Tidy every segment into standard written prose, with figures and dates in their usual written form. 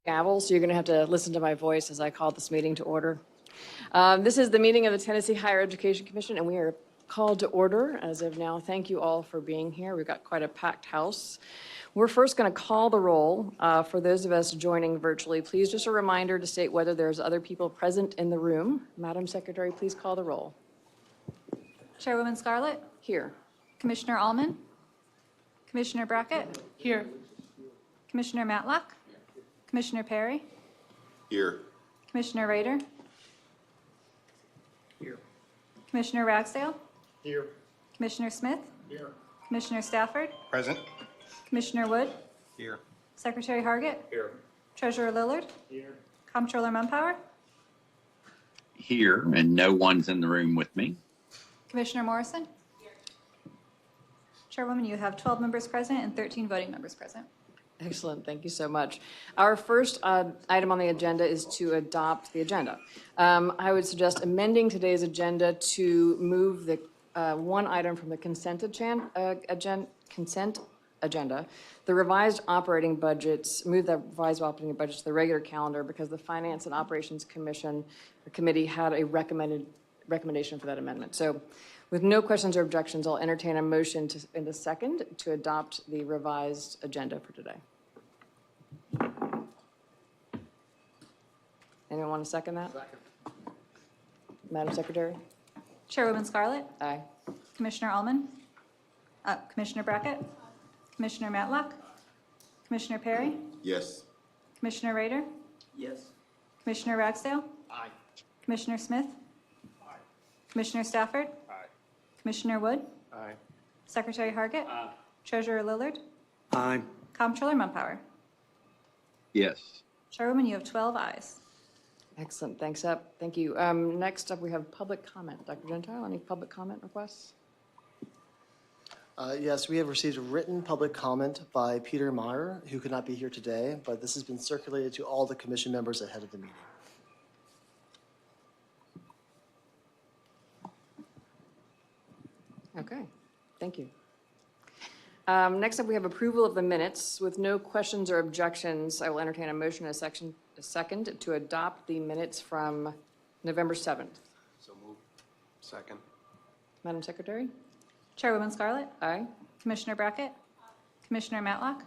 gavel, so you're going to have to listen to my voice as I call this meeting to order. This is the meeting of the Tennessee Higher Education Commission, and we are called to order as of now. Thank you all for being here. We've got quite a packed house. We're first going to call the roll. For those of us joining virtually, please just a reminder to state whether there's other people present in the room. Madam Secretary, please call the roll. Chairwoman Scarlett? Here. Commissioner Allman? Commissioner Brackett? Here. Commissioner Matlock? Commissioner Perry? Here. Commissioner Rader? Here. Commissioner Ragsdale? Here. Commissioner Smith? Here. Commissioner Stafford? Present. Commissioner Wood? Here. Secretary Hargett? Here. Treasurer Lillard? Here. Comptroller Mumpower? Here, and no one's in the room with me. Commissioner Morrison? Chairwoman, you have 12 members present and 13 voting members present. Excellent, thank you so much. Our first item on the agenda is to adopt the agenda. I would suggest amending today's agenda to move the one item from the consent agenda, the revised operating budgets, move the revised operating budgets to the regular calendar because the Finance and Operations Committee had a recommendation for that amendment. So with no questions or objections, I'll entertain a motion in the second to adopt the revised agenda for today. Anyone want to second that? Second. Madam Secretary? Chairwoman Scarlett? Aye. Commissioner Allman? Commissioner Brackett? Commissioner Matlock? Commissioner Perry? Yes. Commissioner Rader? Yes. Commissioner Ragsdale? Aye. Commissioner Smith? Aye. Commissioner Stafford? Aye. Commissioner Wood? Aye. Secretary Hargett? Aye. Treasurer Lillard? Aye. Comptroller Mumpower? Yes. Chairwoman, you have 12 ayes. Excellent, thanks up. Thank you. Next up, we have public comment. Dr. Gentile, any public comment requests? Yes, we have received a written public comment by Peter Meyer, who could not be here today, but this has been circulated to all the commission members ahead of the meeting. Okay, thank you. Next up, we have approval of the minutes. With no questions or objections, I will entertain a motion in a second to adopt the minutes from November 7th. So move. Second. Madam Secretary? Chairwoman Scarlett? Aye. Commissioner Brackett? Commissioner Matlock?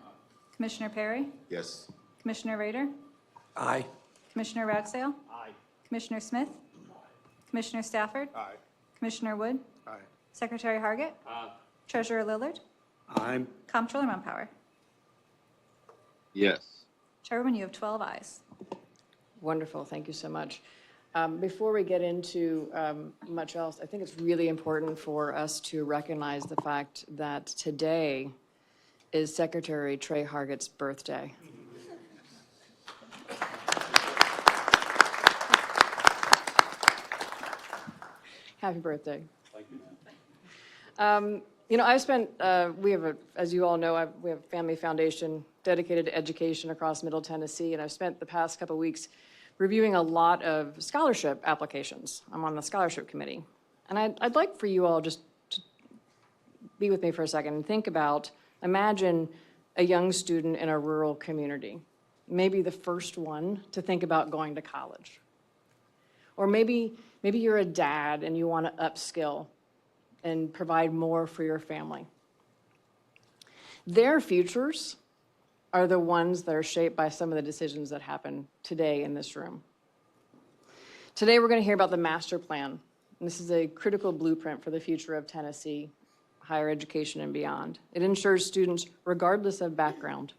Commissioner Perry? Yes. Commissioner Rader? Aye. Commissioner Ragsdale? Aye. Commissioner Smith? Commissioner Stafford? Aye. Commissioner Wood? Aye. Secretary Hargett? Aye. Treasurer Lillard? Aye. Comptroller Mumpower? Yes. Chairwoman, you have 12 ayes. Wonderful, thank you so much. Before we get into much else, I think it's really important for us to recognize the fact that today is Secretary Trey Hargett's birthday. Happy birthday. Thank you. You know, I've spent, as you all know, we have a family foundation dedicated to education across Middle Tennessee, and I've spent the past couple of weeks reviewing a lot of scholarship applications. I'm on the scholarship committee. And I'd like for you all just to be with me for a second and think about, imagine a young student in a rural community, maybe the first one to think about going to college. Or maybe you're a dad and you want to upskill and provide more for your family. Their futures are the ones that are shaped by some of the decisions that happen today in this room. Today, we're going to hear about the master plan. And this is a critical blueprint for the future of Tennessee, higher education and beyond. It ensures students, regardless of background,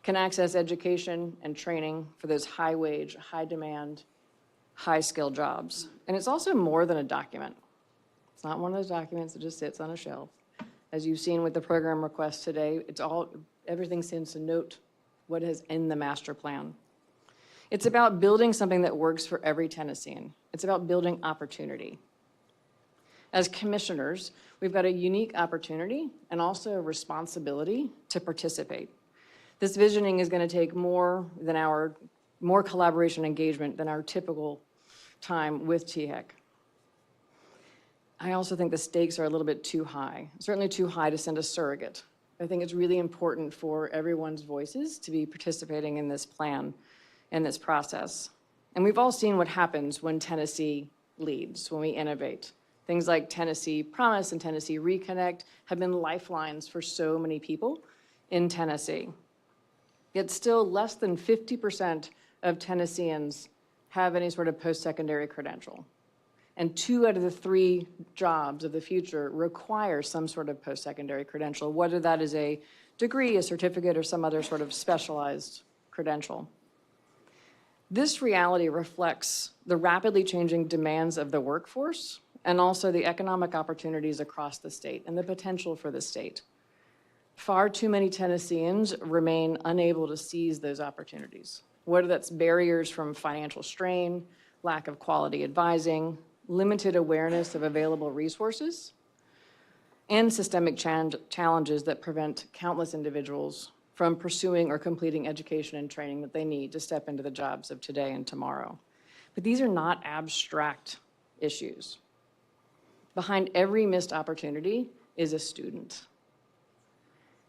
can access education and training for those high-wage, high-demand, high-skill jobs. And it's also more than a document. It's not one of those documents that just sits on a shelf. As you've seen with the program request today, everything seems to note what is in the master plan. It's about building something that works for every Tennessean. It's about building opportunity. As commissioners, we've got a unique opportunity and also a responsibility to participate. This visioning is going to take more collaboration engagement than our typical time with THEC. I also think the stakes are a little bit too high, certainly too high to send a surrogate. I think it's really important for everyone's voices to be participating in this plan in this process. And we've all seen what happens when Tennessee leads, when we innovate. Things like Tennessee Promise and Tennessee Reconnect have been lifelines for so many people in Tennessee. Yet still less than 50% of Tennesseans have any sort of post-secondary credential. And 2 out of the 3 jobs of the future require some sort of post-secondary credential, whether that is a degree, a certificate, or some other sort of specialized credential. This reality reflects the rapidly changing demands of the workforce and also the economic opportunities across the state and the potential for the state. Far too many Tennesseans remain unable to seize those opportunities, whether that's barriers from financial strain, lack of quality advising, limited awareness of available resources, and systemic challenges that prevent countless individuals from pursuing or completing education and training that they need to step into the jobs of today and tomorrow. But these are not abstract issues. Behind every missed opportunity is a student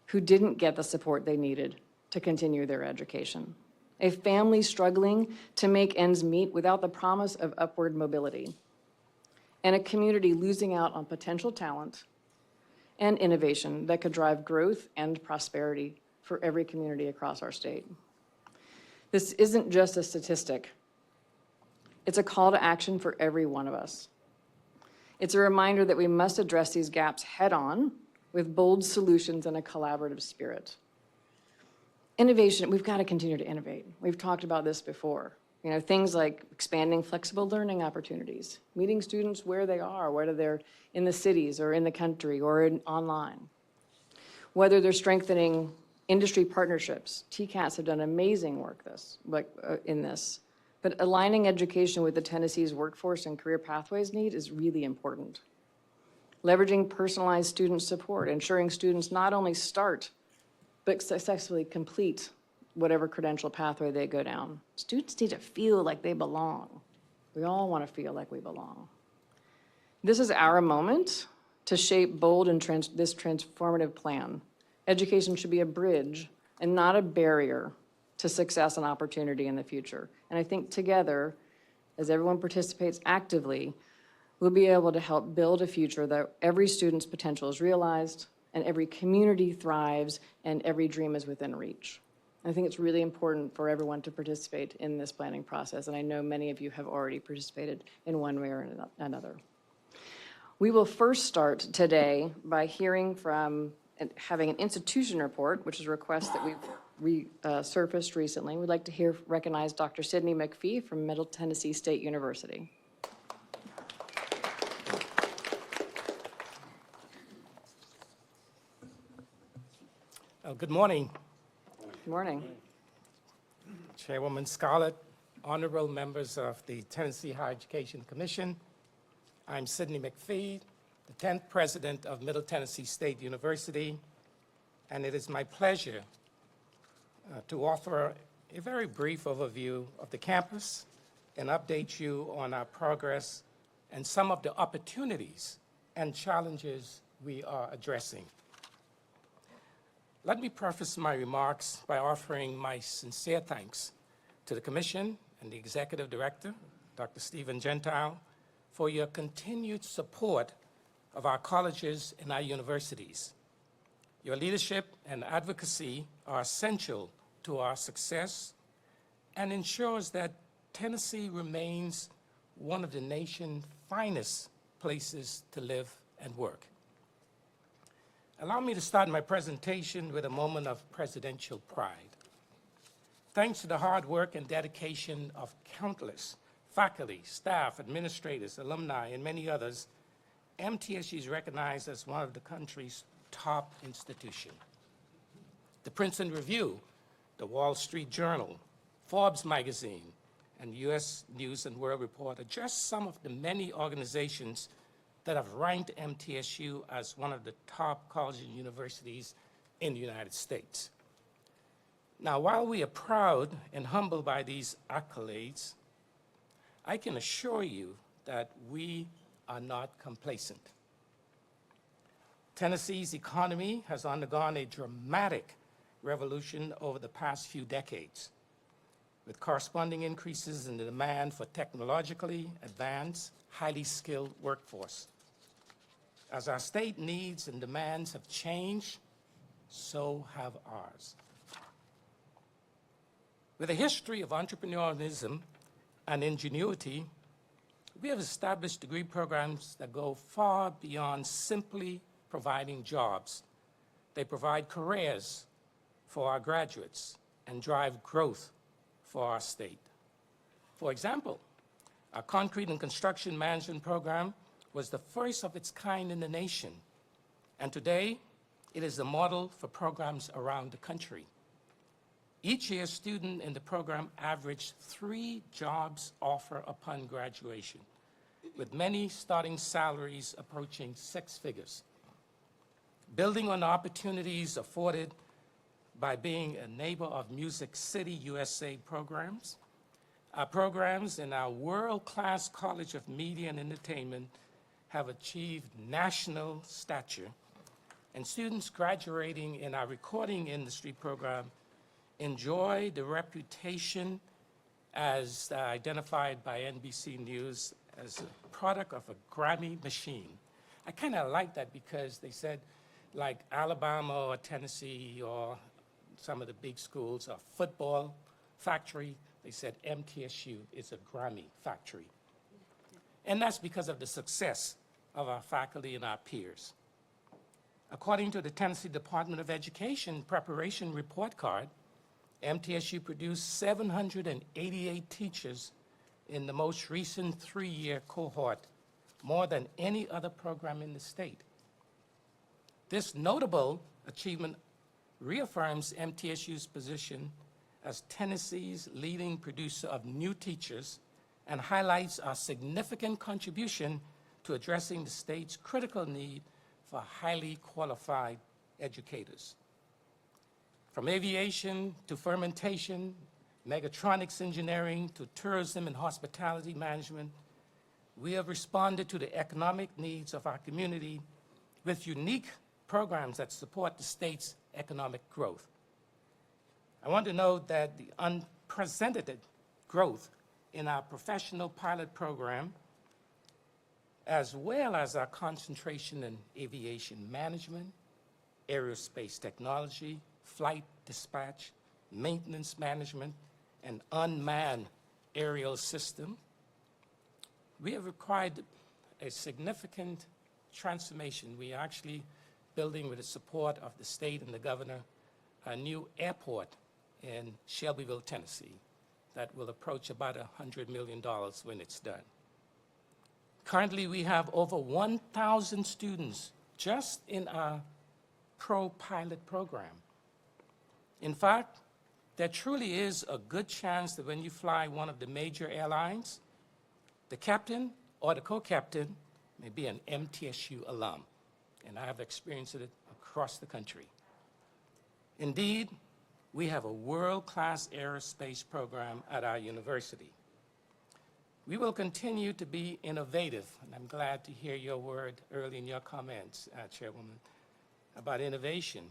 who didn't get the support they needed to continue their education, a family struggling to make ends meet without the promise of upward mobility, and a community losing out on potential talent and innovation that could drive growth and prosperity for every community across our state. This isn't just a statistic. It's a call to action for every one of us. It's a reminder that we must address these gaps head-on with bold solutions and a collaborative spirit. Innovation, we've got to continue to innovate. We've talked about this before. You know, things like expanding flexible learning opportunities, meeting students where they are, whether they're in the cities or in the country or online. Whether they're strengthening industry partnerships. TCAS have done amazing work in this. But aligning education with the Tennessee's workforce and career pathways need is really important. Leveraging personalized student support, ensuring students not only start, but successfully complete whatever credential pathway they go down. Students need to feel like they belong. We all want to feel like we belong. This is our moment to shape bold and this transformative plan. Education should be a bridge and not a barrier to success and opportunity in the future. And I think together, as everyone participates actively, we'll be able to help build a future that every student's potential is realized and every community thrives and every dream is within reach. I think it's really important for everyone to participate in this planning process, and I know many of you have already participated in one way or another. We will first start today by hearing from and having an institution report, which is a request that we've surfaced recently. We'd like to recognize Dr. Sidney McPhee from Middle Tennessee State University. Good morning, Good morning. Chairwoman Scarlett, honorable members of the Tennessee Higher Education Commission. I'm Sidney McPhee, the 10th president of Middle Tennessee State University, and it is my pleasure to offer a very brief overview of the campus and update you on our progress and some of the opportunities and challenges we are addressing. Let me preface my remarks by offering my sincere thanks to the Commission and the Executive Director, Dr. Stephen Gentile, for your continued support of our colleges and our universities. Your leadership and advocacy are essential to our success and ensures that Tennessee remains one of the nation's finest places to live and work. Allow me to start my presentation with a moment of presidential pride. Thanks to the hard work and dedication of countless faculty, staff, administrators, alumni, and many others, MTSU is recognized as one of the country's top institutions. The Princeton Review, the Wall Street Journal, Forbes magazine, and U.S. News and World Report are just some of the many organizations that have ranked MTSU as one of the top colleges and universities in the United States. Now, while we are proud and humbled by these accolades, I can assure you that we are not complacent. Tennessee's economy has undergone a dramatic revolution over the past few decades. with corresponding increases in the demand for technologically advanced, highly skilled workforce. As our state needs and demands have changed, so have ours. With a history of entrepreneurialism and ingenuity, we have established degree programs that go far beyond simply providing jobs. They provide careers for our graduates and drive growth for our state. For example, our concrete and construction management program was the first of its kind in the nation, and today it is the model for programs around the country. Each year, students in the program average 3 jobs offer upon graduation, with many starting salaries approaching 6 figures. Building on the opportunities afforded by being a neighbor of Music City USA programs, our programs in our world-class College of Media and Entertainment have achieved national stature, and students graduating in our recording industry program enjoy the reputation as identified by NBC News as a product of a Grammy machine. I kind of like that because they said, like Alabama or Tennessee or some of the big schools, a football factory, they said MTSU is a Grammy factory. And that's because of the success of our faculty and our peers. According to the Tennessee Department of Education preparation report card, MTSU produced 788 teachers in the most recent 3-year cohort, more than any other program in the state. This notable achievement reaffirms MTSU's position as Tennessee's leading producer of new teachers and highlights our significant contribution to addressing the state's critical need for highly qualified educators. From aviation to fermentation, mechatronics engineering to tourism and hospitality management, we have responded to the economic needs of our community with unique programs that support the state's economic growth. I want to note that the unprecedented growth in our professional pilot program, as well as our concentration in aviation management, aerospace technology, flight dispatch, maintenance management, and unmanned aerial system, we have required a significant transformation. We are actually building, with the support of the state and the governor, a new airport in Shelbyville, Tennessee, that will approach about $100 million when it's done. Currently, we have over 1,000 students just in our pro-pilot program. In fact, there truly is a good chance that when you fly one of the major airlines, the captain or the co-captain may be an MTSU alum, and I have experienced it across the country. Indeed, we have a world-class aerospace program at our university. We will continue to be innovative, and I'm glad to hear your word early in your comments, Chairwoman, about innovation.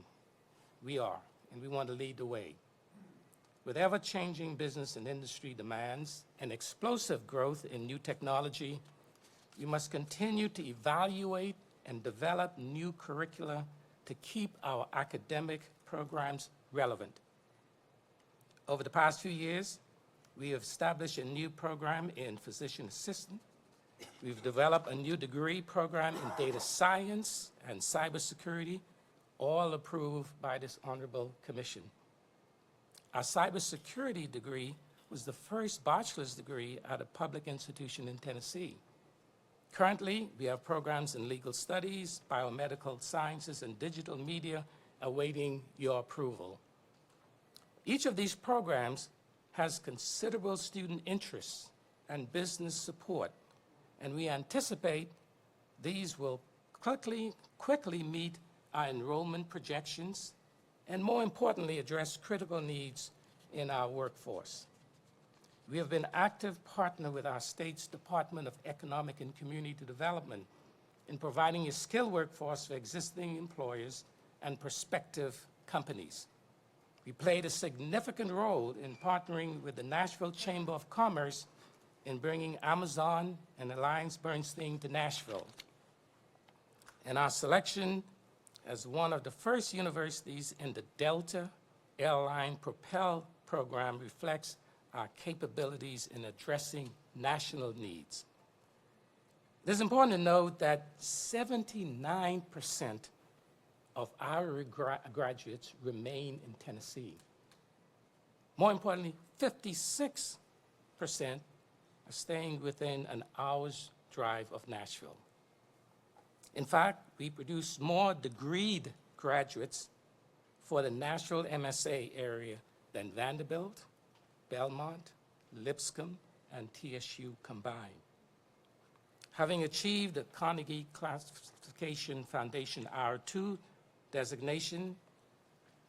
We are, and we want to lead the way. With ever-changing business and industry demands and explosive growth in new technology, we must continue to evaluate and develop new curricula to keep our academic programs relevant. Over the past few years, we have established a new program in physician assistant. We've developed a new degree program in data science and cybersecurity, all approved by this honorable commission. Our cybersecurity degree was the first bachelor's degree at a public institution in Tennessee. Currently, we have programs in legal studies, biomedical sciences, and digital media awaiting your approval. Each of these programs has considerable student interest and business support, and we anticipate these will quickly meet our enrollment projections and, more importantly, address critical needs in our workforce. We have been an active partner with our state's Department of Economic and Community Development in providing a skilled workforce for existing employers and prospective companies. We played a significant role in partnering with the Nashville Chamber of Commerce in bringing Amazon and Alliance Bernstein to Nashville. And our selection as one of the first universities in the Delta Airline Propel program reflects our capabilities in addressing national needs. It is important to note that 79% of our graduates remain in Tennessee. More importantly, 56% are staying within an hour's drive of Nashville. In fact, we produce more degreed graduates for the Nashville MSA area than Vanderbilt, Belmont, Lipscomb, and TSU combined. Having achieved the Carnegie Classification Foundation R2 designation,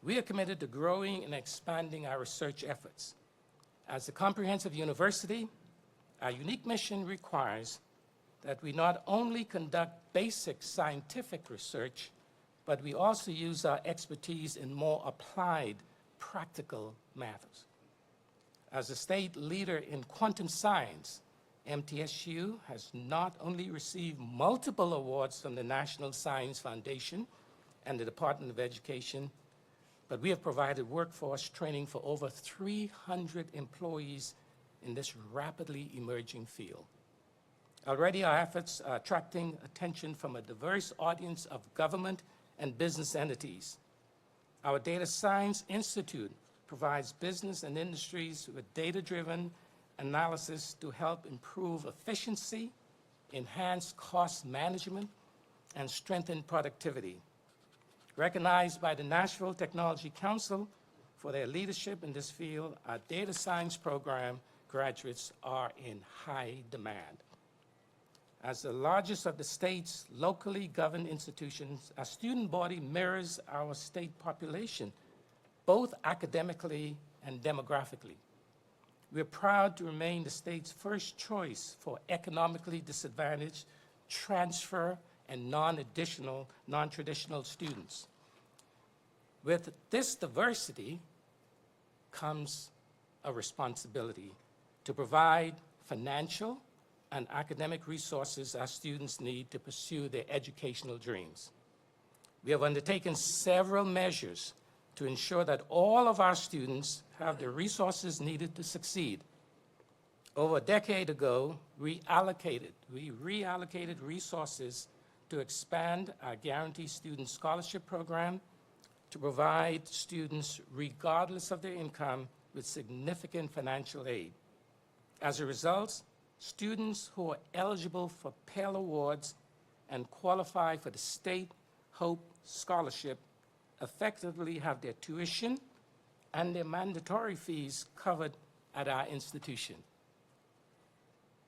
we are committed to growing and expanding our research efforts. As a comprehensive university, our unique mission requires that we not only conduct basic scientific research, but we also use our expertise in more applied, practical matters. As a state leader in quantum science, MTSU has not only received multiple awards from the National Science Foundation and the Department of Education, but we have provided workforce training for over 300 employees in this rapidly emerging field. Already our efforts are attracting attention from a diverse audience of government and business entities. Our Data Science Institute provides business and industries with data-driven analysis to help improve efficiency, enhance cost management, and strengthen productivity. Recognized by the Nashville Technology Council for their leadership in this field, our data science program graduates are in high demand. As the largest of the state's locally governed institutions, our student body mirrors our state population, both academically and demographically. We're proud to remain the state's first choice for economically disadvantaged, transfer, and non-traditional students. With this diversity comes a responsibility to provide financial and academic resources our students need to pursue their educational dreams. We have undertaken several measures to ensure that all of our students have the resources needed to succeed. Over a decade ago, we reallocated resources to expand our Guaranteed Student Scholarship Program to provide students, regardless of their income, with significant financial aid. As a result, students who are eligible for Pell Awards and qualify for the State Hope Scholarship effectively have their tuition and their mandatory fees covered at our institution.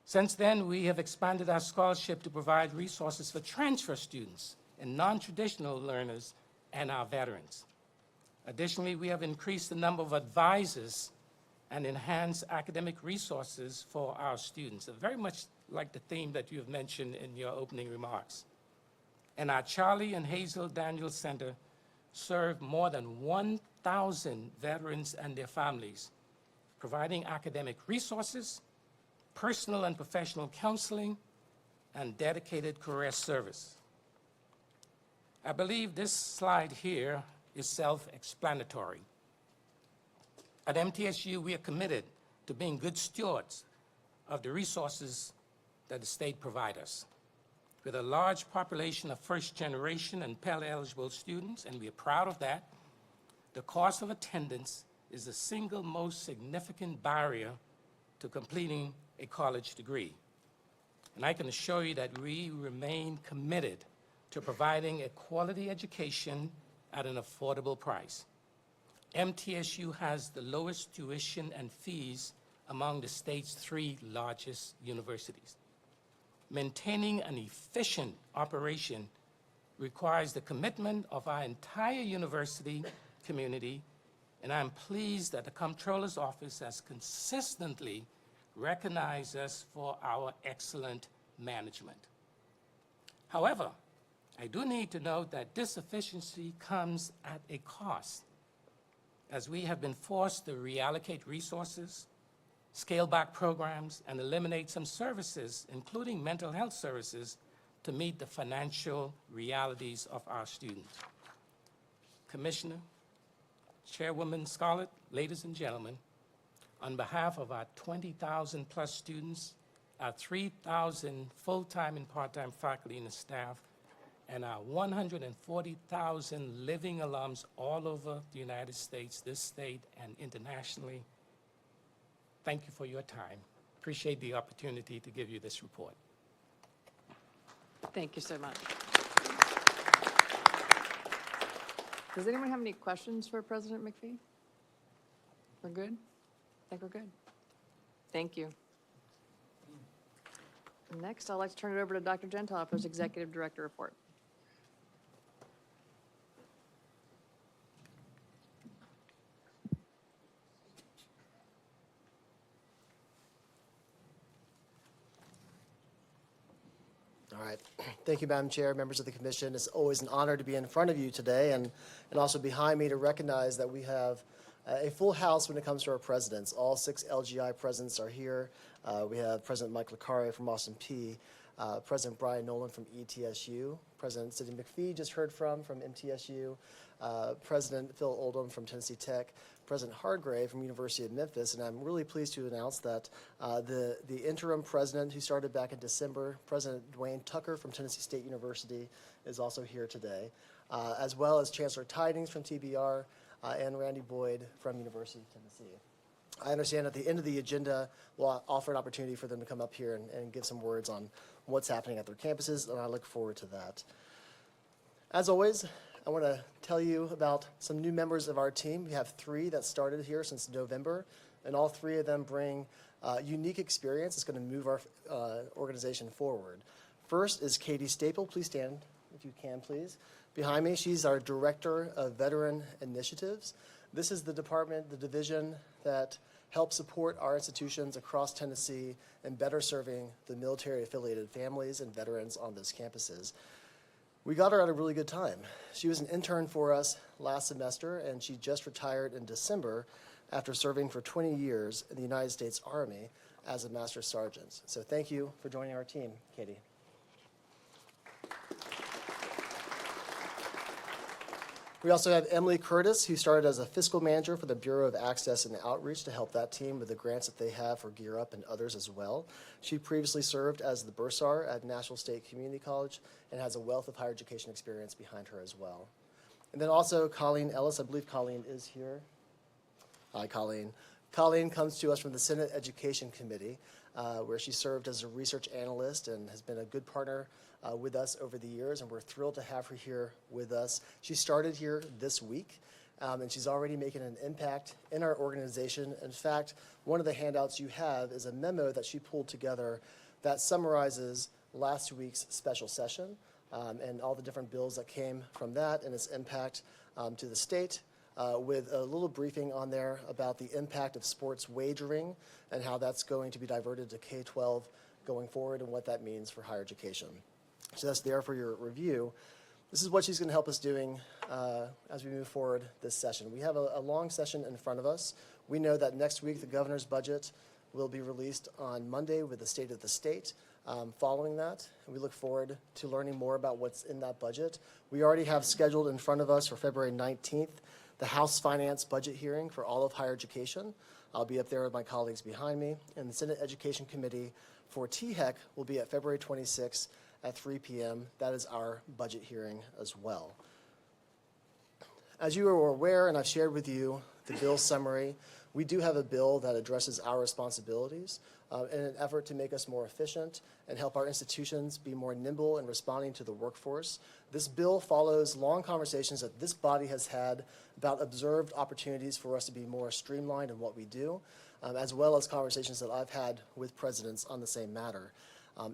Since then, we have expanded our scholarship to provide resources for transfer students and non-traditional learners and our veterans. Additionally, we have increased the number of advisors and enhanced academic resources for our students, very much like the theme that you have mentioned in your opening remarks. And our Charlie and Hazel Daniels Center serve more than 1,000 veterans and their families, providing academic resources, personal and professional counseling, and dedicated career service. I believe this slide here is self-explanatory. At MTSU, we are committed to being good stewards of the resources that the state provides us. With a large population of first-generation and Pell-eligible students, and we are proud of that, the cost of attendance is the single most significant barrier to completing a college degree. And I can assure you that we remain committed to providing a quality education at an affordable price. MTSU has the lowest tuition and fees among the state's 3 largest universities. Maintaining an efficient operation requires the commitment of our entire university community, and I'm pleased that the Comptroller's Office has consistently recognized us for our excellent management. However, I do need to note that this efficiency comes at a cost. as we have been forced to reallocate resources, scale back programs, and eliminate some services, including mental health services, to meet the financial realities of our students. Commissioner, Chairwoman Scarlett, ladies and gentlemen, on behalf of our 20,000 plus students, our 3,000 full-time and part-time faculty and staff, and our 140,000 living alums all over the United States, this state, and internationally, thank you for your time. Appreciate the opportunity to give you this report. Thank you so much. Does anyone have any questions for President McPhee? We're good? I think we're good. Thank you. Next, I'd like to turn it over to Dr. Gentile for his Executive Director report. All right. Thank you, Madam Chair, members of the commission. It's always an honor to be in front of you today and also behind me to recognize that we have a full house when it comes to our presidents. All 6 LGI presidents are here. We have President Mike Licari from Austin P, President Brian Nolan from ETSU, President Sidney McPhee just heard from MTSU, President Phil Oldham from Tennessee Tech, President Hargrave from University of Memphis, and I'm really pleased to announce that the interim president who started back in December, President Dwayne Tucker from Tennessee State University, is also here today, as well as Chancellor Tidings from TBR and Randy Boyd from University of Tennessee. I understand at the end of the agenda, we'll offer an opportunity for them to come up here and give some words on what's happening at their campuses, and I look forward to that. As always, I want to tell you about some new members of our team. We have 3 that started here since November, and all 3 of them bring unique experience that's going to move our organization forward. First is Katie Staple. Please stand if you can, please. Behind me, she's our Director of Veteran Initiatives. This is the department, the division that helps support our institutions across Tennessee in better serving the military-affiliated families and veterans on those campuses. We got her at a really good time. She was an intern for us last semester, and she just retired in December after serving for 20 years in the United States Army as a Master Sergeant. So thank you for joining our team, Katie. We also have Emily Curtis, who started as a fiscal manager for the Bureau of Access and Outreach to help that team with the grants that they have for Gear Up and others as well. She previously served as the bursar at National State Community College and has a wealth of higher education experience behind her as well. And then also Colleen Ellis. I believe Colleen is here. Hi, Colleen. Colleen comes to us from the Senate Education Committee, where she served as a research analyst and has been a good partner with us over the years, and we're thrilled to have her here with us. She started here this week, and she's already making an impact in our organization. In fact, one of the handouts you have is a memo that she pulled together that summarizes last week's special session and all the different bills that came from that and its impact to the state, with a little briefing on there about the impact of sports wagering and how that's going to be diverted to K-12 going forward and what that means for higher education. So that's there for your review. This is what she's going to help us doing as we move forward this session. We have a long session in front of us. We know that next week the governor's budget will be released on Monday with the State of the State. Following that, we look forward to learning more about what's in that budget. We already have scheduled in front of us for February 19th the House Finance budget hearing for all of higher education. I'll be up there with my colleagues behind me. And the Senate Education Committee for THEC will be at February 26th at 3 p.m. That is our budget hearing as well. As you are aware, and I've shared with you the bill summary, we do have a bill that addresses our responsibilities in an effort to make us more efficient and help our institutions be more nimble in responding to the workforce. This bill follows long conversations that this body has had about observed opportunities for us to be more streamlined in what we do, as well as conversations that I've had with presidents on the same matter.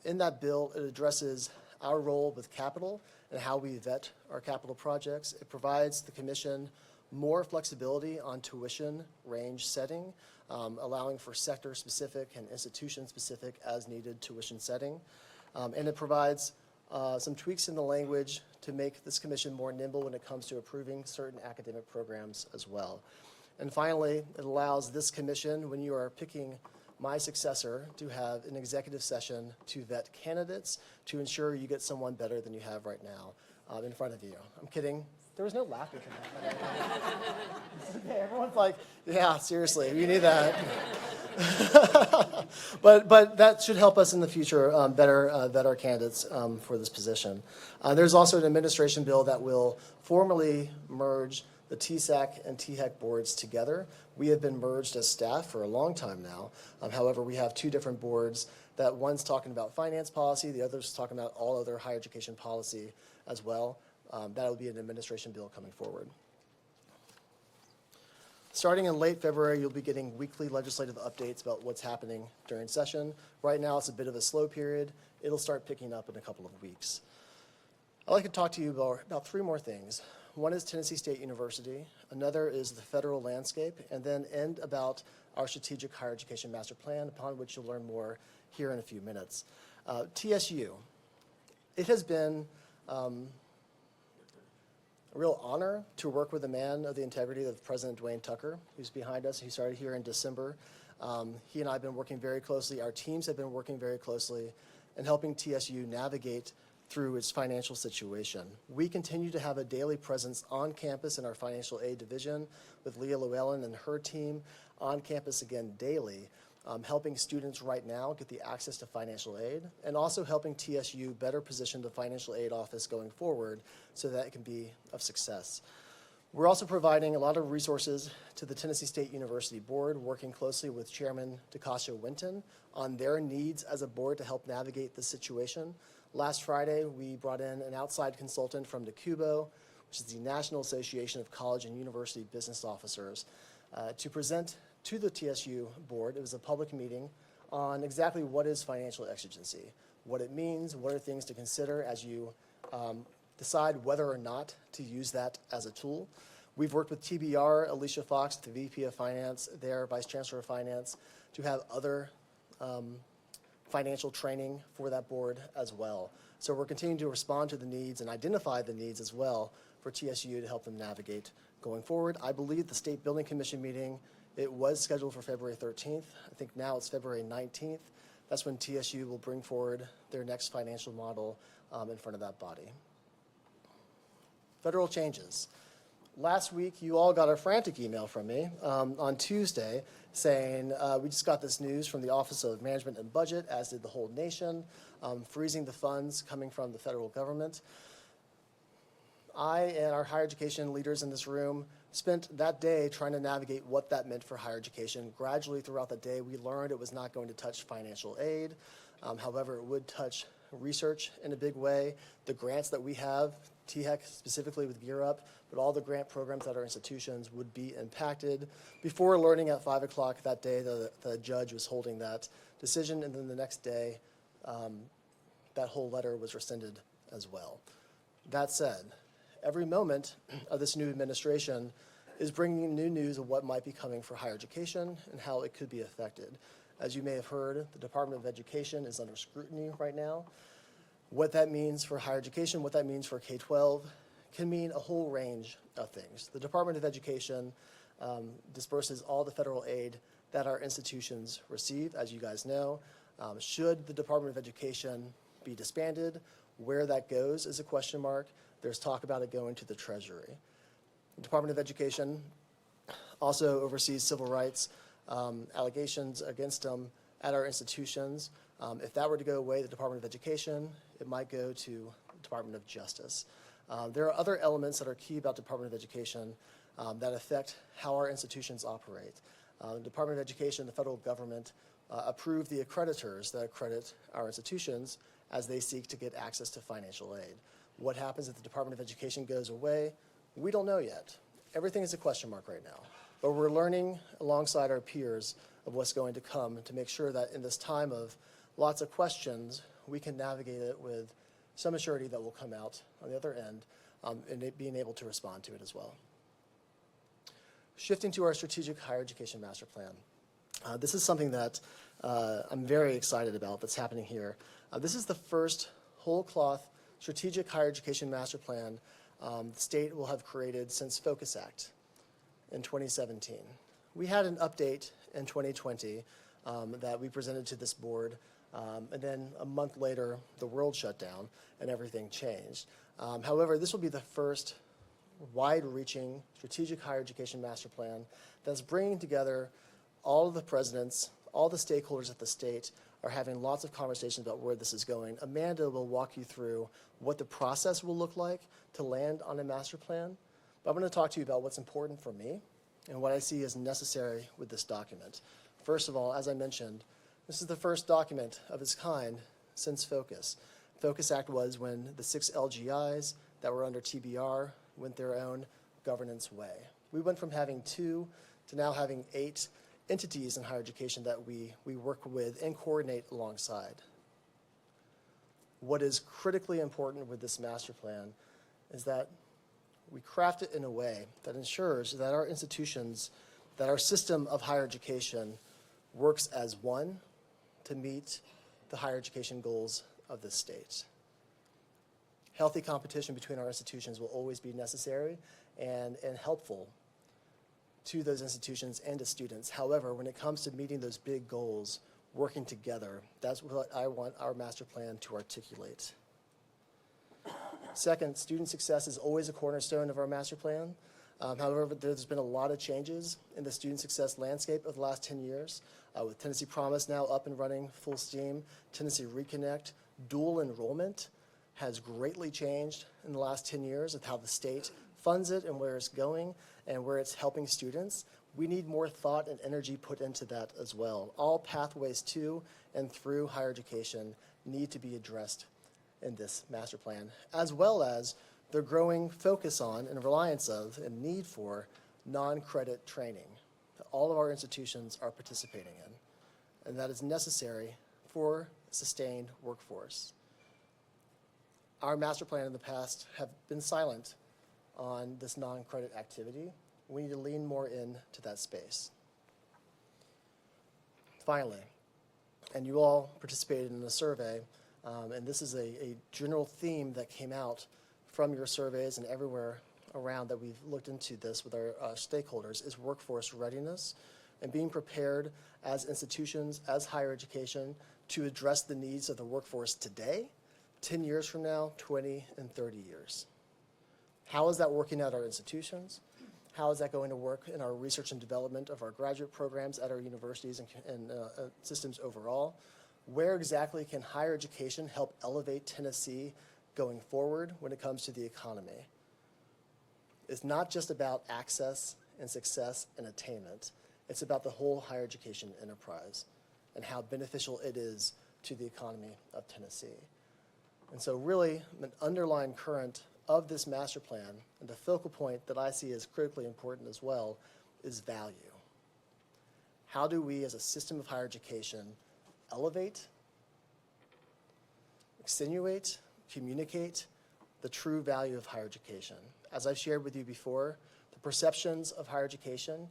In that bill, it addresses our role with capital and how we vet our capital projects. It provides the commission more flexibility on tuition range setting, allowing for sector-specific and institution-specific as-needed tuition setting. And it provides some tweaks in the language to make this commission more nimble when it comes to approving certain academic programs as well. And finally, it allows this commission, when you are picking my successor, to have an executive session to vet candidates to ensure you get someone better than you have right now in front of you. I'm kidding. There was no laughing from that. It's okay. Everyone's like, yeah, seriously, we need that. But that should help us in the future better vet our candidates for this position. There's also an administration bill that will formally merge the THEC and THEC boards together. We have been merged as staff for a long time now. However, we have two different boards that one's talking about finance policy, the other's talking about all other higher education policy as well. That'll be an administration bill coming forward. Starting in late February, you'll be getting weekly legislative updates about what's happening during session. Right now, it's a bit of a slow period. It'll start picking up in a couple of weeks. I'd like to talk to you about three more things. One is Tennessee State University, another is the federal landscape, and then end about our strategic higher education master plan, upon which you'll learn more here in a few minutes. TSU, it has been a real honor to work with a man of the integrity of President Dwayne Tucker, who's behind us. He started here in December. He and I have been working very closely. Our teams have been working very closely in helping TSU navigate through its financial situation. We continue to have a daily presence on campus in our financial aid division with Leah Llewellyn and her team on campus again daily, helping students right now get the access to financial aid, and also helping TSU better position the financial aid office going forward so that it can be of success. We're also providing a lot of resources to the Tennessee State University Board, working closely with Chairman DeCasio Winton on their needs as a board to help navigate the situation. Last Friday, we brought in an outside consultant from NACUBO, which is the National Association of College and University Business Officers, to present to the TSU board. It was a public meeting on exactly what is financial exigency, what it means, what are things to consider as you decide whether or not to use that as a tool. We've worked with TBR, Alicia Fox, the VP of Finance, their Vice Chancellor of Finance, to have other financial training for that board as well. So we're continuing to respond to the needs and identify the needs as well for TSU to help them navigate going forward. I believe the State Building Commission meeting, it was scheduled for February 13th. I think now it's February 19th. That's when TSU will bring forward their next financial model in front of that body. Federal changes. Last week, you all got a frantic email from me on Tuesday saying, we just got this news from the Office of Management and Budget, as did the whole nation, freezing the funds coming from the federal government. I and our higher education leaders in this room spent that day trying to navigate what that meant for higher education. Gradually throughout the day, we learned it was not going to touch financial aid. However, it would touch research in a big way. The grants that we have, THEC specifically with Gear Up, but all the grant programs at our institutions would be impacted. Before learning at 5 o'clock that day, the judge was holding that decision, and then the next day, that whole letter was rescinded as well. That said, every moment of this new administration is bringing new news of what might be coming for higher education and how it could be affected. As you may have heard, the Department of Education is under scrutiny right now. What that means for higher education, what that means for K-12, can mean a whole range of things. The Department of Education disperses all the federal aid that our institutions receive, as you guys know. Should the Department of Education be disbanded, where that goes is a question mark. There's talk about it going to the Treasury. The Department of Education also oversees civil rights allegations against them at our institutions. If that were to go away, the Department of Education, it might go to the Department of Justice. There are other elements that are key about Department of Education that affect how our institutions operate. The Department of Education, the federal government, approve the accreditors that accredit our institutions as they seek to get access to financial aid. What happens if the Department of Education goes away? We don't know yet. Everything is a question mark right now. But we're learning alongside our peers of what's going to come to make sure that in this time of lots of questions, we can navigate it with some assurity that will come out on the other end and it being able to respond to it as well. Shifting to our strategic higher education master plan. This is something that I'm very excited about that's happening here. This is the first whole cloth strategic higher education master plan the state will have created since Focus Act. in 2017. We had an update in 2020 that we presented to this board, and then a month later, the world shut down and everything changed. However, this will be the first wide-reaching strategic higher education master plan that's bringing together all of the presidents, all the stakeholders at the state are having lots of conversations about where this is going. Amanda will walk you through what the process will look like to land on a master plan. But I'm going to talk to you about what's important for me and what I see as necessary with this document. First of all, as I mentioned, this is the first document of its kind since Focus. Focus Act was when the 6 LGIs that were under TBR went their own governance way. We went from having 2 to now having 8 entities in higher education that we work with and coordinate alongside. What is critically important with this master plan is that we craft it in a way that ensures that our institutions, that our system of higher education works as one to meet the higher education goals of the state. Healthy competition between our institutions will always be necessary and helpful to those institutions and to students. However, when it comes to meeting those big goals, working together, that's what I want our master plan to articulate. Second, student success is always a cornerstone of our master plan. However, there's been a lot of changes in the student success landscape of the last 10 years. With Tennessee Promise now up and running full steam, Tennessee Reconnect, dual enrollment has greatly changed in the last 10 years of how the state funds it and where it's going and where it's helping students. We need more thought and energy put into that as well. All pathways to and through higher education need to be addressed in this master plan, as well as the growing focus on and reliance of and need for non-credit training that all of our institutions are participating in, and that is necessary for a sustained workforce. Our master plan in the past have been silent on this non-credit activity. We need to lean more into that space. Finally, and you all participated in a survey, and this is a general theme that came out from your surveys and everywhere around that we've looked into this with our stakeholders, is workforce readiness and being prepared as institutions, as higher education, to address the needs of the workforce today, 10 years from now, 20 and 30 years. How is that working at our institutions? How is that going to work in our research and development of our graduate programs at our universities and systems overall? Where exactly can higher education help elevate Tennessee going forward when it comes to the economy? It's not just about access and success and attainment. It's about the whole higher education enterprise and how beneficial it is to the economy of Tennessee. And so really, an underlying current of this master plan, and the focal point that I see as critically important as well, is value. How do we as a system of higher education elevate, extenuate, communicate the true value of higher education? As I've shared with you before, the perceptions of higher education,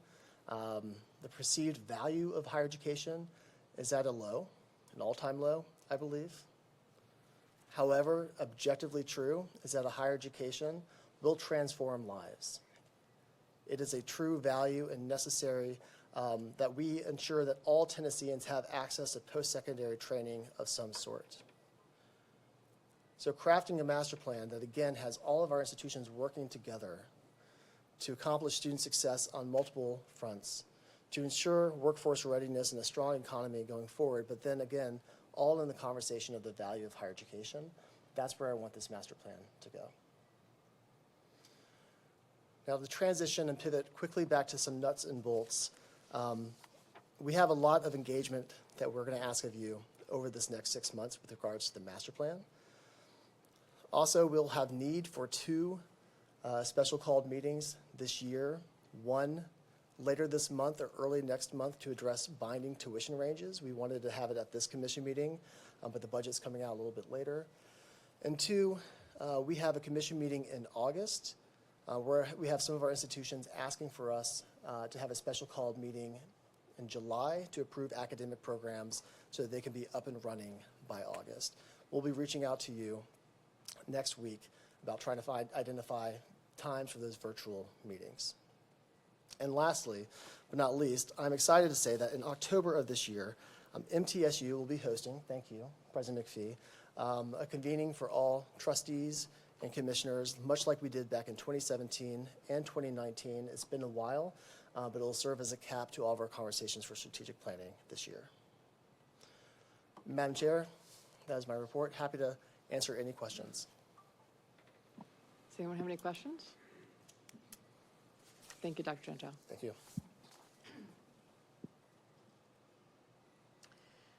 the perceived value of higher education is at a low, an all-time low, I believe. However, objectively true is that a higher education will transform lives. It is a true value and necessary that we ensure that all Tennesseans have access to post-secondary training of some sort. So crafting a master plan that, again, has all of our institutions working together to accomplish student success on multiple fronts, to ensure workforce readiness and a strong economy going forward, but then again, all in the conversation of the value of higher education. That's where I want this master plan to go. Now, to transition and pivot quickly back to some nuts and bolts, we have a lot of engagement that we're going to ask of you over this next 6 months with regards to the master plan. Also, we'll have need for 2 special called meetings this year, one later this month or early next month to address binding tuition ranges. We wanted to have it at this commission meeting, but the budget's coming out a little bit later. And 2, we have a commission meeting in August where we have some of our institutions asking for us to have a special called meeting in July to approve academic programs so that they can be up and running by August. We'll be reaching out to you next week about trying to identify times for those virtual meetings. And lastly, but not least, I'm excited to say that in October of this year, MTSU will be hosting, thank you, President McPhee, a convening for all trustees and commissioners, much like we did back in 2017 and 2019. It's been a while, but it'll serve as a cap to all of our conversations for strategic planning this year. Madam Chair, that is my report. Happy to answer any questions. Does anyone have any questions? Thank you, Dr. Gentile. Thank you.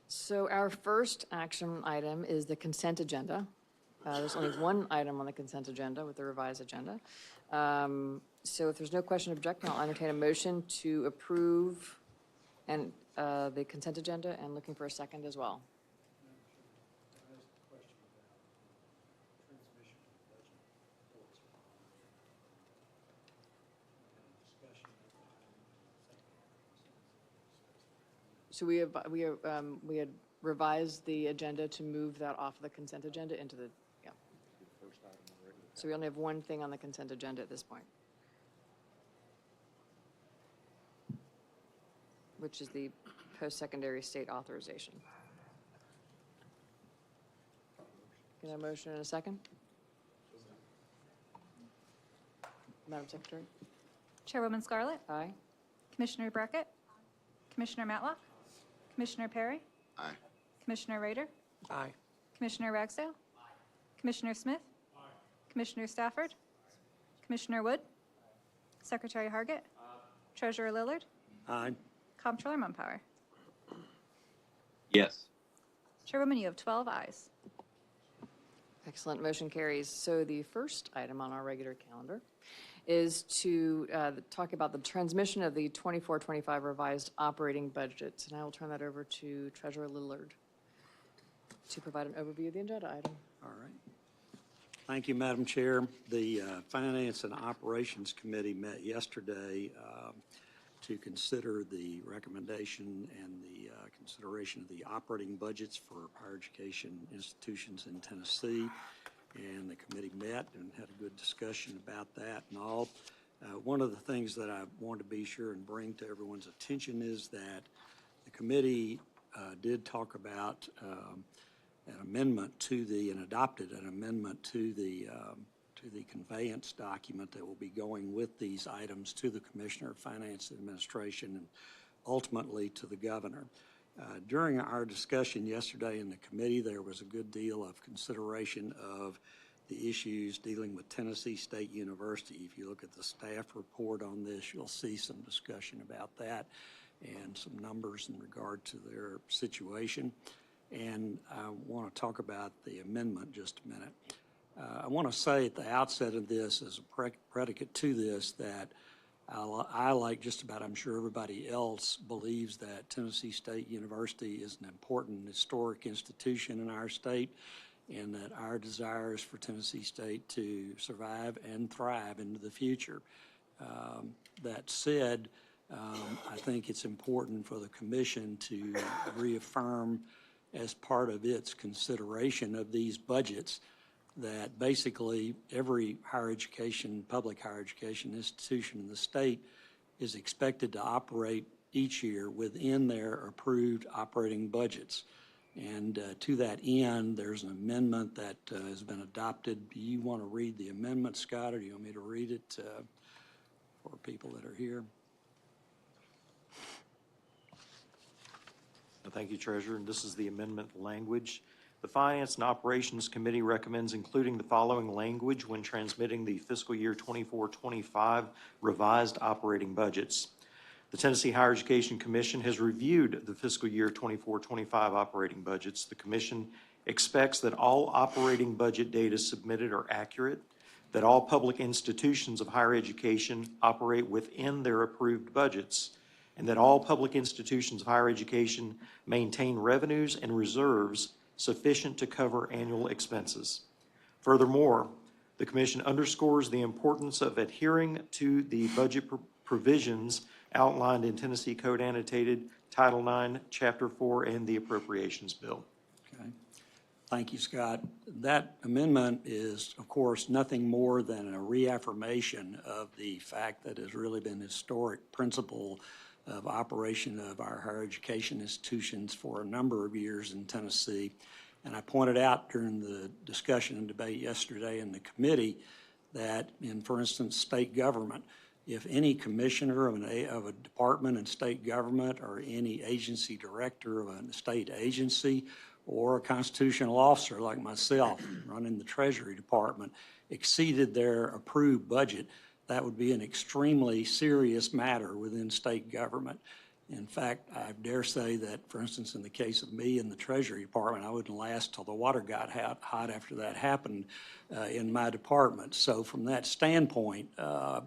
So our first action item is the consent agenda. There's only one item on the consent agenda with the revised agenda. So if there's no question or objection, I'll entertain a motion to approve and the consent agenda, and looking for a second as well. So we had revised the agenda to move that off the consent agenda into the, yeah. So we only have one thing on the consent agenda at this point, which is the post-secondary state authorization. Can I have a motion in a second? Madam Secretary? Chairwoman Scarlett, Aye. Commissioner Brackett, Commissioner Matlock, Commissioner Perry, Aye. Commissioner Rader, Aye. Commissioner Ragsdale, Commissioner Smith, Commissioner Stafford, Commissioner Wood, Secretary Hargett, Treasurer Lillard, Aye. Comptroller Mumpower. Yes. Chairwoman, you have 12 ayes. Excellent, motion carries. So the first item on our regular calendar is to talk about the transmission of the 24-25 revised operating budgets. And I will turn that over to Treasurer Lillard to provide an overview of the agenda item. All right. Thank you, Madam Chair. The Finance and Operations Committee met yesterday to consider the recommendation and the consideration of the operating budgets for higher education institutions in Tennessee. And the committee met and had a good discussion about that and all. One of the things that I want to be sure and bring to everyone's attention is that the committee did talk about an amendment to and adopted an amendment to the conveyance document that will be going with these items to the Commissioner of Finance and Administration and ultimately to the Governor. During our discussion yesterday in the committee, there was a good deal of consideration of the issues dealing with Tennessee State University. If you look at the staff report on this, you'll see some discussion about that and some numbers in regard to their situation. And I want to talk about the amendment just a minute. I want to say at the outset of this, as a predicate to this, that I, like just about I'm sure everybody else, believes that Tennessee State University is an important historic institution in our state, and that our desire is for Tennessee State to survive and thrive into the future. That said, I think it's important for the Commission to reaffirm as part of its consideration of these budgets that basically every higher education, public higher education institution in the state is expected to operate each year within their approved operating budgets. And to that end, there's an amendment that has been adopted. Do you want to read the amendment, Scott, or do you want me to read it for people that are here? Thank you, Treasurer. And this is the amendment language. The Finance and Operations Committee recommends including the following language when transmitting the fiscal year 24-25 revised operating budgets. The Tennessee Higher Education Commission has reviewed the fiscal year 24-25 operating budgets. The Commission expects that all operating budget data submitted are accurate, that all public institutions of higher education operate within their approved budgets, and that all public institutions of higher education maintain revenues and reserves sufficient to cover annual expenses. Furthermore, the Commission underscores the importance of adhering to the budget provisions outlined in Tennessee Code Annotated Title IX, Chapter 4, and the Appropriations Bill. Okay. Thank you, Scott. That amendment is, of course, nothing more than a reaffirmation of the fact that has really been historic principle of operation of our higher education institutions for a number of years in Tennessee. And I pointed out during the discussion and debate yesterday in the committee that in, for instance, state government, if any commissioner of a department in state government or any agency director of a state agency or a constitutional officer like myself running the Treasury Department exceeded their approved budget, that would be an extremely serious matter within state government. In fact, I dare say that, for instance, in the case of me in the Treasury Department, I wouldn't last till the water got hot after that happened in my department. So from that standpoint,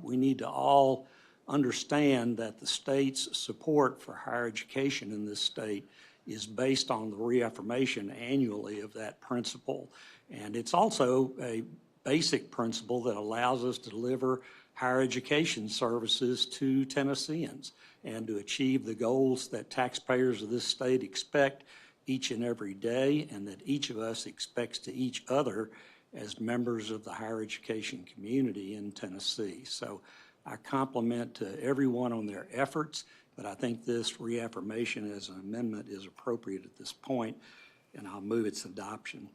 we need to all understand that the state's support for higher education in this state is based on the reaffirmation annually of that principle. And it's also a basic principle that allows us to deliver higher education services to Tennesseans and to achieve the goals that taxpayers of this state expect each and every day, and that each of us expects to each other as members of the higher education community in Tennessee. So I compliment everyone on their efforts, but I think this reaffirmation as an amendment is appropriate at this point, and I'll move its adoption.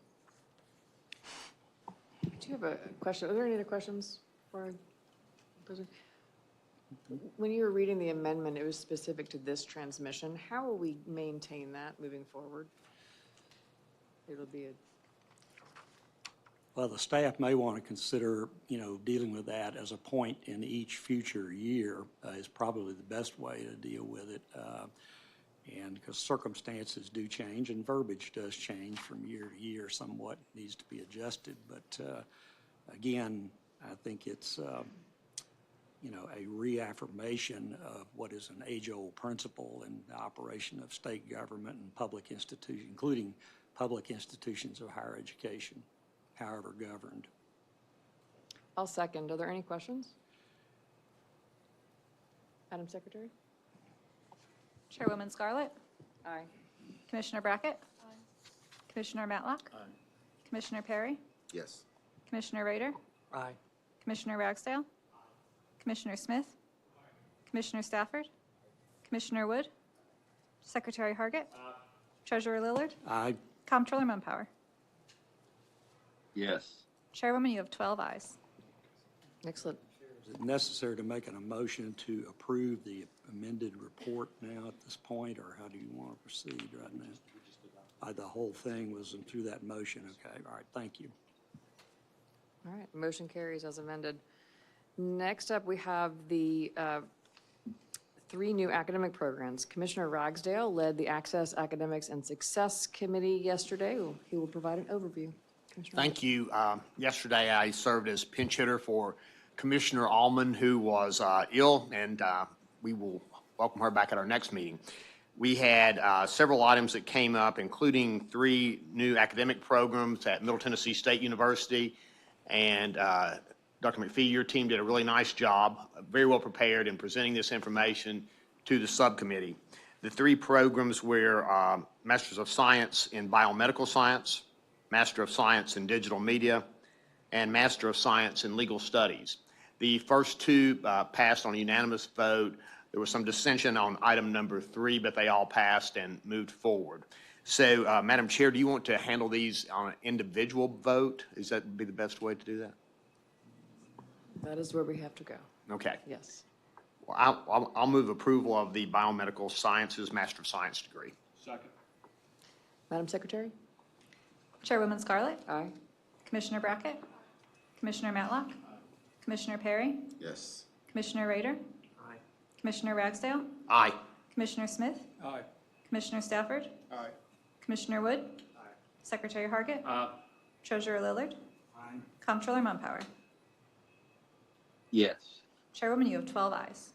Do you have a question? Are there any other questions for our president? When you were reading the amendment, it was specific to this transmission. How will we maintain that moving forward? It'll be a, Well, the staff may want to consider, dealing with that as a point in each future year is probably the best way to deal with it. And because circumstances do change and verbiage does change from year to year somewhat, needs to be adjusted. But again, I think it's, a reaffirmation of what is an age-old principle in the operation of state government and public institutions, including public institutions of higher education, however governed. I'll second. Are there any questions? Madam Secretary? Chairwoman Scarlett, Aye. Commissioner Brackett. Commissioner Matlock. Commissioner Perry, Yes. Commissioner Rader, Aye. Commissioner Ragsdale, Commissioner Smith, Commissioner Stafford, Commissioner Wood, Secretary Hargett, Treasurer Lillard, Aye. Comptroller Mumpower. Yes. Chairwoman, you have 12 ayes. Excellent. Is it necessary to make an motion to approve the amended report now at this point, or how do you want to proceed right now? The whole thing was through that motion. Okay, all right, thank you. All right, motion carries as amended. Next up, we have the 3 new academic programs. Commissioner Ragsdale led the Access, Academics, and Success Committee yesterday. He will provide an overview. Commissioner. Thank you. Yesterday, I served as pinch hitter for Commissioner Allman, who was ill, and we will welcome her back at our next meeting. We had several items that came up, including 3 new academic programs at Middle Tennessee State University, and Dr. McPhee, your team did a really nice job, very well prepared in presenting this information to the subcommittee. The 3 programs were Masters of Science in Biomedical Science, Master of Science in Digital Media, and Master of Science in Legal Studies. The first 2 passed on a unanimous vote. There was some dissension on item number 3, but they all passed and moved forward. So, Madam Chair, do you want to handle these on an individual vote? Is that be the best way to do that? That is where we have to go. Okay. Yes. Well, I'll move approval of the Biomedical Sciences Master of Science degree. Madam Secretary? Chairwoman Scarlett, Aye. Commissioner Brackett, Commissioner Matlock, Commissioner Perry, Yes. Commissioner Rader, Commissioner Ragsdale, Aye. Commissioner Smith, Aye. Commissioner Stafford, Aye. Commissioner Wood, Secretary Hargett, Treasurer Lillard, Comptroller Mumpower. Yes. Chairwoman, you have 12 ayes.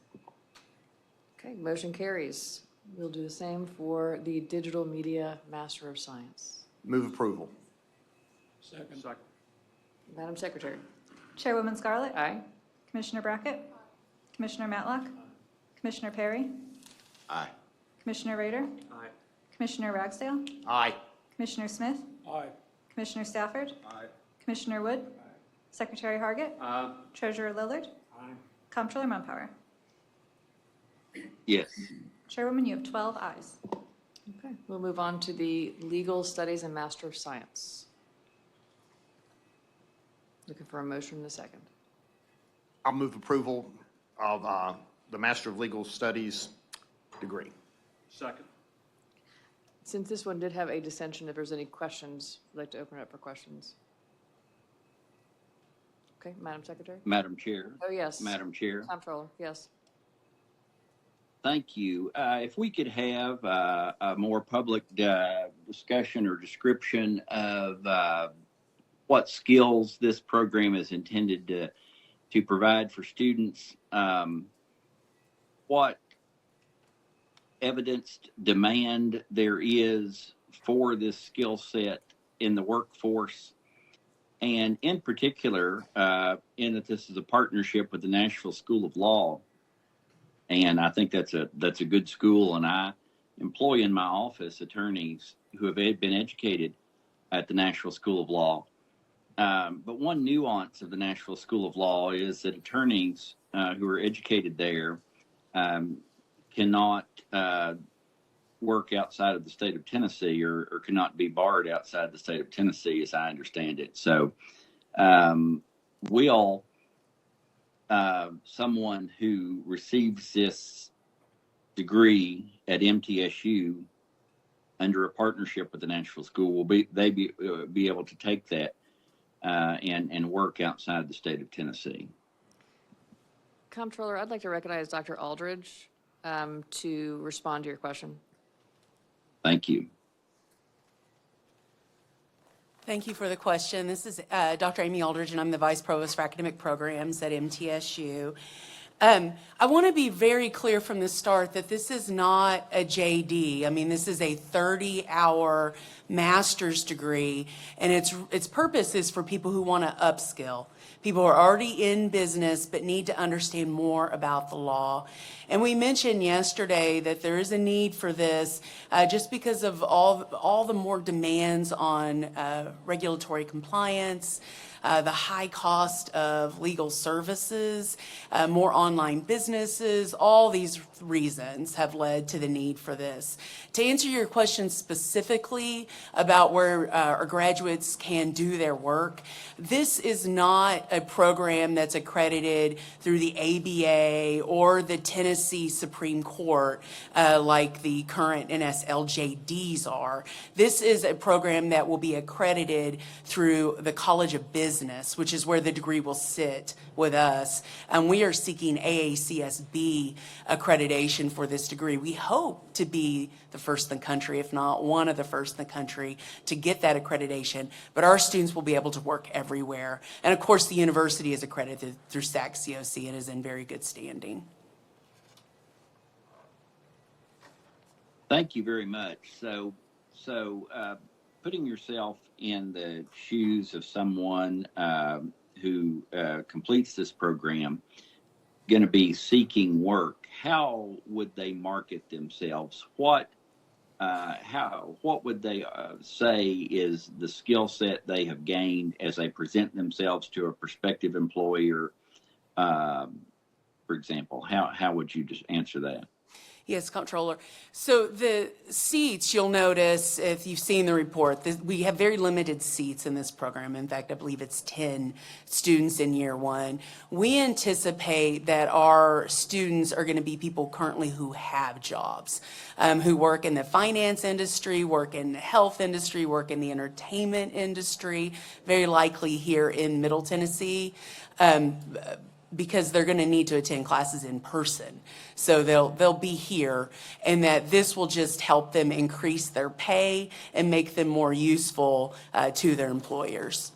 Okay, motion carries. We'll do the same for the Digital Media Master of Science. Move approval. Second. Madam Secretary? Chairwoman Scarlett, Aye. Commissioner Brackett, Commissioner Matlock, Commissioner Perry, Aye. Commissioner Rader, Aye. Commissioner Ragsdale, Aye. Commissioner Smith, Aye. Commissioner Stafford? Aye. Commissioner Wood? Secretary Hargit? Treasurer Lillard? Comptroller Mumpower? Yes. Chairwoman, you have 12 ayes. Okay, we'll move on to the Legal Studies and Master of Science. Looking for a motion in a second. I'll move approval of the Master of Legal Studies degree. Second. Since this one did have a dissension, if there's any questions, I'd like to open it up for questions. Okay, Madam Secretary? Madam Chair. Oh, yes. Madam Chair. Comptroller, yes. Thank you. If we could have a more public discussion or description of what skills this program is intended to provide for students, what evidenced demand there is for this skill set in the workforce, and in particular, in that this is a partnership with the Nashville School of Law. And I think that's a good school, and I employ in my office attorneys who have been educated at the Nashville School of Law. But one nuance of the Nashville School of Law is that attorneys who are educated there cannot work outside of the state of Tennessee or cannot be barred outside the state of Tennessee, as I understand it. So will someone who receives this degree at MTSU under a partnership with the Nashville School will be able to take that and work outside the state of Tennessee? Comptroller, I'd like to recognize Dr. Aldridge to respond to your question. Thank you. Thank you for the question. This is Dr. Amy Aldridge, and I'm the Vice Provost for Academic Programs at MTSU. I want to be very clear from the start that this is not a JD. I mean, this is a 30-hour master's degree, and its purpose is for people who want to upskill, people who are already in business but need to understand more about the law. And we mentioned yesterday that there is a need for this just because of all the more demands on regulatory compliance, the high cost of legal services, more online businesses. All these reasons have led to the need for this. To answer your question specifically about where our graduates can do their work, this is not a program that's accredited through the ABA or the Tennessee Supreme Court like the current NSLJDs are. This is a program that will be accredited through the College of Business, which is where the degree will sit with us. And we are seeking AACSB accreditation for this degree. We hope to be the first in the country, if not one of the first in the country, to get that accreditation. But our students will be able to work everywhere. And of course, the university is accredited through THEC and is in very good standing. Thank you very much. So putting yourself in the shoes of someone who completes this program, going to be seeking work, how would they market themselves? What would they say is the skill set they have gained as they present themselves to a prospective employer? For example, how would you just answer that? Yes, Comptroller. So the seats, you'll notice, if you've seen the report, we have very limited seats in this program. In fact, I believe it's 10 students in year one. We anticipate that our students are going to be people currently who have jobs, who work in the finance industry, work in the health industry, work in the entertainment industry, very likely here in Middle Tennessee. Because they're going to need to attend classes in person. So they'll be here, and that this will just help them increase their pay and make them more useful to their employers.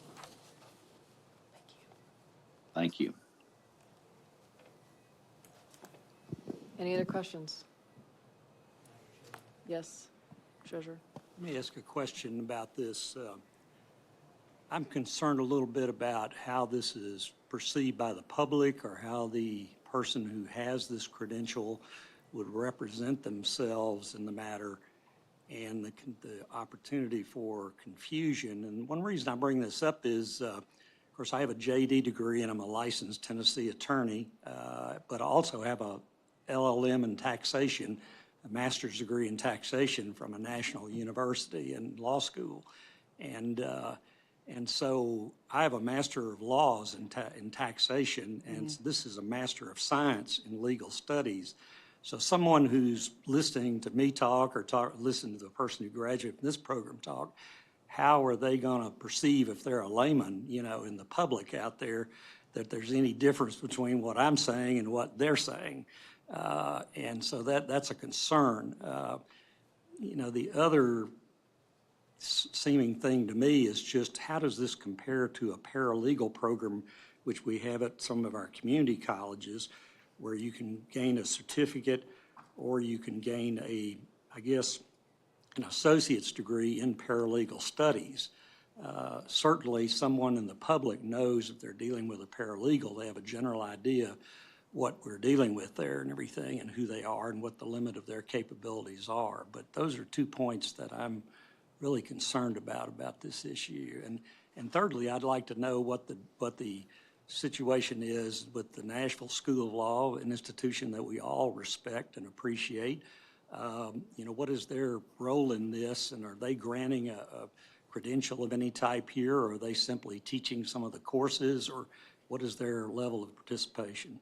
Thank you. Any other questions? Yes, Treasurer. Let me ask a question about this. I'm concerned a little bit about how this is perceived by the public, or how the person who has this credential would represent themselves in the matter. and the opportunity for confusion. And one reason I bring this up is, of course, I have a JD degree and I'm a licensed Tennessee attorney, but I also have a LLM in taxation, a master's degree in taxation from a national university and law school. And so I have a Master of Laws in taxation, and this is a Master of Science in legal studies. So someone who's listening to me talk or listen to the person who graduated from this program talk, how are they going to perceive, if they're a layman, in the public out there, that there's any difference between what I'm saying and what they're saying? And so that's a concern. The other seeming thing to me is just how does this compare to a paralegal program, which we have at some of our community colleges, where you can gain a certificate or you can gain an associate's degree in paralegal studies. Certainly someone in the public knows if they're dealing with a paralegal, they have a general idea what we're dealing with there and everything and who they are and what the limit of their capabilities are. But those are 2 points that I'm really concerned about this issue. And thirdly, I'd like to know what the situation is with the Nashville School of Law, an institution that we all respect and appreciate. What is their role in this, and are they granting a credential of any type here, or are they simply teaching some of the courses, or what is their level of participation?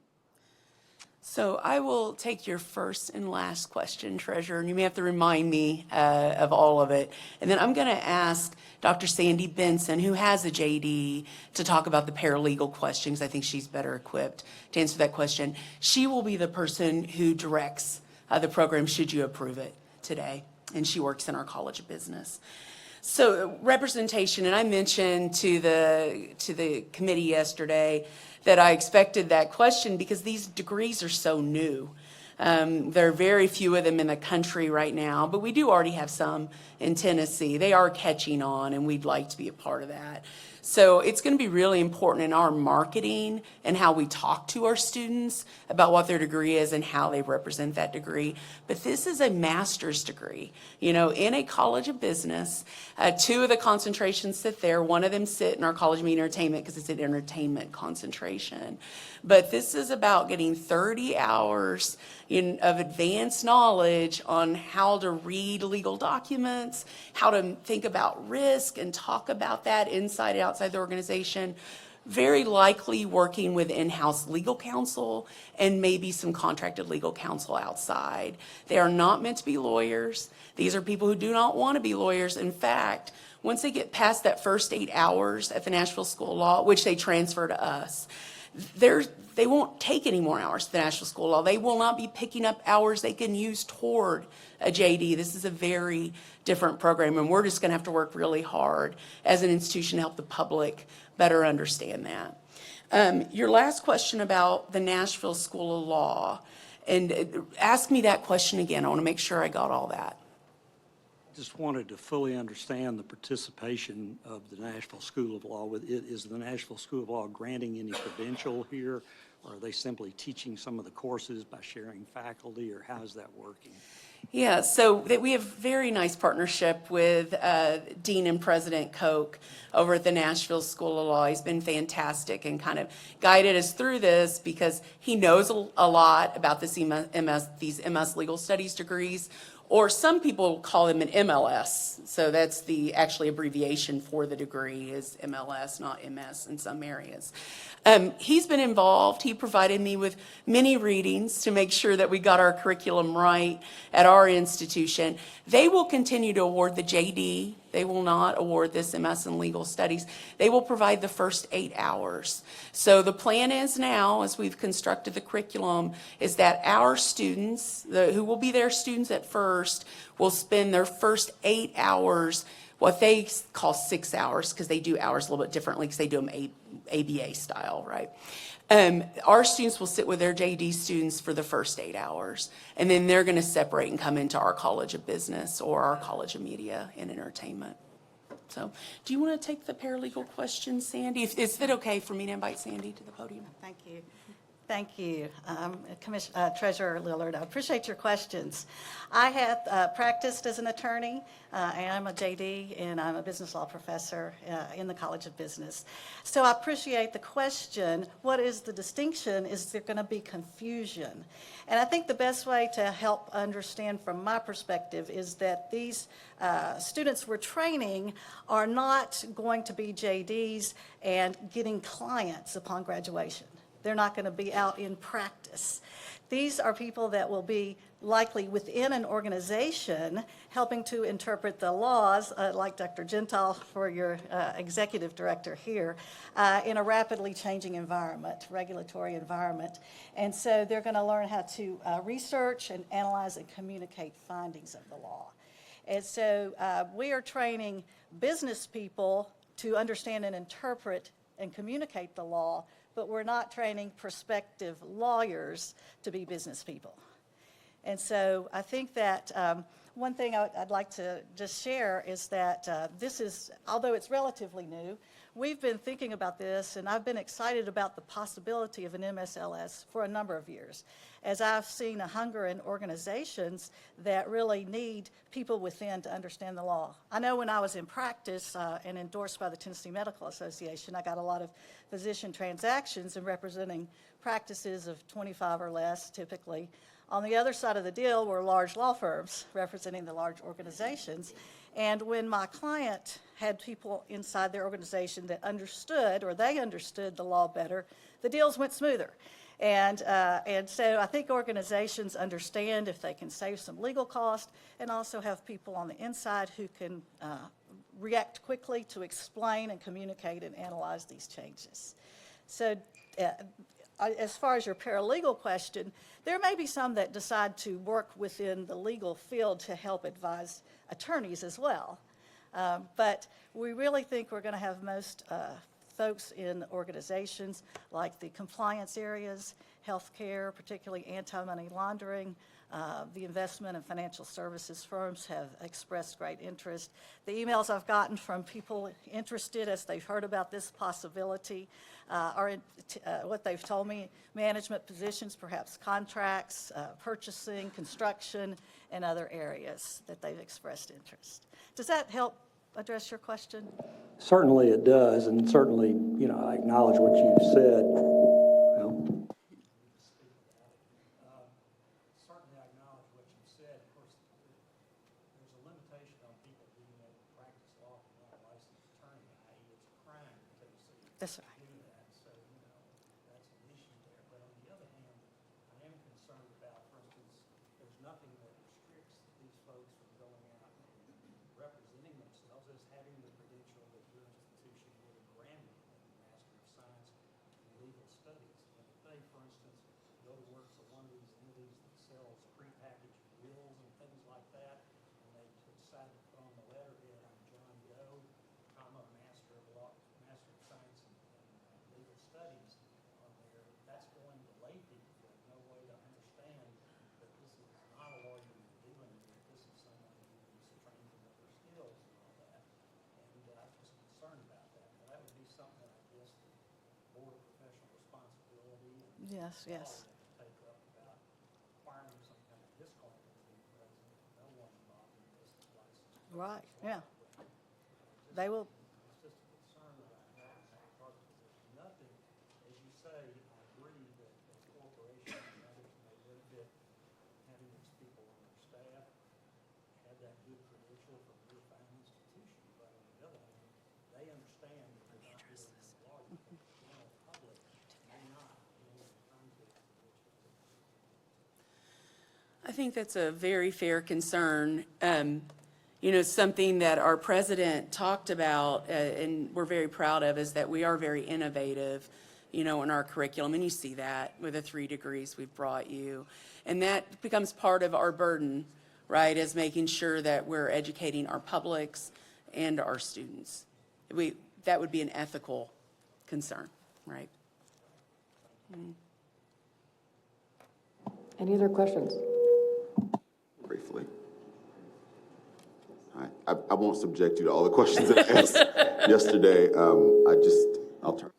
So I will take your first and last question, Treasurer, and you may have to remind me of all of it. And then I'm going to ask Dr. Sandy Benson, who has a JD, to talk about the paralegal questions. I think she's better equipped to answer that question. She will be the person who directs the program should you approve it today, and she works in our College of Business. So representation, and I mentioned to the committee yesterday that I expected that question because these degrees are so new. There are very few of them in the country right now, but we do already have some in Tennessee. They are catching on, and we'd like to be a part of that. So it's going to be really important in our marketing and how we talk to our students about what their degree is and how they represent that degree. But this is a master's degree, in a College of Business. 2 of the concentrations sit there. One of them sit in our College of Media and Entertainment because it's an entertainment concentration. But this is about getting 30 hours of advanced knowledge on how to read legal documents, how to think about risk and talk about that inside and outside the organization, very likely working with in-house legal counsel and maybe some contracted legal counsel outside. They are not meant to be lawyers. These are people who do not want to be lawyers. In fact, once they get past that first 8 hours at the Nashville School of Law, which they transfer to us, they won't take any more hours at the Nashville School of Law. They will not be picking up hours they can use toward a JD. This is a very different program, and we're just going to have to work really hard as an institution to help the public better understand that. Your last question about the Nashville School of Law, and ask me that question again. I want to make sure I got all that. Just wanted to fully understand the participation of the Nashville School of Law. Is the Nashville School of Law granting any credential here, or are they simply teaching some of the courses by sharing faculty, or how is that working? Yeah, so we have very nice partnership with Dean and President Koch over at the Nashville School of Law. He's been fantastic and kind of guided us through this because he knows a lot about these MS legal studies degrees, or some people call them an MLS. So that's the actually abbreviation for the degree is MLS, not MS in some areas. He's been involved. He provided me with many readings to make sure that we got our curriculum right at our institution. They will continue to award the JD. They will not award this MS in legal studies. They will provide the first 8 hours. So the plan is now, as we've constructed the curriculum, is that our students, who will be their students at first, will spend their first 8 hours, what they call 6 hours, because they do hours a little bit differently because they do them ABA style, right? Our students will sit with their JD students for the first 8 hours, and then they're going to separate and come into our College of Business or our College of Media and Entertainment. So do you want to take the paralegal question, Sandy? Is it okay for me to invite Sandy to the podium? Thank you. Thank you, Treasurer Lillard. I appreciate your questions. I have practiced as an attorney, and I'm a JD, and I'm a business law professor in the College of Business. So I appreciate the question. What is the distinction? Is there going to be confusion? And I think the best way to help understand from my perspective is that these students we're training are not going to be JDs and getting clients upon graduation. They're not going to be out in practice. These are people that will be likely within an organization helping to interpret the laws, like Dr. Gentile for your executive director here, in a rapidly changing environment, regulatory environment. And so they're going to learn how to research and analyze and communicate findings of the law. And so we are training business people to understand and interpret and communicate the law, but we're not training prospective lawyers to be business people. And so I think that one thing I'd like to just share is that this is, although it's relatively new, we've been thinking about this, and I've been excited about the possibility of an MSLS for a number of years, as I've seen a hunger in organizations that really need people within to understand the law. I know when I was in practice and endorsed by the Tennessee Medical Association, I got a lot of physician transactions and representing practices of 25 or less typically. On the other side of the deal were large law firms representing the large organizations. And when my client had people inside their organization that understood, or they understood the law better, the deals went smoother. And so I think organizations understand if they can save some legal cost and also have people on the inside who can react quickly to explain and communicate and analyze these changes. So as far as your paralegal question, there may be some that decide to work within the legal field to help advise attorneys as well. But we really think we're going to have most folks in organizations like the compliance areas, healthcare, particularly anti-money laundering. The investment and financial services firms have expressed great interest. The emails I've gotten from people interested as they've heard about this possibility are what they've told me, management positions, perhaps contracts, purchasing, construction, and other areas that they've expressed interest. Does that help address your question? Certainly it does, and certainly, I acknowledge what you've said. Well, Certainly, I acknowledge what you said. Of course, there's a limitation on people being able to practice law from not a licensed attorney, i.e. it's a crime in Tennessee That's to right. do that. So, that's an issue there. But on the other hand, I am concerned about, for instance, there's nothing that restricts these folks from going out and representing themselves as having the credential that your institution would have granted them, Master of Science in Legal Studies. And if they, for instance, go to work for one of these entities that sells prepackaged bills and things like that, and they decide to put on the letterhead, I'm John Doe, comma, Master of Science in Legal Studies on there, that's going to lay people who have no way to understand that this is not a lawyer you're dealing with, this is someone who's trained in other skills and all that. And I'm just concerned about that. Now, that would be something that I guess the Board of Professional Responsibility and Yes, yes. take up about requiring some kind of disclaimer to be present. No one involved in this is licensed. Right, yeah. They will. It's just a concern that I have in that regard, because there's nothing, as you say, I agree that corporations and others may benefit having these people on their staff, have that good credential from your fine institution, but on the other hand, they understand that they're not dealing with law. The general public may not be in the context in which it's I think that's a very fair concern. Something that our president talked about, and we're very proud of, is that we are very innovative, in our curriculum. And you see that with the 3 degrees we've brought you. And that becomes part of our burden, right, is making sure that we're educating our publics and our students. That would be an ethical concern, right? Any other questions? Briefly. I won't subject you to all the questions that I asked yesterday. I'll turn.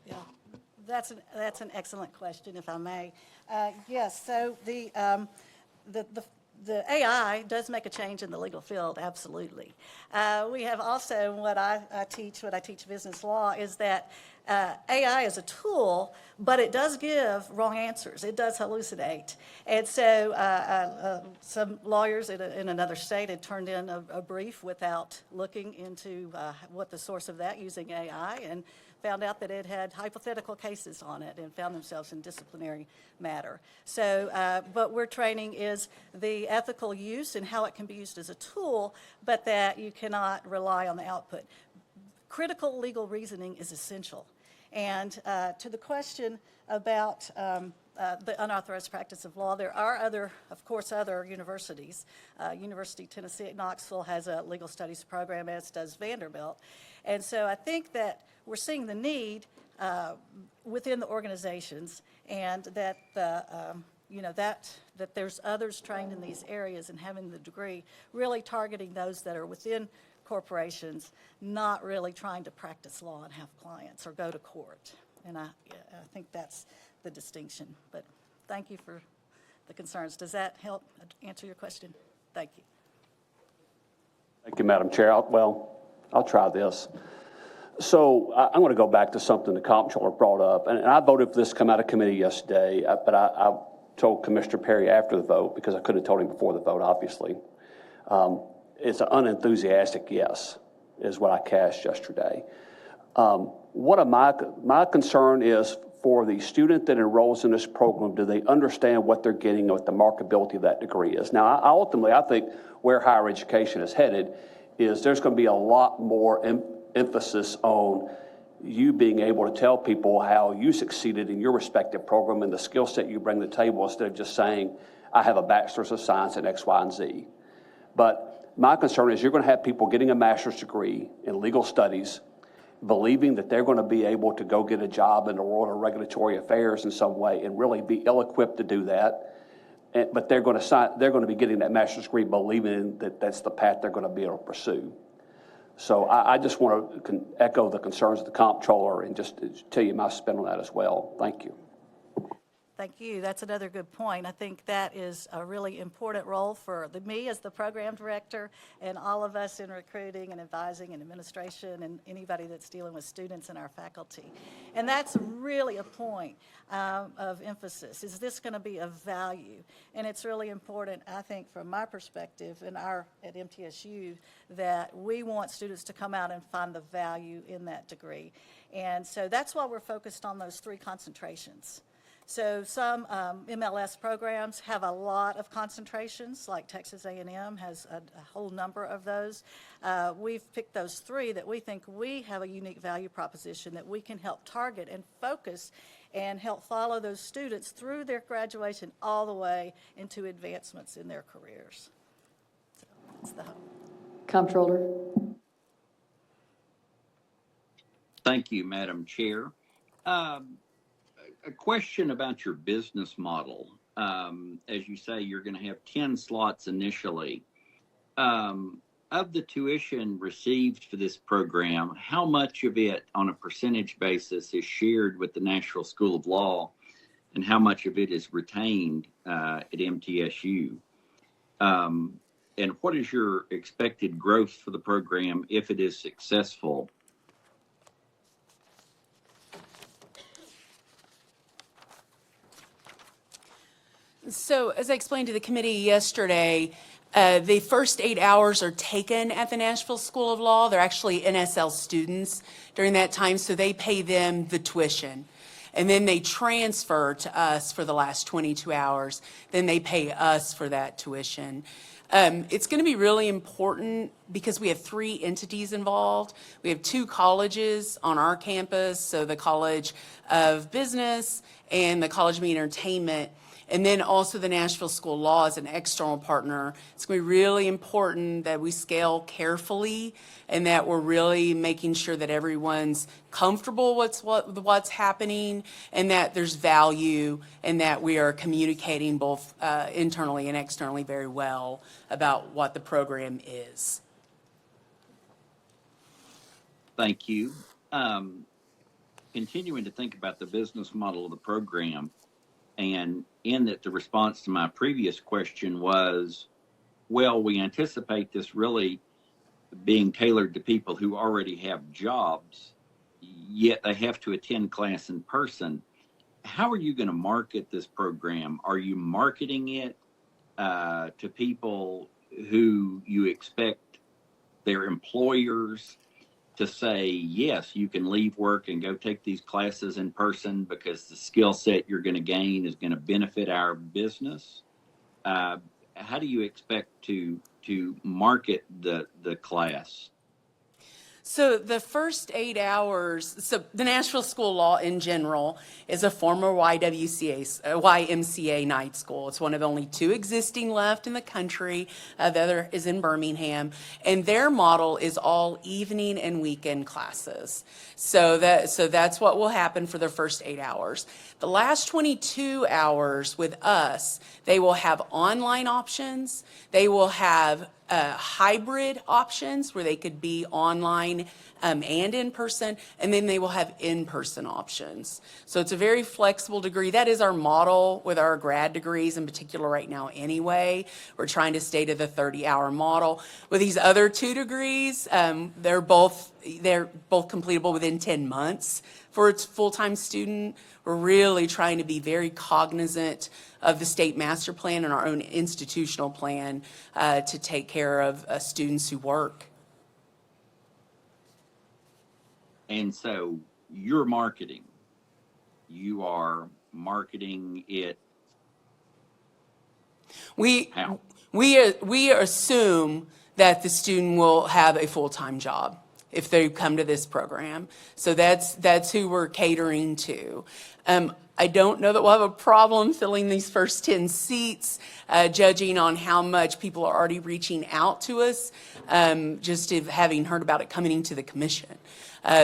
Yeah, that's an excellent question, if I may. Yes, so the AI does make a change in the legal field, absolutely. We have also, what I teach business law, is that AI is a tool, but it does give wrong answers. It does hallucinate. And so some lawyers in another state had turned in a brief without looking into what the source of that using AI, and found out that it had hypothetical cases on it and found themselves in disciplinary matter. So what we're training is the ethical use and how it can be used as a tool, but that you cannot rely on the output. Critical legal reasoning is essential. And to the question about the unauthorized practice of law, there are other universities. University of Tennessee at Knoxville has a legal studies program, as does Vanderbilt. And so I think that we're seeing the need within the organizations, and that that there's others trained in these areas and having the degree, really targeting those that are within corporations, not really trying to practice law and have clients or go to court. And I think that's the distinction. But thank you for the concerns. Does that help answer your question? Thank you. Thank you, Madam Chair. I'll try this. So I'm going to go back to something the comptroller brought up, and I voted for this to come out of committee yesterday, but I told Commissioner Perry after the vote, because I couldn't have told him before the vote, obviously. It's an unenthusiastic yes, is what I cast yesterday. One of my concern is for the student that enrolls in this program, do they understand what they're getting and what the marketability of that degree is? Now, ultimately, I think where higher education is headed is there's going to be a lot more emphasis on you being able to tell people how you succeeded in your respective program and the skill set you bring to the table, instead of just saying, I have a bachelor's of science in X, Y, and Z. But my concern is you're going to have people getting a master's degree in legal studies, believing that they're going to be able to go get a job in the world of regulatory affairs in some way and really be ill-equipped to do that. But they're going to be getting that master's degree believing that that's the path they're going to be able to pursue. So I just want to echo the concerns of the comptroller and just tell you my spin on that as well. Thank you. Thank you. That's another good point. I think that is a really important role for me as the program director and all of us in recruiting and advising and administration and anybody that's dealing with students and our faculty. And that's really a point of emphasis. Is this going to be of value? And it's really important, I think, from my perspective and at MTSU, that we want students to come out and find the value in that degree. And so that's why we're focused on those 3 concentrations. So some MLS programs have a lot of concentrations, like Texas A&M has a whole number of those. We've picked those 3 that we think we have a unique value proposition that we can help target and focus and help follow those students through their graduation all the way into advancements in their careers. So that's the hope. Comptroller. Thank you, Madam Chair. A question about your business model. As you say, you're going to have 10 slots initially. Of the tuition received for this program, how much of it on a percentage basis is shared with the National School of Law, and how much of it is retained at MTSU? And what is your expected growth for the program if it is successful? So as I explained to the committee yesterday, the first 8 hours are taken at the Nashville School of Law. They're actually NSL students during that time, so they pay them the tuition. And then they transfer to us for the last 22 hours. Then they pay us for that tuition. It's going to be really important because we have 3 entities involved. We have 2 colleges on our campus, so the College of Business and the College of Entertainment. And then also the Nashville School of Law as an external partner. It's going to be really important that we scale carefully and that we're really making sure that everyone's comfortable with what's happening and that there's value and that we are communicating both internally and externally very well about what the program is. Thank you. Continuing to think about the business model of the program, and in that the response to my previous question was, well, we anticipate this really being tailored to people who already have jobs, yet they have to attend class in person. How are you going to market this program? Are you marketing it to people who you expect their employers to say, yes, you can leave work and go take these classes in person because the skill set you're going to gain is going to benefit our business? How do you expect to market the class? So the first 8 hours, so the Nashville School of Law in general is a former YMCA night school. It's one of only 2 existing left in the country. The other is in Birmingham. And their model is all evening and weekend classes. So that's what will happen for the first 8 hours. The last 22 hours with us, they will have online options. They will have hybrid options where they could be online and in person, and then they will have in-person options. So it's a very flexible degree. That is our model with our grad degrees in particular right now anyway. We're trying to stay to the 30-hour model. With these other 2 degrees, they're both completable within 10 months for its full-time student. We're really trying to be very cognizant of the state master plan and our own institutional plan to take care of students who work. And so you are marketing it. How? We assume that the student will have a full-time job if they come to this program. So that's who we're catering to. I don't know that we'll have a problem filling these first 10 seats, judging on how much people are already reaching out to us, just having heard about it coming into the commission.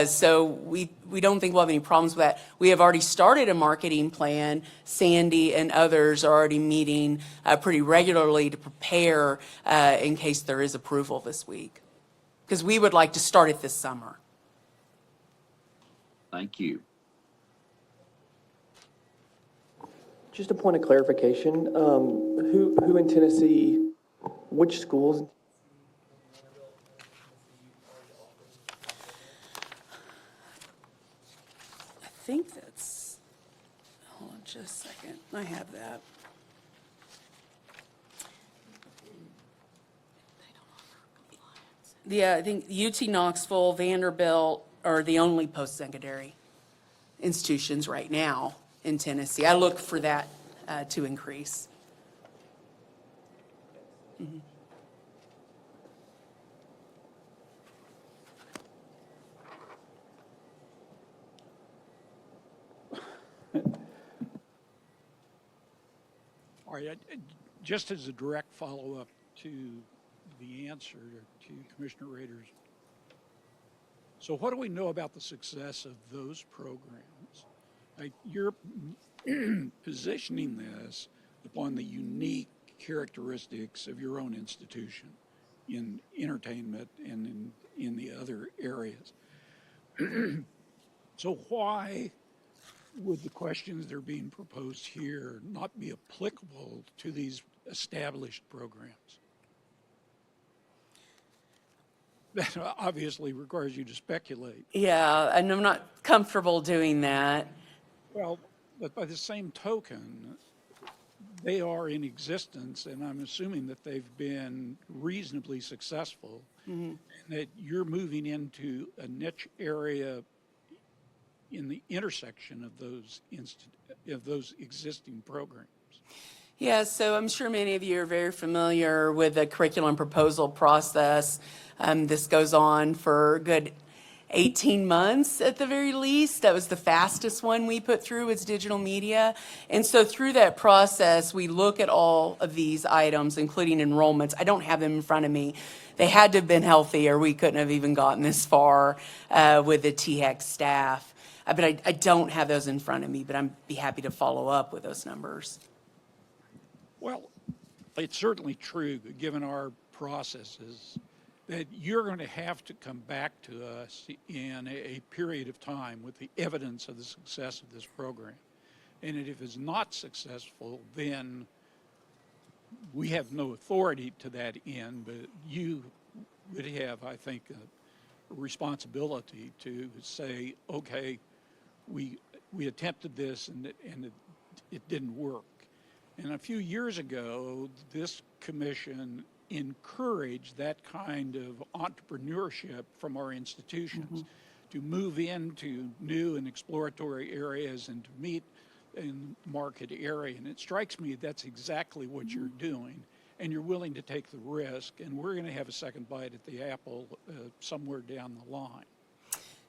So we don't think we'll have any problems with that. We have already started a marketing plan. Sandy and others are already meeting pretty regularly to prepare in case there is approval this week. Because we would like to start it this summer. Thank you. Just a point of clarification, who in Tennessee, which schools? I think that's, hold on just a second, I have that. Yeah, I think UT Knoxville, Vanderbilt are the only post-secondary institutions right now in Tennessee. I look for that to increase. Mm-hmm. All right, just as a direct follow-up to the answer to Commissioner Rader's. So what do we know about the success of those programs? You're positioning this upon the unique characteristics of your own institution in entertainment and in the other areas. So why would the questions that are being proposed here not be applicable to these established programs? That obviously requires you to speculate. Yeah, and I'm not comfortable doing that. Well, but by the same token, they are in existence, and I'm assuming that they've been reasonably successful, and that you're moving into a niche area in the intersection of those existing programs. Yeah, so I'm sure many of you are very familiar with the curriculum proposal process. This goes on for a good 18 months at the very least. That was the fastest one we put through, was digital media. And so through that process, we look at all of these items, including enrollments. I don't have them in front of me. They had to have been healthy, or we couldn't have even gotten this far with the THEC staff. But I don't have those in front of me, but I'd be happy to follow up with those numbers. Well, it's certainly true, given our processes, that you're going to have to come back to us in a period of time with the evidence of the success of this program. And if it's not successful, then we have no authority to that end, but you would have, I think, a responsibility to say, okay, we attempted this and it didn't work. And a few years ago, this commission encouraged that kind of entrepreneurship from our institutions to move into new and exploratory areas and to meet in the market area. And it strikes me that's exactly what you're doing, and you're willing to take the risk, and we're going to have a second bite at the apple somewhere down the line.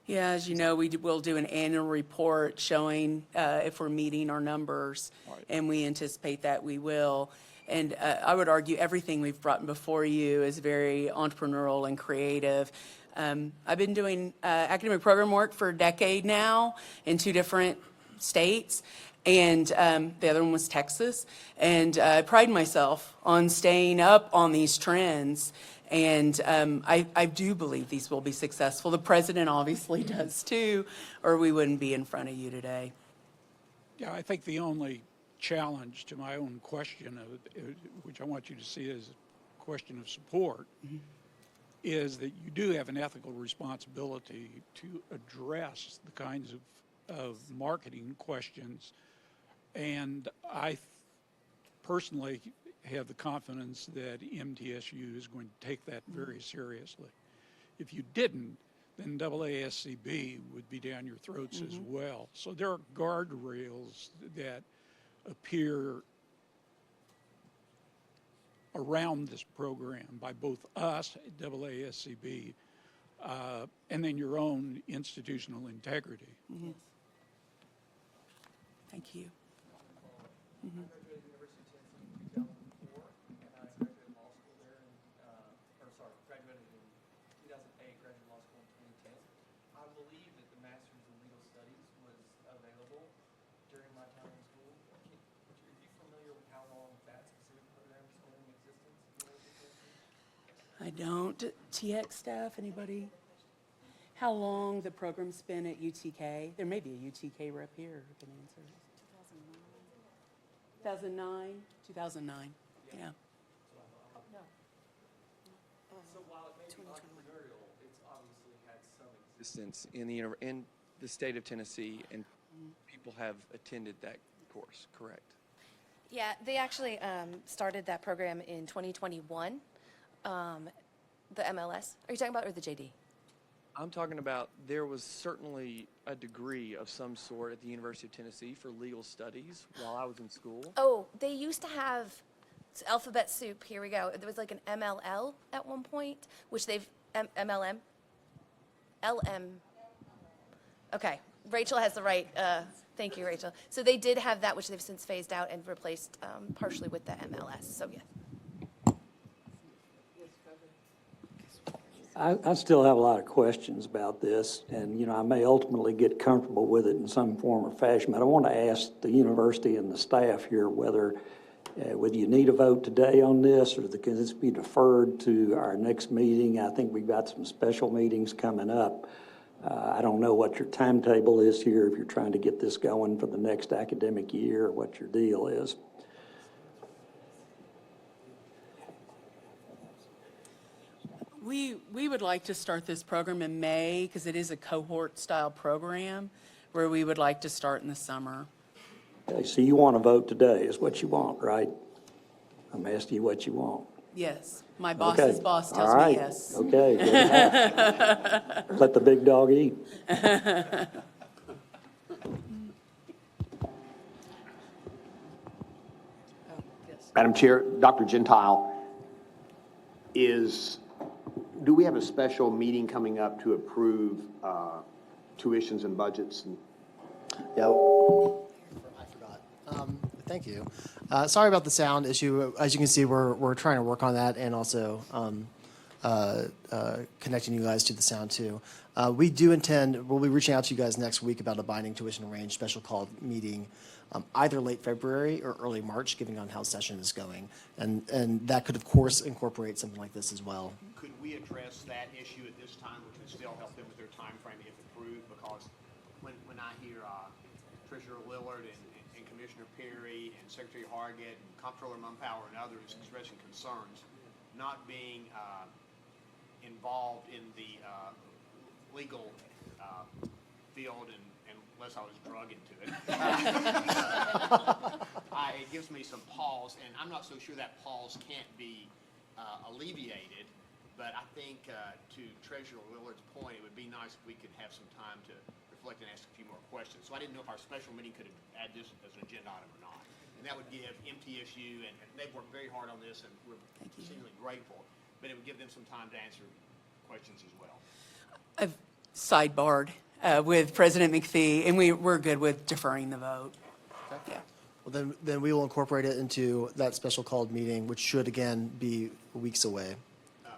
Yeah, as you know, we'll do an annual report showing if we're meeting our numbers, and we anticipate that we will. And I would argue everything we've brought before you is very entrepreneurial and creative. I've been doing academic program work for a decade now in 2 different states, and the other one was Texas. And I pride myself on staying up on these trends. And I do believe these will be successful. The president obviously does too, or we wouldn't be in front of you today. Yeah, I think the only challenge to my own question, which I want you to see as a question of support, is that you do have an ethical responsibility to address the kinds of marketing questions. And I personally have the confidence that MTSU is going to take that very seriously. If you didn't, then AASCB would be down your throats as well. So there are guardrails that appear around this program by both us, AASCB, and then your own institutional integrity. Thank you. Graduated in 2008, graduated law school in 2010. I believe that the Master's in Legal Studies was available during my time in school. Are you familiar with how long that specific program has been in existence? I don't. TX staff, anybody? How long the program's been at UTK? There may be a UTK rep here who can answer. 2009? 2009, yeah. So while it may be entrepreneurial, it's obviously had some existence in the state of Tennessee, and people have attended that course, correct? Yeah, they actually started that program in 2021, the MLS. Are you talking about, or the JD? I'm talking about there was certainly a degree of some sort at the University of Tennessee for legal studies while I was in school. Oh, they used to have alphabet soup. Here we go. There was like an MLL at one point, which they've MLM, LM. Okay, Rachel has the right. Thank you, Rachel. So they did have that, which they've since phased out and replaced partially with the MLS. So yeah. I still have a lot of questions about this, and, you know, I may ultimately get comfortable with it in some form or fashion, but I want to ask the university and the staff here whether you need a vote today on this, or can this be deferred to our next meeting? I think we've got some special meetings coming up. I don't know what your timetable is here, if you're trying to get this going for the next academic year, or what your deal is. We would like to start this program in May, because it is a cohort-style program where we would like to start in the summer. Okay, so you want to vote today is what you want, right? I'm asking you what you want. Yes, my Okay. boss's boss All tells right. me yes. Okay. Let the big dog eat. Madam Chair, Dr. Gentile, do we have a special meeting coming up to approve tuitions and budgets? Yeah. I forgot. Thank you. Sorry about the sound issue. As you can see, we're trying to work on that and also connecting you guys to the sound too. We'll be reaching out to you guys next week about a binding tuition range special call meeting, either late February or early March, depending on how session is going. And that could, of course, incorporate something like this as well. Could we address that issue at this time, which would still help them with their time frame if approved? Because when I hear Treasurer Lillard and Commissioner Perry and Secretary Hargett and Comptroller Mumpower and others expressing concerns, not being involved in the legal field unless I was drug into it, it gives me some pause, and I'm not so sure that pause can't be alleviated. But I think to Treasurer Lillard's point, it would be nice if we could have some time to reflect and ask a few more questions. So I didn't know if our special meeting could add this as an agenda item or not. And that would give MTSU, and they've worked very hard on this, and we're exceedingly grateful, but it would give them some time to answer questions as well. I've sidebarred with President McPhee, and we're good with deferring the vote. Okay. Yeah. Well, then we will incorporate it into that special called meeting, which should, again, be weeks away.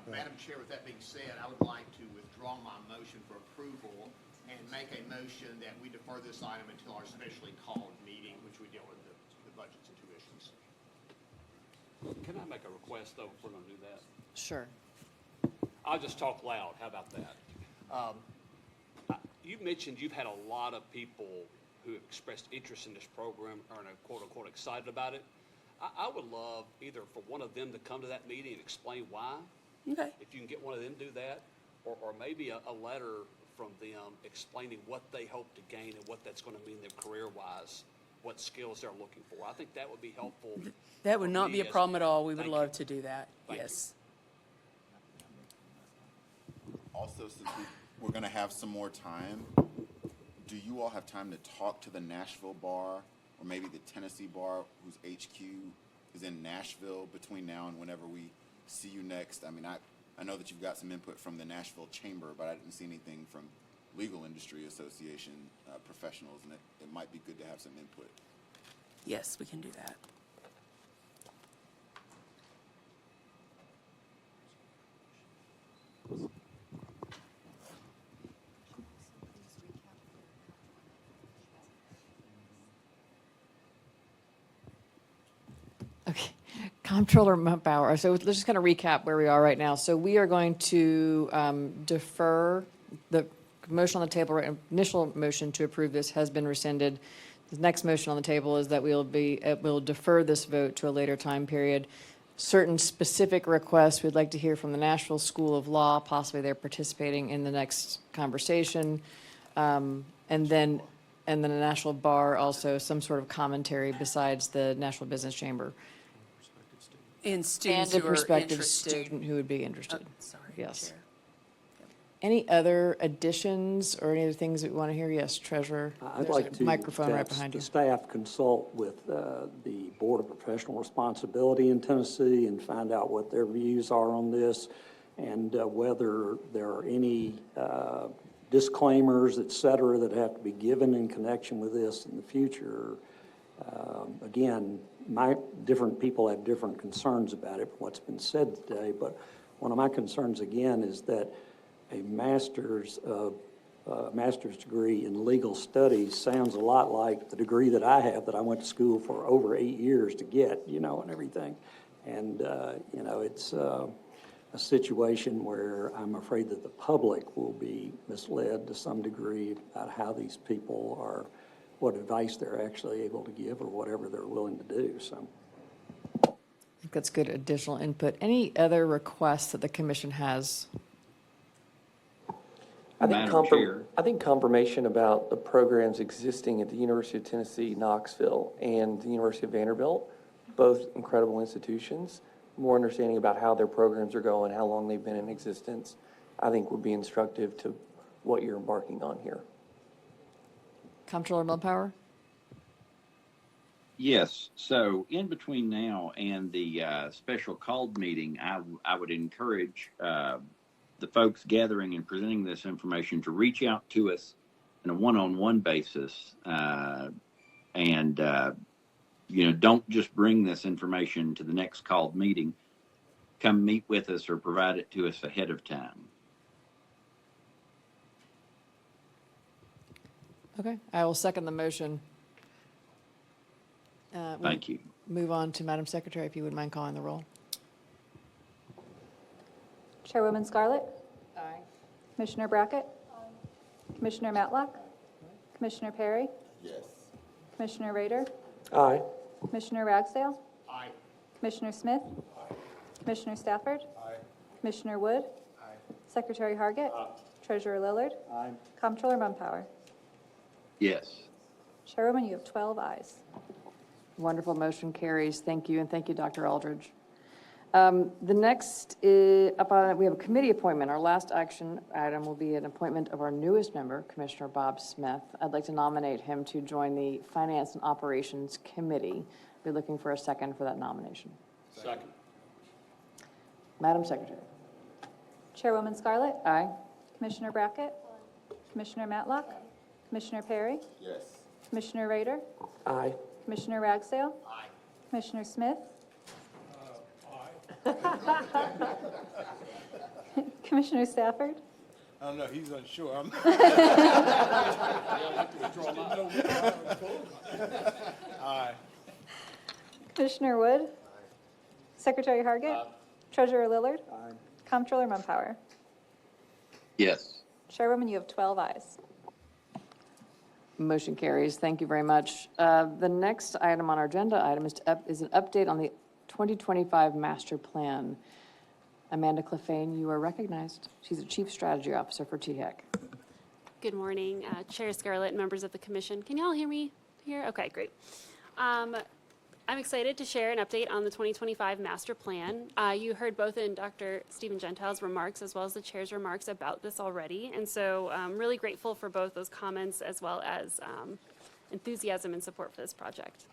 Madam Chair, with that being said, I would like to withdraw my motion for approval and make a motion that we defer this item until our specially called meeting, which we deal with the budgets and tuitions. Can I make a request, though, if we're going to do that? Sure. I'll just talk loud. How about that? You mentioned you've had a lot of people who have expressed interest in this program or are quote-unquote excited about it. I would love either for one of them to come to that meeting and explain why. Okay. If you can get one of them to do that, or maybe a letter from them explaining what they hope to gain and what that's going to mean their career-wise, what skills they're looking for. I think that would be helpful. That would for not me be a as- problem at all. We would Thank love you. to do that. Thank Yes. Also, since we're going to have some more time, do you all have time to talk to the Nashville bar or maybe the Tennessee bar whose HQ is in Nashville between now and whenever we see you next? I mean, I know that you've got some input from the Nashville Chamber, but I didn't see anything from Legal Industry Association professionals, and it might be good to have some input. Yes, we can do that. Okay, Comptroller Mumpower. So let's just kind of recap where we are right now. So we are going to defer the motion on the table. Initial motion to approve this has been rescinded. The next motion on the table is that we'll defer this vote to a later time period. Certain specific requests we'd like to hear from the Nashville School of Law. Possibly they're participating in the next conversation, and then the National Bar also some sort of commentary besides the National Business Chamber. And students And a who are prospective interested. student who would be interested. Sorry, Yes. Chair. Any other additions or any other things that we want to hear? Yes, Treasurer. I'd There's like a to. microphone right that behind the you. staff consult with the Board of Professional Responsibility in Tennessee and find out what their views are on this and whether there are any disclaimers, et cetera, that have to be given in connection with this in the future. Again, different people have different concerns about it, what's been said today, but one of my concerns again is that a master's degree in legal studies sounds a lot like the degree that I have, that I went to school for over 8 years to get, and everything. And, it's a situation where I'm afraid that the public will be misled to some degree about how these people are, what advice they're actually able to give or whatever they're willing to do, so. I think that's good additional input. Any other requests that the commission has? Madam Chair. I think confirmation about the programs existing at the University of Tennessee, Knoxville, and the University of Vanderbilt, both incredible institutions, more understanding about how their programs are going, how long they've been in existence, I think would be instructive to what you're embarking on here. Comptroller Millpower? Yes, so in between now and the special called meeting, I would encourage the folks gathering and presenting this information to reach out to us on a one-on-one basis, and don't just bring this information to the next called meeting. Come meet with us or provide it to us ahead of time. Okay, I will second the motion. Thank you. Move on to Madam Secretary, if you would mind calling the roll. Chairwoman Scarlett? Aye. Commissioner Brackett? Commissioner Matlock? Commissioner Perry? Yes. Commissioner Rader? Aye. Commissioner Ragsdale? Aye. Commissioner Smith? Commissioner Stafford? Commissioner Wood? Secretary Hargett? Treasurer Lillard? Comptroller Mumpower? Yes. Chairwoman, you have 12 ayes. Wonderful, motion carries. Thank you, and thank you, Dr. Aldridge. The next is up on, we have a committee appointment. Our last action item will be an appointment of our newest member, Commissioner Bob Smith. I'd like to nominate him to join the Finance and Operations Committee. Be looking for a second for that nomination. Second. Madam Secretary. Chairwoman Scarlett? Aye. Commissioner Brackett? Commissioner Matlock? Commissioner Perry? Yes. Commissioner Rader? Aye. Commissioner Ragsdale? Commissioner Smith? Commissioner Stafford? I don't know, he's unsure. Aye. Commissioner Wood? Secretary Hargett? Treasurer Lillard? Comptroller Mumpower? Yes. Chairwoman, you have 12 ayes. Motion carries. Thank you very much. The next item on our agenda item is an update on the 2025 master plan. Amanda Clefane, you are recognized. She's the Chief Strategy Officer for THEC. Good morning, Chair Scarlett and members of the commission. Can you all hear me here? Okay, great. I'm excited to share an update on the 2025 master plan. You heard both in Dr. Stephen Gentile's remarks as well as the chair's remarks about this already. And so I'm really grateful for both those comments as well as enthusiasm and support for this project.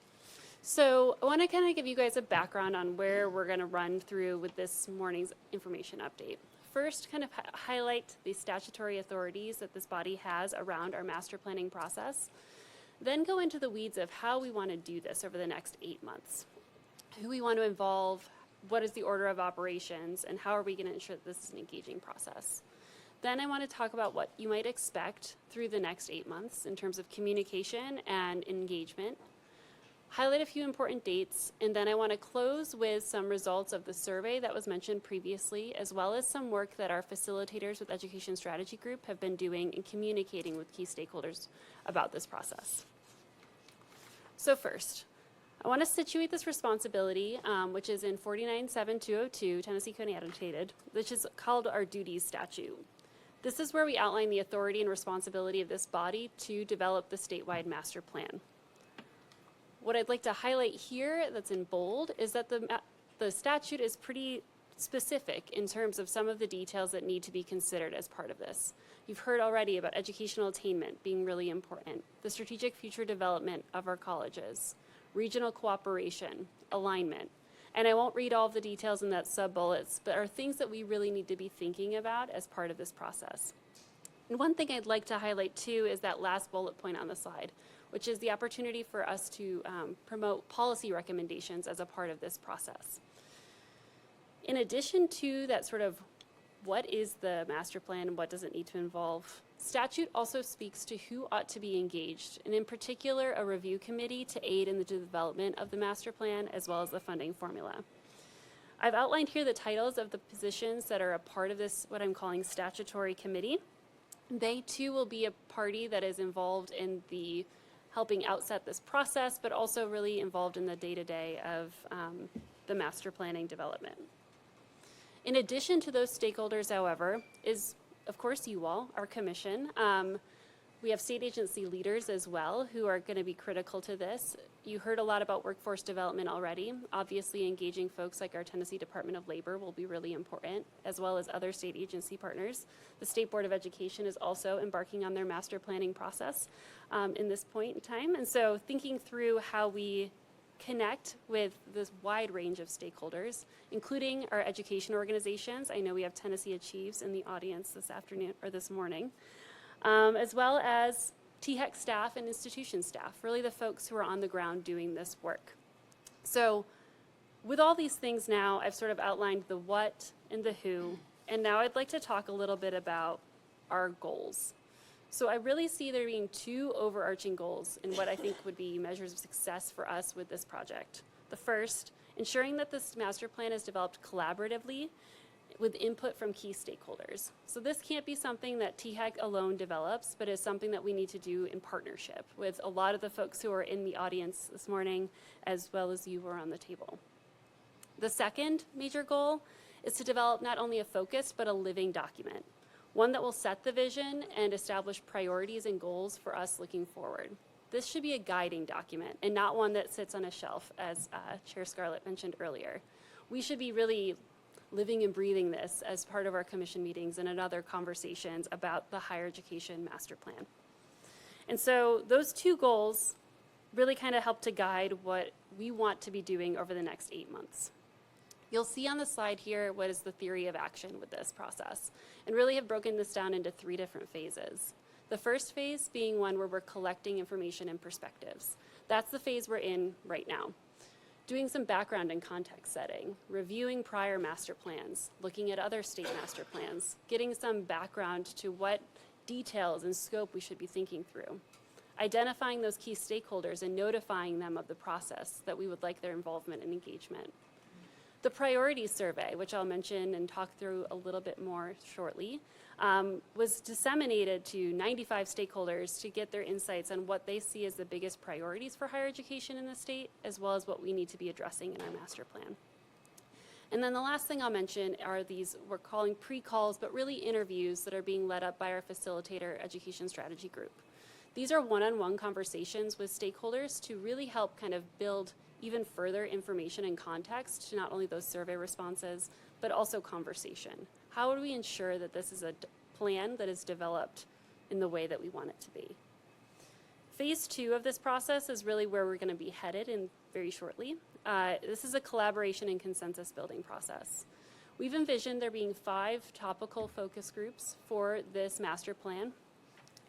So I want to kind of give you guys a background on where we're going to run through with this morning's information update. First, kind of highlight the statutory authorities that this body has around our master planning process. Then go into the weeds of how we want to do this over the next 8 months. Who we want to involve, what is the order of operations, and how are we going to ensure that this is an engaging process. Then I want to talk about what you might expect through the next 8 months in terms of communication and engagement. Highlight a few important dates, and then I want to close with some results of the survey that was mentioned previously, as well as some work that our facilitators with Education Strategy Group have been doing in communicating with key stakeholders about this process. So first, I want to situate this responsibility, which is in 497202, Tennessee Code Annotated, which is called our duties statute. This is where we outline the authority and responsibility of this body to develop the statewide master plan. What I'd like to highlight here that's in bold is that the statute is pretty specific in terms of some of the details that need to be considered as part of this. You've heard already about educational attainment being really important, the strategic future development of our colleges, regional cooperation, alignment. And I won't read all of the details in that sub-bullets, but are things that we really need to be thinking about as part of this process. And one thing I'd like to highlight too is that last bullet point on the slide, which is the opportunity for us to promote policy recommendations as a part of this process. In addition to that sort of what is the master plan and what does it need to involve, statute also speaks to who ought to be engaged, and in particular, a review committee to aid in the development of the master plan as well as the funding formula. I've outlined here the titles of the positions that are a part of this, what I'm calling statutory committee. They too will be a party that is involved in the helping outset this process, but also really involved in the day-to-day of the master planning development. In addition to those stakeholders, however, is of course, you all, our commission. We have state agency leaders as well who are going to be critical to this. You heard a lot about workforce development already. Obviously, engaging folks like our Tennessee Department of Labor will be really important, as well as other state agency partners. The State Board of Education is also embarking on their master planning process in this point in time. And so thinking through how we connect with this wide range of stakeholders, including our education organizations. I know we have Tennessee Achieves in the audience this afternoon or this morning. As well as THEC staff and institution staff, really the folks who are on the ground doing this work. So with all these things now, I've sort of outlined the what and the who, and now I'd like to talk a little bit about our goals. So I really see there being two overarching goals in what I think would be measures of success for us with this project. The first, ensuring that this master plan is developed collaboratively with input from key stakeholders. So this can't be something that THEC alone develops, but is something that we need to do in partnership with a lot of the folks who are in the audience this morning, as well as you who are on the table. The second major goal is to develop not only a focused, but a living document, one that will set the vision and establish priorities and goals for us looking forward. This should be a guiding document and not one that sits on a shelf, as Chair Scarlett mentioned earlier. We should be really living and breathing this as part of our commission meetings and in other conversations about the higher education master plan. And so those two goals really kind of help to guide what we want to be doing over the next 8 months. You'll see on the slide here what is the theory of action with this process, and really have broken this down into 3 different phases. The first phase being one where we're collecting information and perspectives. That's the phase we're in right now. Doing some background and context setting, reviewing prior master plans, looking at other state master plans, getting some background to what details and scope we should be thinking through, identifying those key stakeholders and notifying them of the process that we would like their involvement and engagement. The priorities survey, which I'll mention and talk through a little bit more shortly, was disseminated to 95 stakeholders to get their insights on what they see as the biggest priorities for higher education in the state, as well as what we need to be addressing in our master plan. And then the last thing I'll mention are these, we're calling pre-calls, but really interviews that are being led up by our facilitator education strategy group. These are one-on-one conversations with stakeholders to really help kind of build even further information and context to not only those survey responses, but also conversation. How do we ensure that this is a plan that is developed in the way that we want it to be? Phase 2 of this process is really where we're going to be headed in very shortly. This is a collaboration and consensus building process. We've envisioned there being 5 topical focus groups for this master plan,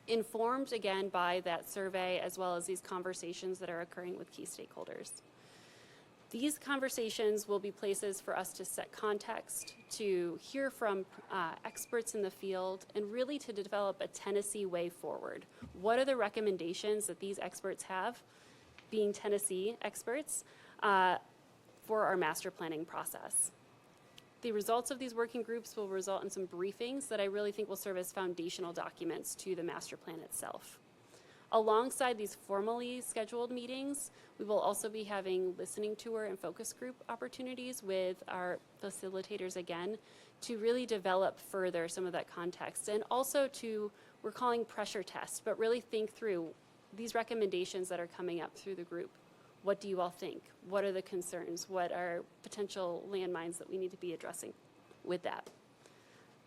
informed again by that survey as well as these conversations that are occurring with key stakeholders. These conversations will be places for us to set context, to hear from experts in the field, and really to develop a Tennessee way forward. What are the recommendations that these experts have, being Tennessee experts, for our master planning process? The results of these working groups will result in some briefings that I really think will serve as foundational documents to the master plan itself. Alongside these formally scheduled meetings, we will also be having listening tour and focus group opportunities with our facilitators again to really develop further some of that context, and also to, we're calling pressure tests, but really think through these recommendations that are coming up through the group. What do you all think? What are the concerns? What are potential landmines that we need to be addressing with that?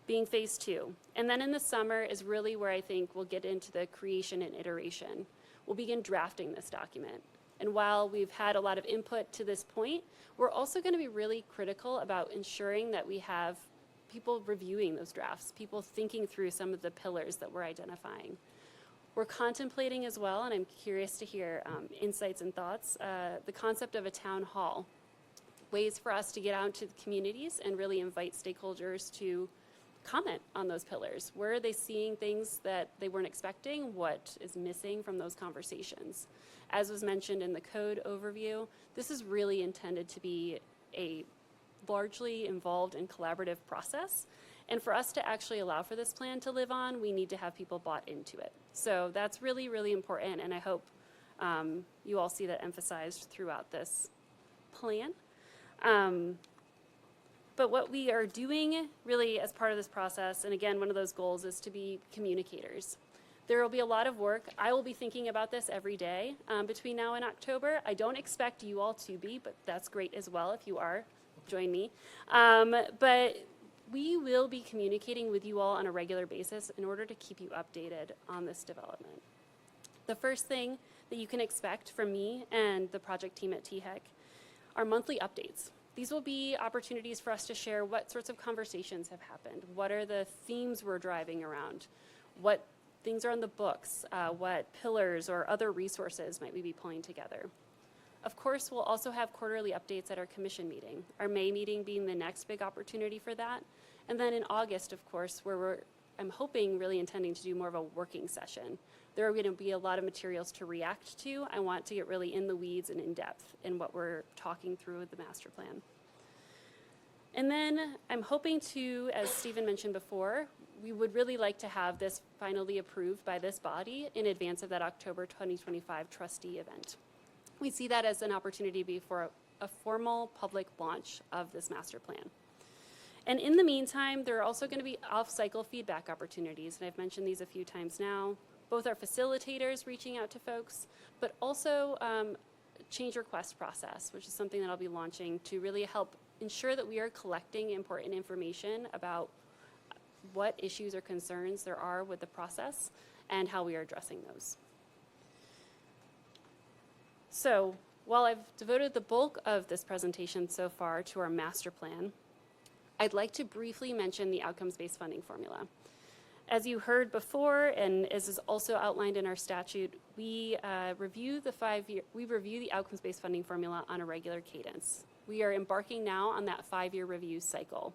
Being phase 2. And then in the summer is really where I think we'll get into the creation and iteration. We'll begin drafting this document. And while we've had a lot of input to this point, we're also going to be really critical about ensuring that we have people reviewing those drafts, people thinking through some of the pillars that we're identifying. We're contemplating as well, and I'm curious to hear insights and thoughts, the concept of a town hall, ways for us to get out into the communities and really invite stakeholders to comment on those pillars. Where are they seeing things that they weren't expecting? What is missing from those conversations? As was mentioned in the code overview, this is really intended to be a largely involved and collaborative process. And for us to actually allow for this plan to live on, we need to have people bought into it. So that's really, really important, and I hope you all see that emphasized throughout this plan. But what we are doing really as part of this process, and again, one of those goals is to be communicators. There will be a lot of work. I will be thinking about this every day between now and October. I don't expect you all to be, but that's great as well if you are. Join me. But we will be communicating with you all on a regular basis in order to keep you updated on this development. The first thing that you can expect from me and the project team at THEC are monthly updates. These will be opportunities for us to share what sorts of conversations have happened, what are the themes we're driving around, what things are in the books, what pillars or other resources might we be pulling together. Of course, we'll also have quarterly updates at our commission meeting, our May meeting being the next big opportunity for that. And then in August, of course, where I'm hoping, really intending to do more of a working session. There are going to be a lot of materials to react to. I want to get really in the weeds and in depth in what we're talking through with the master plan. And then I'm hoping to, as Stephen mentioned before, we would really like to have this finally approved by this body in advance of that October 2025 trustee event. We see that as an opportunity before a formal public launch of this master plan. And in the meantime, there are also going to be off-cycle feedback opportunities, and I've mentioned these a few times now. Both our facilitators reaching out to folks, but also change request process, which is something that I'll be launching to really help ensure that we are collecting important information about what issues or concerns there are with the process and how we are addressing those. So while I've devoted the bulk of this presentation so far to our master plan, I'd like to briefly mention the outcomes-based funding formula. As you heard before, and as is also outlined in our statute, we review the outcomes-based funding formula on a regular cadence. We are embarking now on that 5-year review cycle.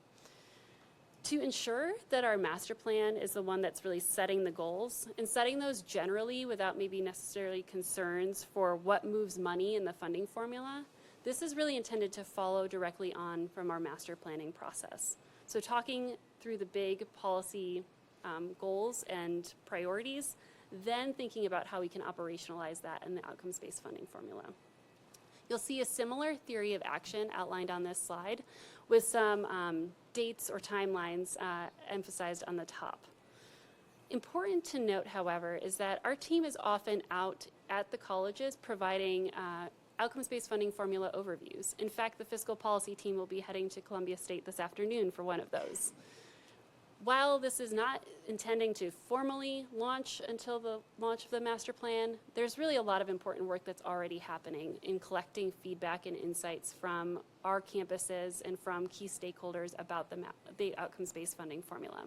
To ensure that our master plan is the one that's really setting the goals and setting those generally without maybe necessarily concerns for what moves money in the funding formula, this is really intended to follow directly on from our master planning process. So talking through the big policy goals and priorities, then thinking about how we can operationalize that in the outcomes-based funding formula. You'll see a similar theory of action outlined on this slide with some dates or timelines emphasized on the top. Important to note, however, is that our team is often out at the colleges providing outcomes-based funding formula overviews. In fact, the fiscal policy team will be heading to Columbia State this afternoon for one of those. While this is not intending to formally launch until the launch of the master plan, there's really a lot of important work that's already happening in collecting feedback and insights from our campuses and from key stakeholders about the outcomes-based funding formula.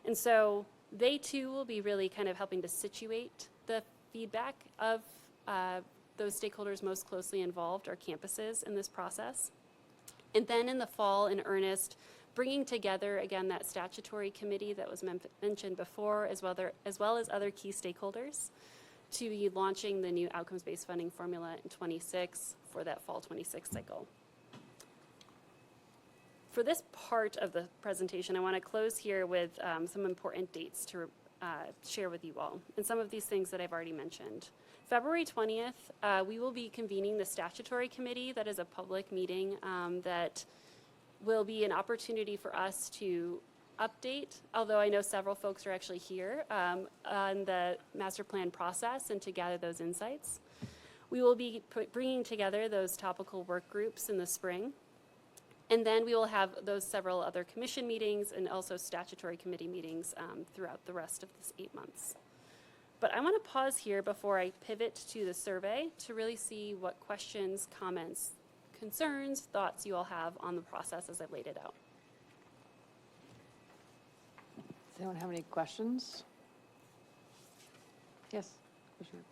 And so they too will be really kind of helping to situate the feedback of those stakeholders most closely involved, our campuses, in this process. And then in the fall, in earnest, bringing together, again, that statutory committee that was mentioned before, as well as other key stakeholders, to be launching the new outcomes-based funding formula in 26 for that fall 26 cycle. For this part of the presentation, I want to close here with some important dates to share with you all, and some of these things that I've already mentioned. February 20th, we will be convening the statutory committee. That is a public meeting that will be an opportunity for us to update, although I know several folks are actually here, on the master plan process and to gather those insights. We will be bringing together those topical work groups in the spring. And then we will have those several other commission meetings and also statutory committee meetings throughout the rest of this 8 months. But I want to pause here before I pivot to the survey to really see what questions, comments, concerns, thoughts you all have on the process as I've laid it out. Does anyone have any questions? Yes, Commissioner.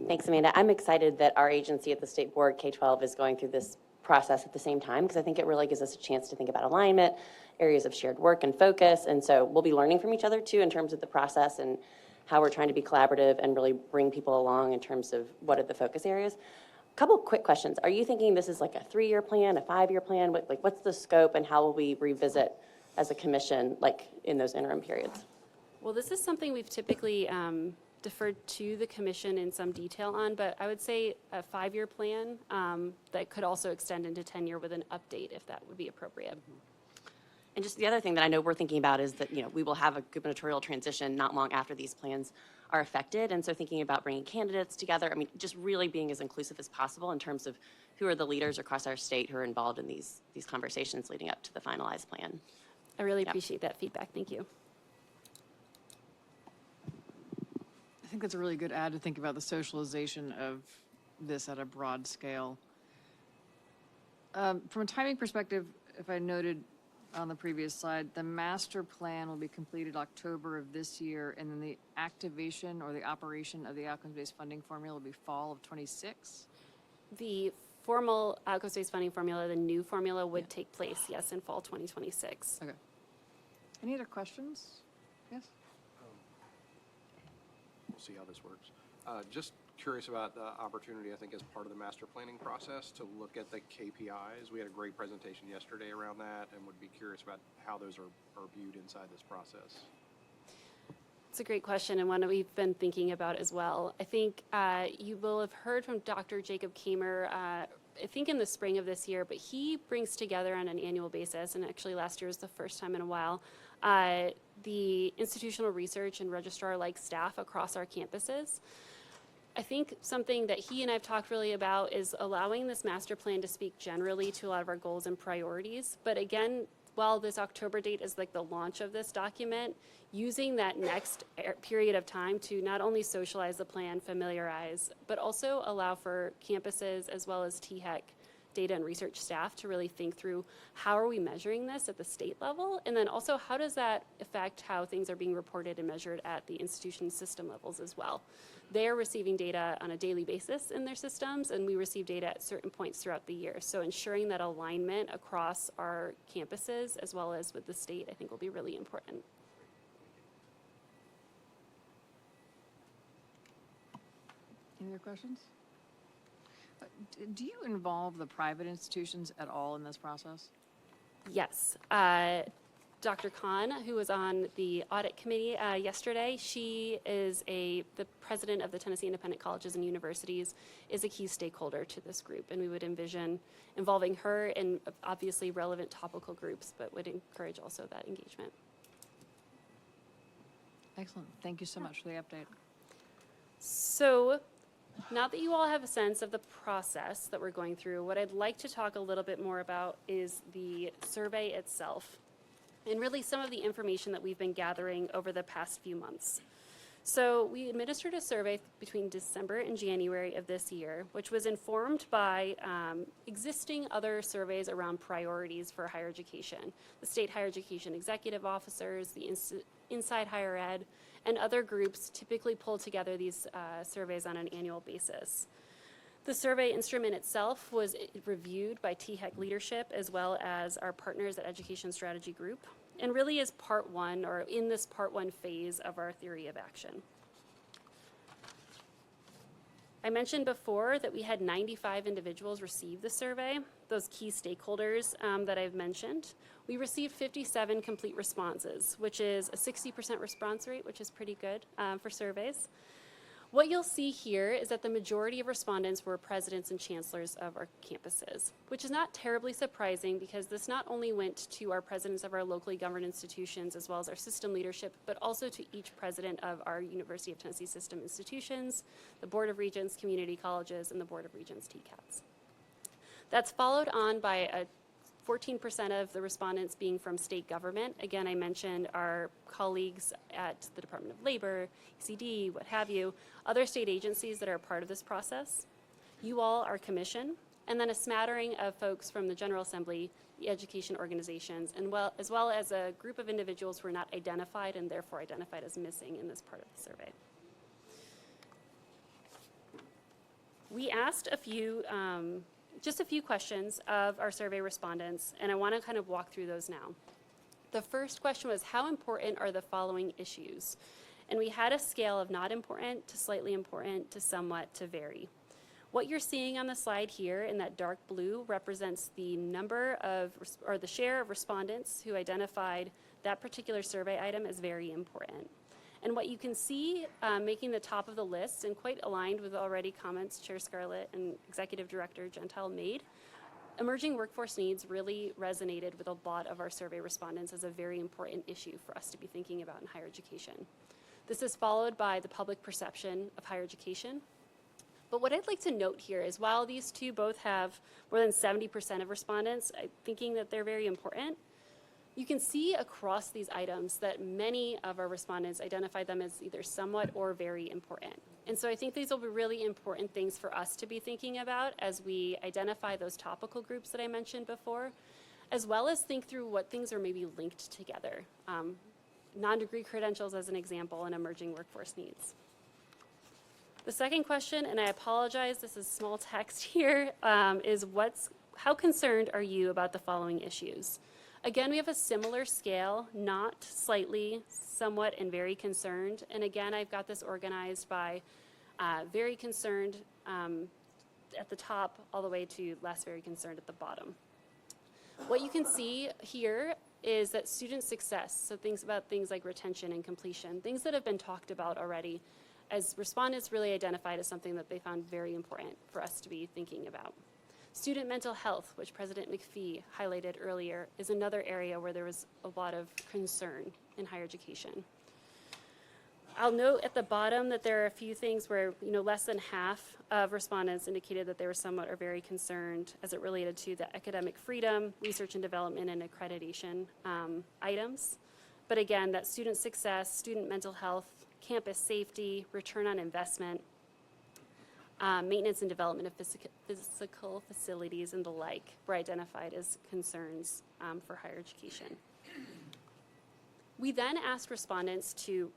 Thanks, Amanda. I'm excited that our agency at the State Board, K-12, is going through this process at the same time, because I think it really gives us a chance to think about alignment, areas of shared work and focus. And so we'll be learning from each other too in terms of the process and how we're trying to be collaborative and really bring people along in terms of what are the focus areas. A couple quick questions. Are you thinking this is like a 3-year plan, a 5-year plan? What's the scope and how will we revisit as a commission, like in those interim periods? Well, this is something we've typically deferred to the commission in some detail on, but I would say a 5-year plan that could also extend into 10-year with an update if that would be appropriate. And just the other thing that I know we're thinking about is that, we will have a gubernatorial transition not long after these plans are affected. And so thinking about bringing candidates together, just really being as inclusive as possible in terms of who are the leaders across our state who are involved in these conversations leading up to the finalized plan. I really appreciate that feedback. Thank you. I think that's a really good add to think about the socialization of this at a broad scale. From a timing perspective, if I noted on the previous slide, the master plan will be completed October of this year, and then the activation or the operation of the outcomes-based funding formula will be fall of 26. The formal outcomes-based funding formula, the new formula, would take place, yes, in fall 2026. Okay. Any other questions? Yes? We'll see how this works. Just curious about the opportunity, I think, as part of the master planning process to look at the KPIs. We had a great presentation yesterday around that and would be curious about how those are viewed inside this process. It's a great question and one that we've been thinking about as well. I think you will have heard from Dr. Jacob Kamer, I think in the spring of this year, but he brings together on an annual basis, and actually last year was the first time in a while, the institutional research and registrar-like staff across our campuses. I think something that he and I've talked really about is allowing this master plan to speak generally to a lot of our goals and priorities. But again, while this October date is like the launch of this document, using that next period of time to not only socialize the plan, familiarize, but also allow for campuses as well as THEC data and research staff to really think through how are we measuring this at the state level, and then also how does that affect how things are being reported and measured at the institution system levels as well. They're receiving data on a daily basis in their systems, and we receive data at certain points throughout the year. So ensuring that alignment across our campuses as well as with the state, I think, will be really important. Any other questions? Do you involve the private institutions at all in this process? Yes. Dr. Khan, who was on the audit committee yesterday, she is the president of the Tennessee Independent Colleges and Universities, is a key stakeholder to this group, and we would envision involving her in obviously relevant topical groups, but would encourage also that engagement. Excellent. Thank you so much for the update. So now that you all have a sense of the process that we're going through, what I'd like to talk a little bit more about is the survey itself, and really some of the information that we've been gathering over the past few months. So we administered a survey between December and January of this year, which was informed by existing other surveys around priorities for higher education. The state higher education executive officers, the Inside Higher Ed, and other groups typically pull together these surveys on an annual basis. The survey instrument itself was reviewed by THEC leadership as well as our partners at Education Strategy Group, and really is part one, or in this part one phase of our theory of action. I mentioned before that we had 95 individuals receive the survey, those key stakeholders that I've mentioned. We received 57 complete responses, which is a 60% response rate, which is pretty good for surveys. What you'll see here is that the majority of respondents were presidents and chancellors of our campuses, which is not terribly surprising because this not only went to our presidents of our locally governed institutions as well as our system leadership, but also to each president of our University of Tennessee system institutions, the Board of Regents, community colleges, and the Board of Regents TCATs. That's followed on by a 14% of the respondents being from state government. Again, I mentioned our colleagues at the Department of Labor, ECD, what have you, other state agencies that are part of this process. You all, our commission, and then a smattering of folks from the General Assembly, the education organizations, and as well as a group of individuals who are not identified and therefore identified as missing in this part of the survey. We asked just a few questions of our survey respondents, and I want to kind of walk through those now. The first question was, how important are the following issues? And we had a scale of not important to slightly important to somewhat to very. What you're seeing on the slide here in that dark blue represents the number of, or the share of respondents who identified that particular survey item as very important. And what you can see making the top of the list, and quite aligned with already comments Chair Scarlett and Executive Director Gentile made, emerging workforce needs really resonated with a lot of our survey respondents as a very important issue for us to be thinking about in higher education. This is followed by the public perception of higher education. But what I'd like to note here is while these two both have more than 70% of respondents thinking that they're very important, you can see across these items that many of our respondents identify them as either somewhat or very important. And so I think these will be really important things for us to be thinking about as we identify those topical groups that I mentioned before, as well as think through what things are maybe linked together. Non-degree credentials as an example, and emerging workforce needs. The second question, and I apologize, this is small text here, is how concerned are you about the following issues? Again, we have a similar scale, not slightly, somewhat, and very concerned. And again, I've got this organized by very concerned at the top all the way to less very concerned at the bottom. What you can see here is that student success, so things like retention and completion, things that have been talked about already, as respondents really identified as something that they found very important for us to be thinking about. Student mental health, which President McPhee highlighted earlier, is another area where there was a lot of concern in higher education. I'll note at the bottom that there are a few things where less than half of respondents indicated that they were somewhat or very concerned as it related to the academic freedom, research and development, and accreditation items. But again, that student success, student mental health, campus safety, return on investment, maintenance and development of physical facilities and the like were identified as concerns for higher education. We then asked respondents to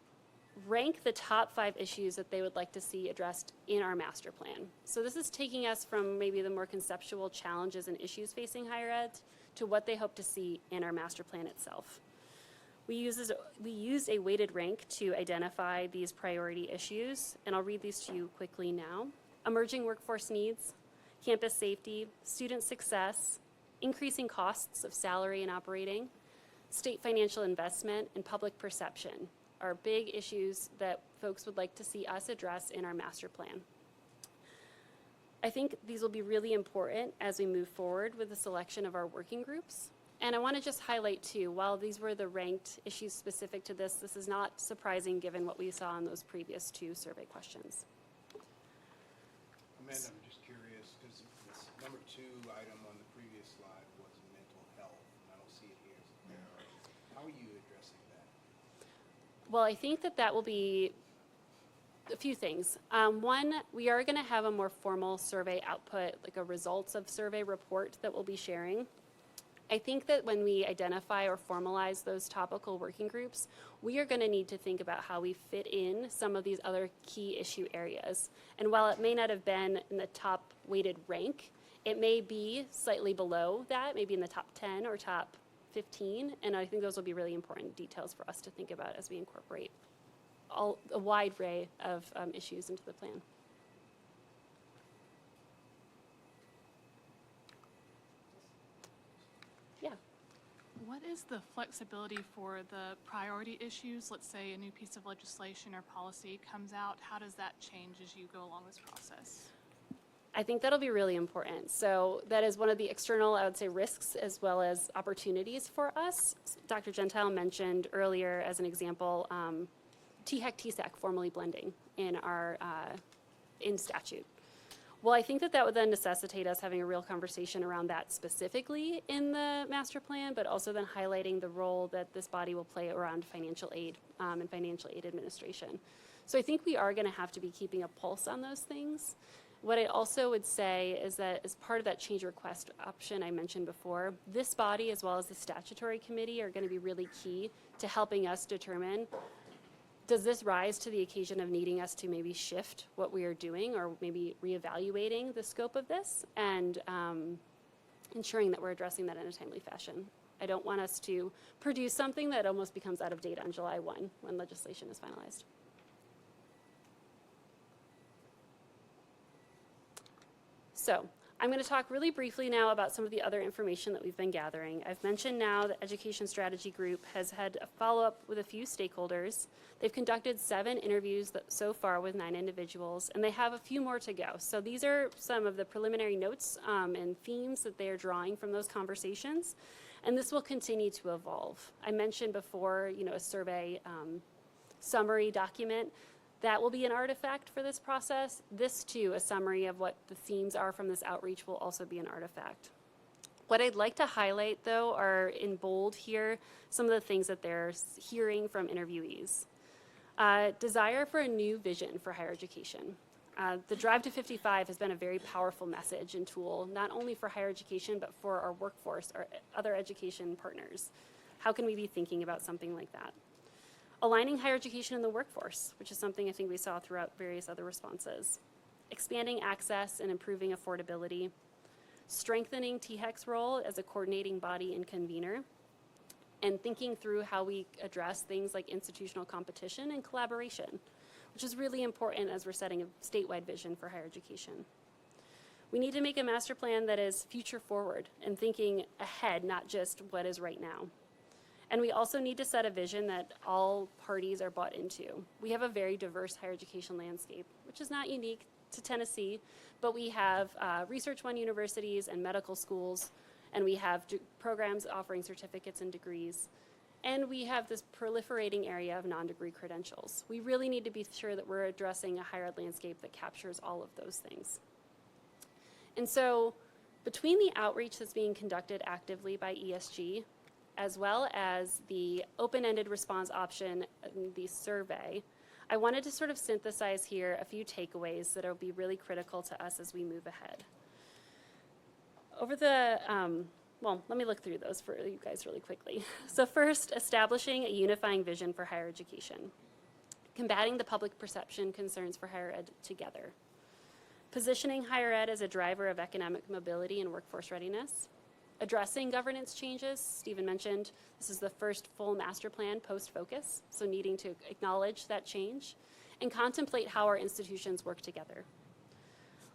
rank the top 5 issues that they would like to see addressed in our master plan. So this is taking us from maybe the more conceptual challenges and issues facing higher ed to what they hope to see in our master plan itself. We used a weighted rank to identify these priority issues, and I'll read these to you quickly now. Emerging workforce needs, campus safety, student success, increasing costs of salary and operating, state financial investment, and public perception are big issues that folks would like to see us address in our master plan. I think these will be really important as we move forward with the selection of our working groups. And I want to just highlight too, while these were the ranked issues specific to this is not surprising given what we saw in those previous 2 survey questions. Amanda, I'm just curious, because this number 2 item on the previous slide was mental health, and I don't see it here. How are you addressing that? Well, I think that will be a few things. One, we are going to have a more formal survey output, like a results of survey report that we'll be sharing. I think that when we identify or formalize those topical working groups, we are going to need to think about how we fit in some of these other key issue areas. And while it may not have been in the top weighted rank, it may be slightly below that, maybe in the top 10 or top 15. And I think those will be really important details for us to think about as we incorporate a wide array of issues into the plan. Yeah. What is the flexibility for the priority issues? Let's say a new piece of legislation or policy comes out. How does that change as you go along this process? I think that'll be really important. So that is one of the external, I would say, risks as well as opportunities for us. Dr. Gentile mentioned earlier as an example, THEC, THEC formally blending in our in statute. Well, I think that would then necessitate us having a real conversation around that specifically in the master plan, but also then highlighting the role that this body will play around financial aid and financial aid administration. So I think we are going to have to be keeping a pulse on those things. What I also would say is that as part of that change request option I mentioned before, this body as well as the statutory committee are going to be really key to helping us determine, does this rise to the occasion of needing us to maybe shift what we are doing or maybe reevaluating the scope of this and ensuring that we're addressing that in a timely fashion. I don't want us to produce something that almost becomes out of date on July 1 when legislation is finalized. So I'm going to talk really briefly now about some of the other information that we've been gathering. I've mentioned now the Education Strategy Group has had a follow-up with a few stakeholders. They've conducted 7 interviews so far with 9 individuals, and they have a few more to go. So these are some of the preliminary notes and themes that they are drawing from those conversations, and this will continue to evolve. I mentioned before, a survey summary document. That will be an artifact for this process. This, too, a summary of what the themes are from this outreach, will also be an artifact. What I'd like to highlight, though, are in bold here some of the things that they're hearing from interviewees. Desire for a new vision for higher education. The Drive to 55 has been a very powerful message and tool, not only for higher education, but for our workforce, our other education partners. How can we be thinking about something like that? Aligning higher education in the workforce, which is something I think we saw throughout various other responses. Expanding access and improving affordability. Strengthening THEC's role as a coordinating body and convener. And thinking through how we address things like institutional competition and collaboration, which is really important as we're setting a statewide vision for higher education. We need to make a master plan that is future forward and thinking ahead, not just what is right now. And we also need to set a vision that all parties are bought into. We have a very diverse higher education landscape, which is not unique to Tennessee, but we have Research One universities and medical schools, and we have programs offering certificates and degrees. And we have this proliferating area of non-degree credentials. We really need to be sure that we're addressing a higher ed landscape that captures all of those things. And so between the outreach that's being conducted actively by ESG, as well as the open-ended response option in the survey, I wanted to sort of synthesize here a few takeaways that will be really critical to us as we move ahead. Over the, well, let me look through those for you guys really quickly. So first, establishing a unifying vision for higher education. Combating the public perception concerns for higher ed together. Positioning higher ed as a driver of economic mobility and workforce readiness. Addressing governance changes. Stephen mentioned this is the first full master plan post-focus, so needing to acknowledge that change and contemplate how our institutions work together.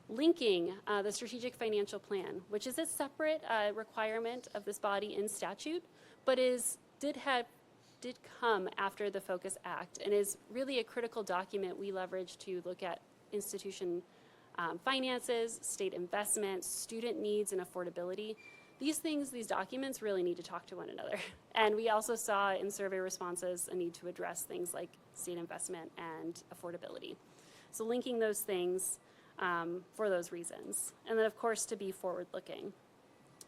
Linking the strategic financial plan, which is a separate requirement of this body in statute, but did come after the Focus Act and is really a critical document we leverage to look at institution finances, state investments, student needs, and affordability. These documents really need to talk to one another. And we also saw in survey responses a need to address things like state investment and affordability. So linking those things for those reasons. And then of course to be forward-looking.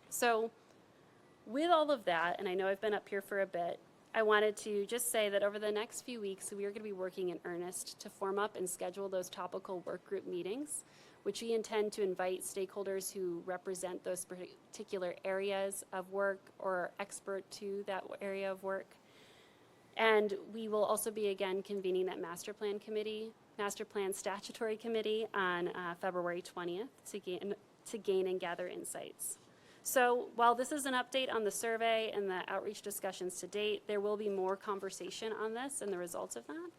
So with all of that, and I know I've been up here for a bit, I wanted to just say that over the next few weeks, we are going to be working in earnest to form up and schedule those topical work group meetings, which we intend to invite stakeholders who represent those particular areas of work or are expert to that area of work. And we will also be again convening that master plan statutory committee on February 20th to gain and gather insights. So while this is an update on the survey and the outreach discussions to date, there will be more conversation on this and the results of that.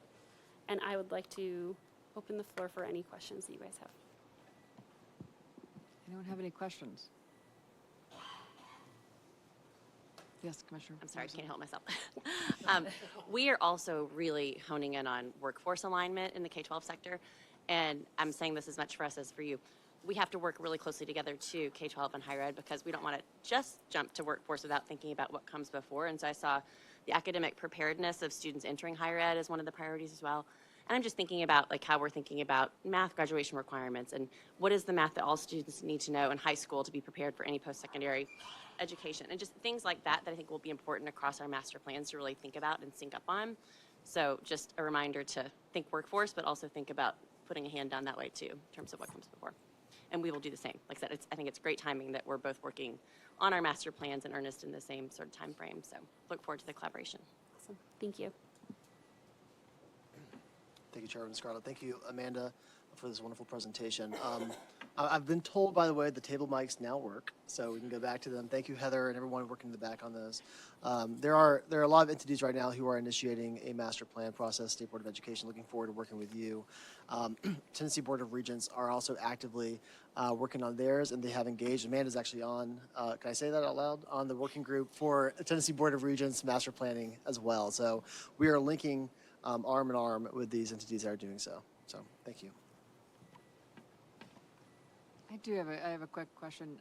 And I would like to open the floor for any questions that you guys have. Anyone have any questions? Yes, Commissioner. I'm sorry, I can't help myself. We are also really honing in on workforce alignment in the K-12 sector, and I'm saying this as much for us as for you. We have to work really closely together to K-12 and higher ed because we don't want to just jump to workforce without thinking about what comes before. And so I saw the academic preparedness of students entering higher ed as one of the priorities as well. And I'm just thinking about like how we're thinking about math graduation requirements and what is the math that all students need to know in high school to be prepared for any post-secondary education, and just things like that that I think will be important across our master plans to really think about and sync up on. So just a reminder to think workforce, but also think about putting a hand down that way too in terms of what comes before. And we will do the same. Like I said, I think it's great timing that we're both working on our master plans in earnest in the same sort of time frame. So look forward to the collaboration. Awesome. Thank you. Thank you, Chairwoman Scarlett. Thank you, Amanda, for this wonderful presentation. I've been told, by the way, the table mics now work, so we can go back to them. Thank you, Heather, and everyone working in the back on those. There are a lot of entities right now who are initiating a master plan process. State Board of Education, looking forward to working with you. Tennessee Board of Regents are also actively working on theirs, and they have engaged. Amanda's actually on, can I say that out loud? On the working group for Tennessee Board of Regents master planning as well. So we are linking arm in arm with these entities that are doing so. So thank you. I have a quick question.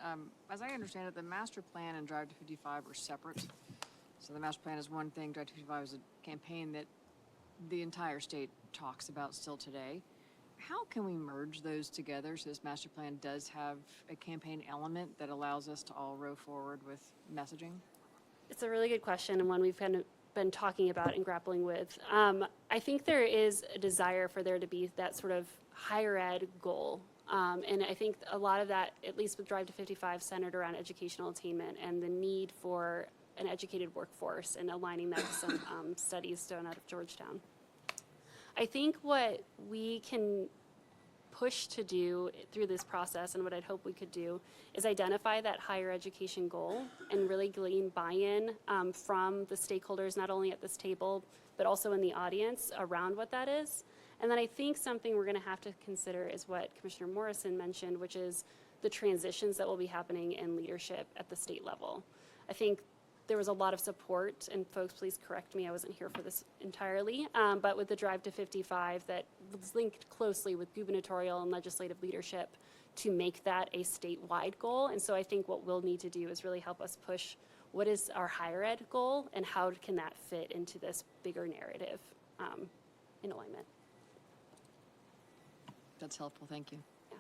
As I understand it, the master plan and Drive to 55 are separate. So the master plan is one thing, Drive to 55 is a campaign that the entire state talks about still today. How can we merge those together so this master plan does have a campaign element that allows us to all row forward with messaging? It's a really good question, and one we've kind of been talking about and grappling with. I think there is a desire for there to be that sort of higher ed goal. And I think a lot of that, at least with Drive to 55, centered around educational attainment and the need for an educated workforce and aligning that with some studies done out of Georgetown. I think what we can push to do through this process, and what I'd hope we could do, is identify that higher education goal and really glean buy-in from the stakeholders, not only at this table, but also in the audience around what that is. And then I think something we're going to have to consider is what Commissioner Morrison mentioned, which is the transitions that will be happening in leadership at the state level. I think there was a lot of support, and folks, please correct me, I wasn't here for this entirely, but with the Drive to 55 that was linked closely with gubernatorial and legislative leadership to make that a statewide goal. And so I think what we'll need to do is really help us push what is our higher ed goal and how can that fit into this bigger narrative in alignment. That's helpful, thank you. Yeah.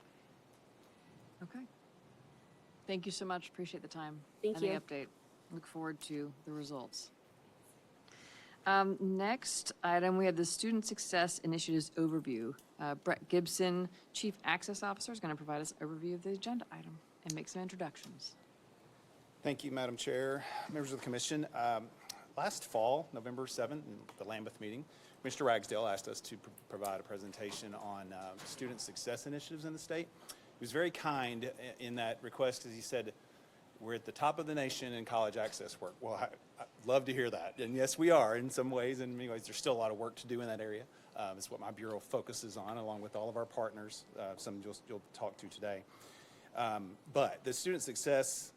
Okay. Thank you so much, appreciate the time. Thank you. And the update. Look forward to the results. Next item, we have the Student Success Initiatives Overview. Brett Gibson, Chief Access Officer, is going to provide us an overview of the agenda item and make some introductions. Thank you, Madam Chair, members of the Commission. Last fall, November 7th, in the Lambeth meeting, Mr. Ragsdale asked us to provide a presentation on student success initiatives in the state. He was very kind in that request because he said, we're at the top of the nation in college access work. Well, I'd love to hear that. And yes, we are in some ways. In many ways, there's still a lot of work to do in that area. It's what my Bureau focuses on, along with all of our partners, some you'll talk to today. But the student success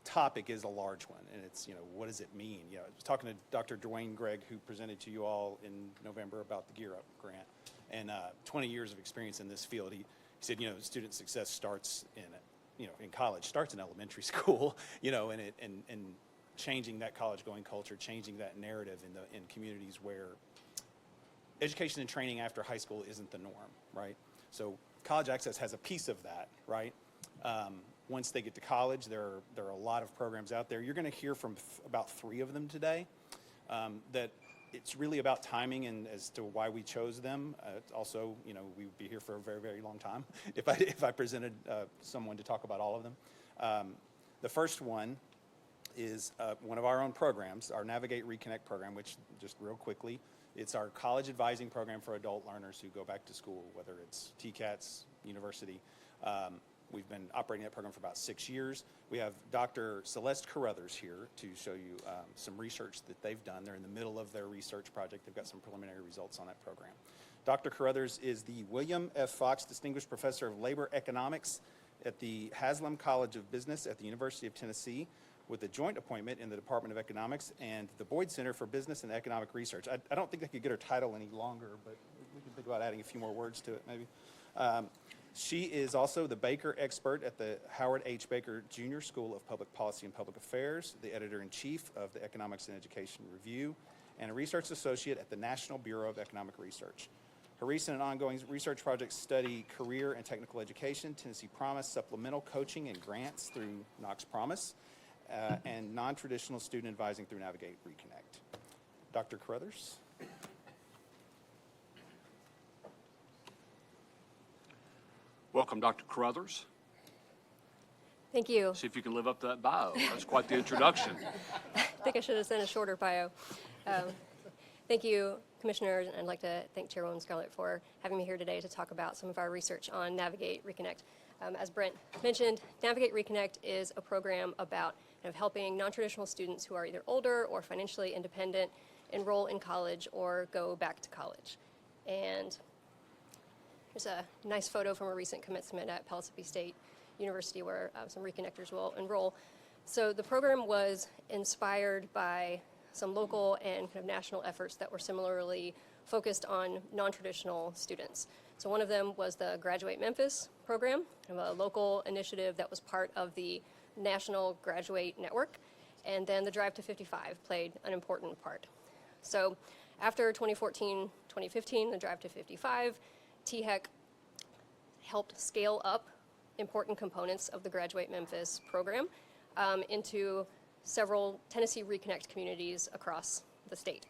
topic is a large one, and it's, what does it mean? I was talking to Dr. Dwayne Gregg, who presented to you all in November about the Gear Up grant, and 20 years of experience in this field. He said, student success starts in college, starts in elementary school, and changing that college-going culture, changing that narrative in communities where education and training after high school isn't the norm, right? So college access has a piece of that, right? Once they get to college, there are a lot of programs out there. You're going to hear from about 3 of them today. That it's really about timing and as to why we chose them. Also, we would be here for a very, very long time if I presented someone to talk about all of them. The first one is one of our own programs, our Navigate Reconnect program, which, just real quickly, it's our college advising program for adult learners who go back to school, whether it's TCATS, university. We've been operating that program for about 6 years. We have Dr. Celeste Carruthers here to show you some research that they've done. They're in the middle of their research project. They've got some preliminary results on that program. Dr. Carruthers is the William F. Fox Distinguished Professor of Labor Economics at the Haslam College of Business at the University of Tennessee, with a joint appointment in the Department of Economics and the Boyd Center for Business and Economic Research. I don't think they could get her title any longer, but we can think about adding a few more words to it, maybe. She is also the Baker expert at the Howard H. Baker Jr. School of Public Policy and Public Affairs, the editor-in-chief of the Economics and Education Review, and a research associate at the National Bureau of Economic Research. Her recent and ongoing research projects study career and technical education, Tennessee Promise, supplemental coaching and grants through Knox Promise, and non-traditional student advising through Navigate Reconnect. Dr. Carruthers. Welcome, Dr. Carruthers. Thank you. See if you can live up to that bio. That's quite the introduction. I think I should have sent a shorter bio. Thank you, Commissioners, and I'd like to thank Chairwoman Scarlett for having me here today to talk about some of our research on Navigate Reconnect. As Brent mentioned, Navigate Reconnect is a program about helping non-traditional students who are either older or financially independent enroll in college or go back to college. And there's a nice photo from a recent commencement at Pellissippi State University where some reconnectors will enroll. So the program was inspired by some local and kind of national efforts that were similarly focused on non-traditional students. So one of them was the Graduate Memphis program, kind of a local initiative that was part of the National Graduate Network. And then the Drive to 55 played an important part. So after 2014, 2015, the Drive to 55, THEC helped scale up important components of the Graduate Memphis program into several Tennessee Reconnect communities across the state.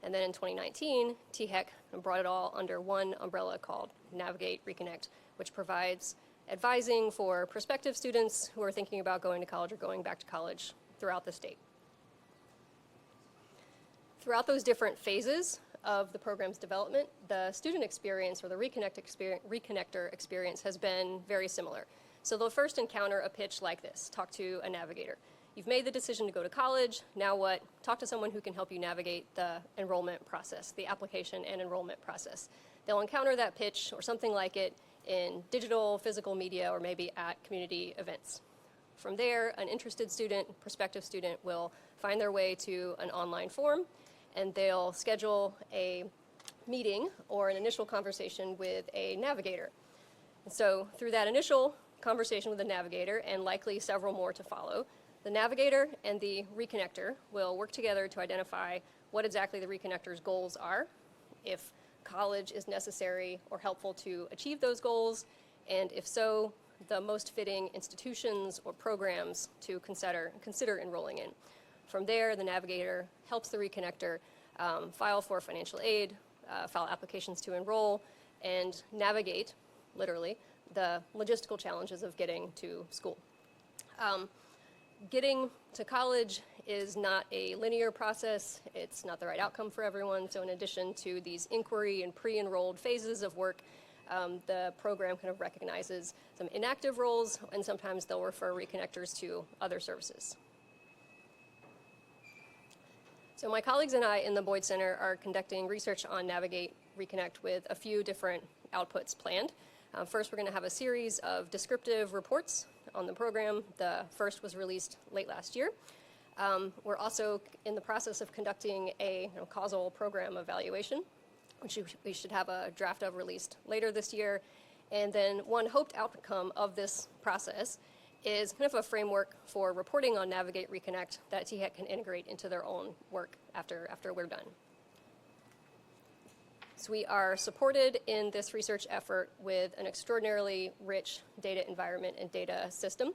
And then in 2019, THEC brought it all under one umbrella called Navigate Reconnect, which provides advising for prospective students who are thinking about going to college or going back to college throughout the state. Throughout those different phases of the program's development, the student experience or the reconnector experience has been very similar. So they'll first encounter a pitch like this: talk to a navigator. You've made the decision to go to college, now what? Talk to someone who can help you navigate the enrollment process, the application and enrollment process. They'll encounter that pitch or something like it in digital, physical media, or maybe at community events. From there, an interested student, prospective student, will find their way to an online forum, and they'll schedule a meeting or an initial conversation with a navigator. And so through that initial conversation with the navigator, and likely several more to follow, the navigator and the reconnector will work together to identify what exactly the reconnector's goals are, if college is necessary or helpful to achieve those goals, and if so, the most fitting institutions or programs to consider enrolling in. From there, the navigator helps the reconnector file for financial aid, file applications to enroll, and navigate, literally, the logistical challenges of getting to school. Getting to college is not a linear process. It's not the right outcome for everyone. So in addition to these inquiry and pre-enrolled phases of work, the program kind of recognizes some inactive roles, and sometimes they'll refer reconnectors to other services. So my colleagues and I in the Boyd Center are conducting research on Navigate Reconnect with a few different outputs planned. First, we're going to have a series of descriptive reports on the program. The first was released late last year. We're also in the process of conducting a causal program evaluation, which we should have a draft of released later this year. And then one hoped outcome of this process is kind of a framework for reporting on Navigate Reconnect that THEC can integrate into their own work after we're done. So we are supported in this research effort with an extraordinarily rich data environment and data system.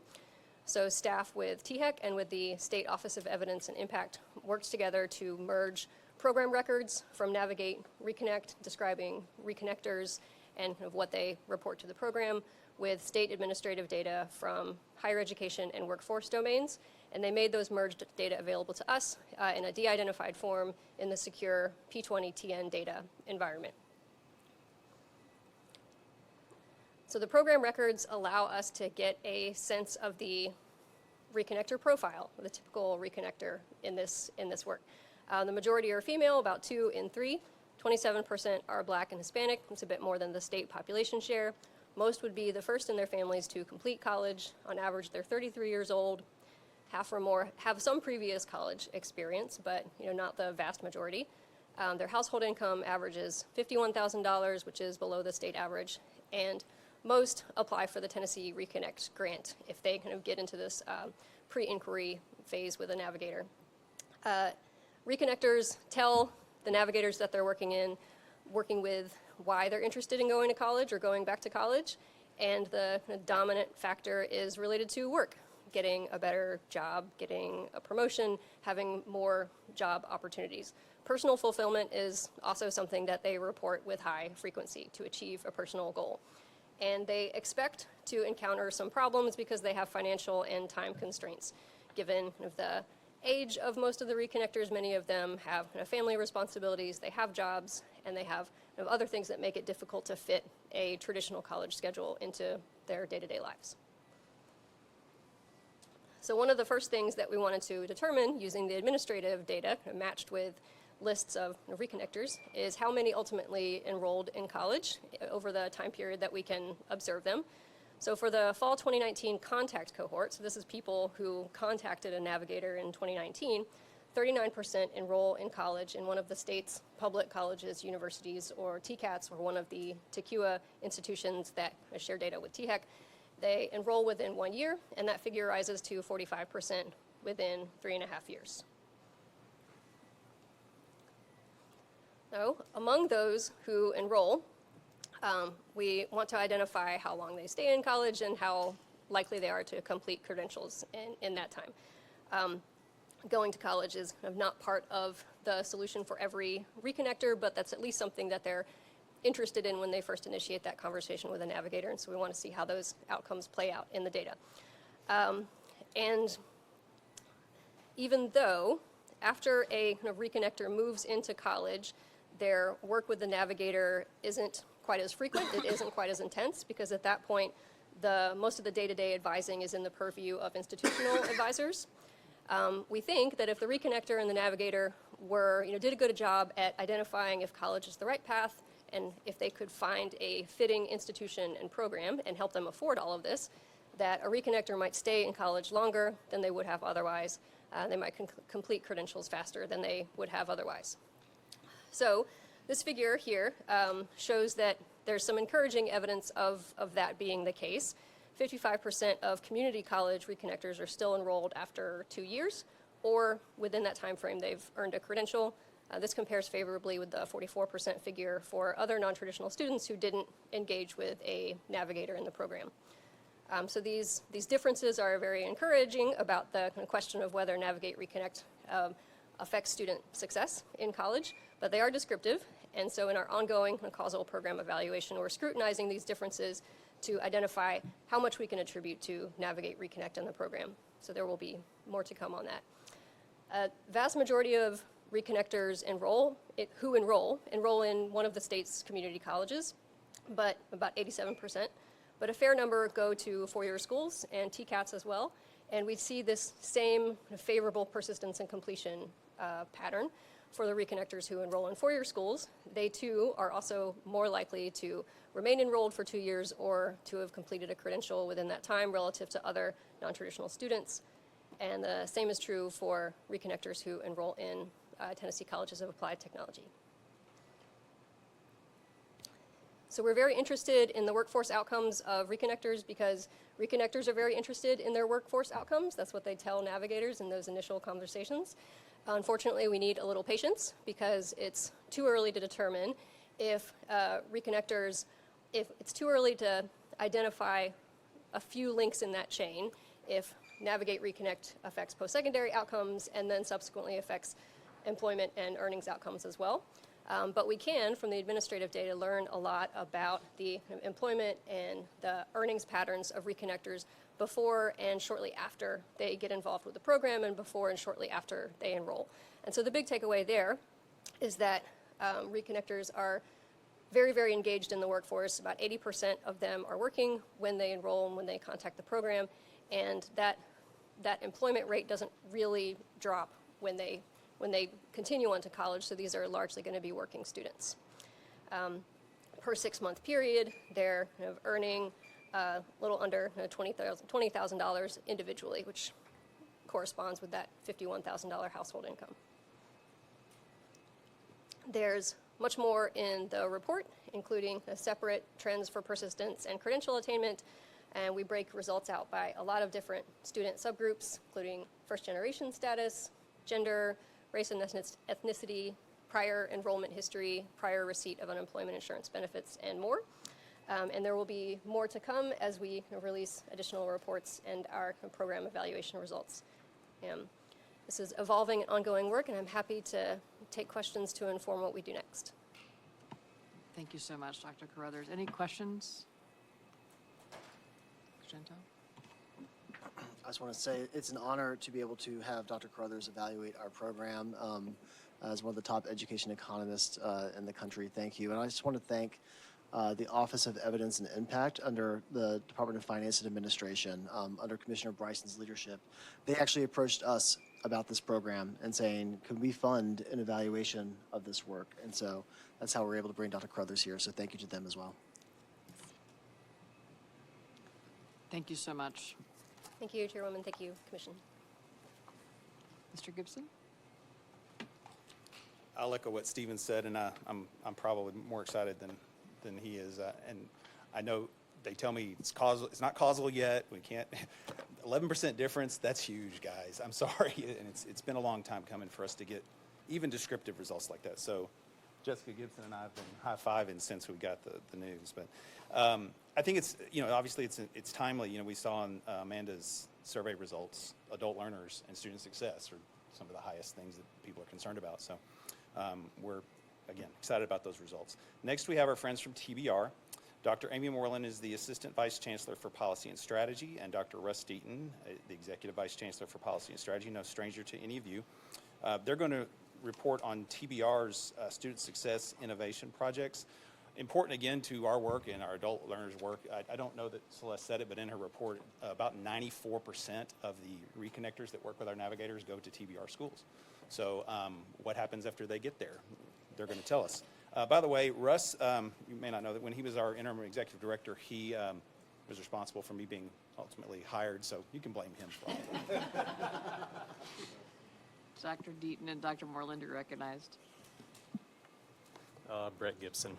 So staff with THEC and with the State Office of Evidence and Impact worked together to merge program records from Navigate Reconnect describing reconnectors and kind of what they report to the program with state administrative data from higher education and workforce domains. And they made those merged data available to us in a de-identified form in the secure P20TN data environment. So the program records allow us to get a sense of the reconnector profile, the typical reconnector in this work. The majority are female, about 2 in 3. 27% are Black and Hispanic. It's a bit more than the state population share. Most would be the first in their families to complete college. On average, they're 33 years old. Half or more have some previous college experience, but not the vast majority. Their household income averages $51,000, which is below the state average, and most apply for the Tennessee Reconnect grant if they kind of get into this pre-inquiry phase with a navigator. Reconnectors tell the navigators that they're working with why they're interested in going to college or going back to college, and the dominant factor is related to work. Getting a better job, getting a promotion, having more job opportunities. Personal fulfillment is also something that they report with high frequency to achieve a personal goal. And they expect to encounter some problems because they have financial and time constraints. Given the age of most of the reconnectors, many of them have family responsibilities, they have jobs, and they have other things that make it difficult to fit a traditional college schedule into their day-to-day lives. So one of the first things that we wanted to determine using the administrative data matched with lists of reconnectors is how many ultimately enrolled in college over the time period that we can observe them. So for the fall 2019 contact cohort, so this is people who contacted a navigator in 2019, 39% enroll in college in one of the state's public colleges, universities, or TCATs, or one of the TEQA institutions that share data with THEC. They enroll within 1 year, and that figure rises to 45% within 3.5 years. So among those who enroll, we want to identify how long they stay in college and how likely they are to complete credentials in that time. Going to college is kind of not part of the solution for every reconnector, but that's at least something that they're interested in when they first initiate that conversation with a navigator, and so we want to see how those outcomes play out in the data. And even though after a kind of reconnector moves into college, their work with the navigator isn't quite as frequent, it isn't quite as intense, because at that point, most of the day-to-day advising is in the purview of institutional advisors. We think that if the reconnector and the navigator did a good job at identifying if college is the right path, and if they could find a fitting institution and program and help them afford all of this, that a reconnector might stay in college longer than they would have otherwise. They might complete credentials faster than they would have otherwise. So this figure here shows that there's some encouraging evidence of that being the case. 55% of community college reconnectors are still enrolled after 2 years, or within that time frame they've earned a credential. This compares favorably with the 44% figure for other non-traditional students who didn't engage with a navigator in the program. So these differences are very encouraging about the question of whether Navigate Reconnect affects student success in college, but they are descriptive, and so in our ongoing causal program evaluation, we're scrutinizing these differences to identify how much we can attribute to Navigate Reconnect in the program. So there will be more to come on that. Vast majority of reconnectors enroll in one of the state's community colleges, but about 87%. But a fair number go to four-year schools and TCATs as well, and we see this same favorable persistence and completion pattern for the reconnectors who enroll in four-year schools. They too are also more likely to remain enrolled for 2 years or to have completed a credential within that time relative to other non-traditional students. And the same is true for reconnectors who enroll in Tennessee Colleges of Applied Technology. So we're very interested in the workforce outcomes of reconnectors because reconnectors are very interested in their workforce outcomes. That's what they tell navigators in those initial conversations. Unfortunately, we need a little patience because it's too early to determine if it's too early to identify a few links in that chain, if Navigate Reconnect affects post-secondary outcomes and then subsequently affects employment and earnings outcomes as well. But we can, from the administrative data, learn a lot about the employment and the earnings patterns of reconnectors before and shortly after they get involved with the program and before and shortly after they enroll. And so the big takeaway there is that reconnectors are very, very engaged in the workforce. About 80% of them are working when they enroll and when they contact the program, and that employment rate doesn't really drop when they continue on to college, so these are largely going to be working students. Per 6-month period, they're earning a little under $20,000 individually, which corresponds with that $51,000 household income. There's much more in the report, including separate trends for persistence and credential attainment, and we break results out by a lot of different student subgroups, including first-generation status, gender, race and ethnicity, prior enrollment history, prior receipt of unemployment insurance benefits, and more. And there will be more to come as we release additional reports and our program evaluation results. This is evolving and ongoing work, and I'm happy to take questions to inform what we do next. Thank you so much, Dr. Carruthers. Any questions? Gento? I just want to say it's an honor to be able to have Dr. Carruthers evaluate our program as one of the top education economists in the country. Thank you. And I just want to thank the Office of Evidence and Impact under the Department of Finance and Administration, under Commissioner Bryson's leadership. They actually approached us about this program and saying, can we fund an evaluation of this work? And so that's how we're able to bring Dr. Carruthers here. So thank you to them as well. Thank you so much. Thank you, Chairwoman. Thank you, Commission. Mr. Gibson? I'll echo what Stephen said, and I'm probably more excited than he is. And I know they tell me it's causal. It's not causal yet. We can't. 11% difference. That's huge, guys. I'm sorry, and it's been a long time coming for us to get even descriptive results like that. So Jessica Gibson and I have been high-fiving since we got the news. But I think it's, obviously it's timely. We saw in Amanda's survey results, adult learners and student success are some of the highest things that people are concerned about. So we're, again, excited about those results. Next, we have our friends from TBR. Dr. Amy Moreland is the Assistant Vice Chancellor for Policy and Strategy, and Dr. Russ Deaton, the Executive Vice Chancellor for Policy and Strategy, no stranger to any of you. They're going to report on TBR's student success innovation projects. Important, again, to our work and our adult learners' work. I don't know that Celeste said it, but in her report, about 94% of the reconnectors that work with our navigators go to TBR schools. So what happens after they get there? They're going to tell us. By the way, Russ, you may not know that when he was our interim executive director, he was responsible for me being ultimately hired, so you can blame him for all of that. Dr. Deaton and Dr. Moreland are recognized. Brett Gibson.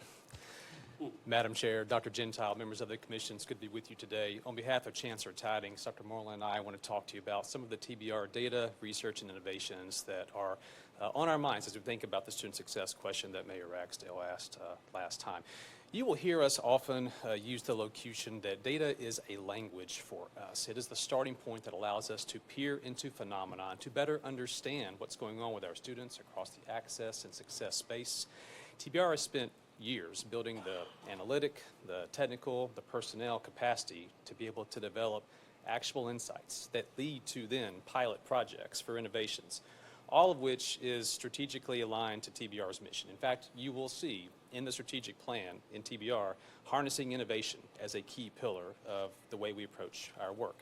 Madam Chair, Dr. Gentile, members of the commission, it's good to be with you today. On behalf of Chancellor Tidings, Dr. Moreland and I want to talk to you about some of the TBR data, research, and innovations that are on our minds as we think about the student success question that Mayor Ragsdale asked last time. You will hear us often use the locution that data is a language for us. It is the starting point that allows us to peer into phenomena and to better understand what's going on with our students across the access and success space. TBR has spent years building the analytic, the technical, the personnel capacity to be able to develop actual insights that lead to then pilot projects for innovations, all of which is strategically aligned to TBR's mission. In fact, you will see in the strategic plan in TBR harnessing innovation as a key pillar of the way we approach our work.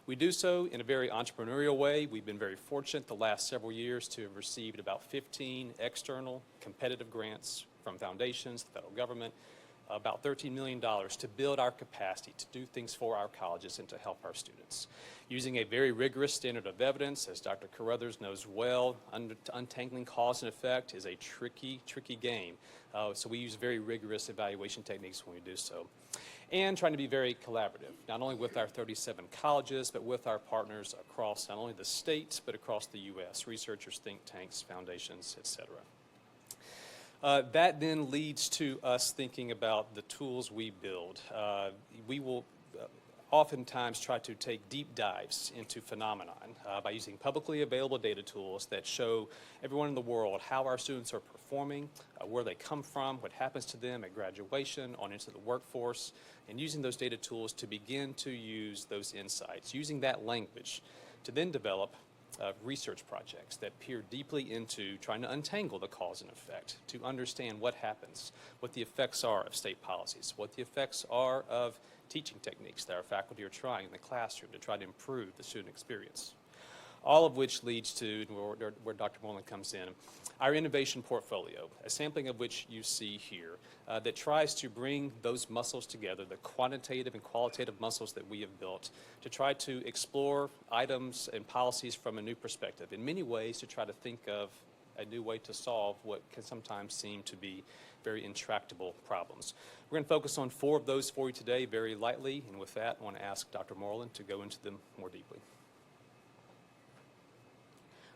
We do so in a very entrepreneurial way. We've been very fortunate the last several years to have received about 15 external competitive grants from foundations, the federal government, about $13 million to build our capacity to do things for our colleges and to help our students. Using a very rigorous standard of evidence, as Dr. Carruthers knows well, untangling cause and effect is a tricky game. So we use very rigorous evaluation techniques when we do so. And trying to be very collaborative, not only with our 37 colleges, but with our partners across not only the state, but across the U.S., researchers, think tanks, foundations, et cetera. That then leads to us thinking about the tools we build. We will oftentimes try to take deep dives into phenomenon by using publicly available data tools that show everyone in the world how our students are performing, where they come from, what happens to them at graduation, on into the workforce, and using those data tools to begin to use those insights, using that language to then develop research projects that peer deeply into trying to untangle the cause and effect, to understand what happens, what the effects are of state policies, what the effects are of teaching techniques that our faculty are trying in the classroom to try to improve the student experience. All of which leads to where Dr. Moreland comes in, our innovation portfolio, a sampling of which you see here, that tries to bring those muscles together, the quantitative and qualitative muscles that we have built, to try to explore items and policies from a new perspective. In many ways, to try to think of a new way to solve what can sometimes seem to be very intractable problems. We're going to focus on 4 of those for you today very lightly, and with that, I want to ask Dr. Moreland to go into them more deeply.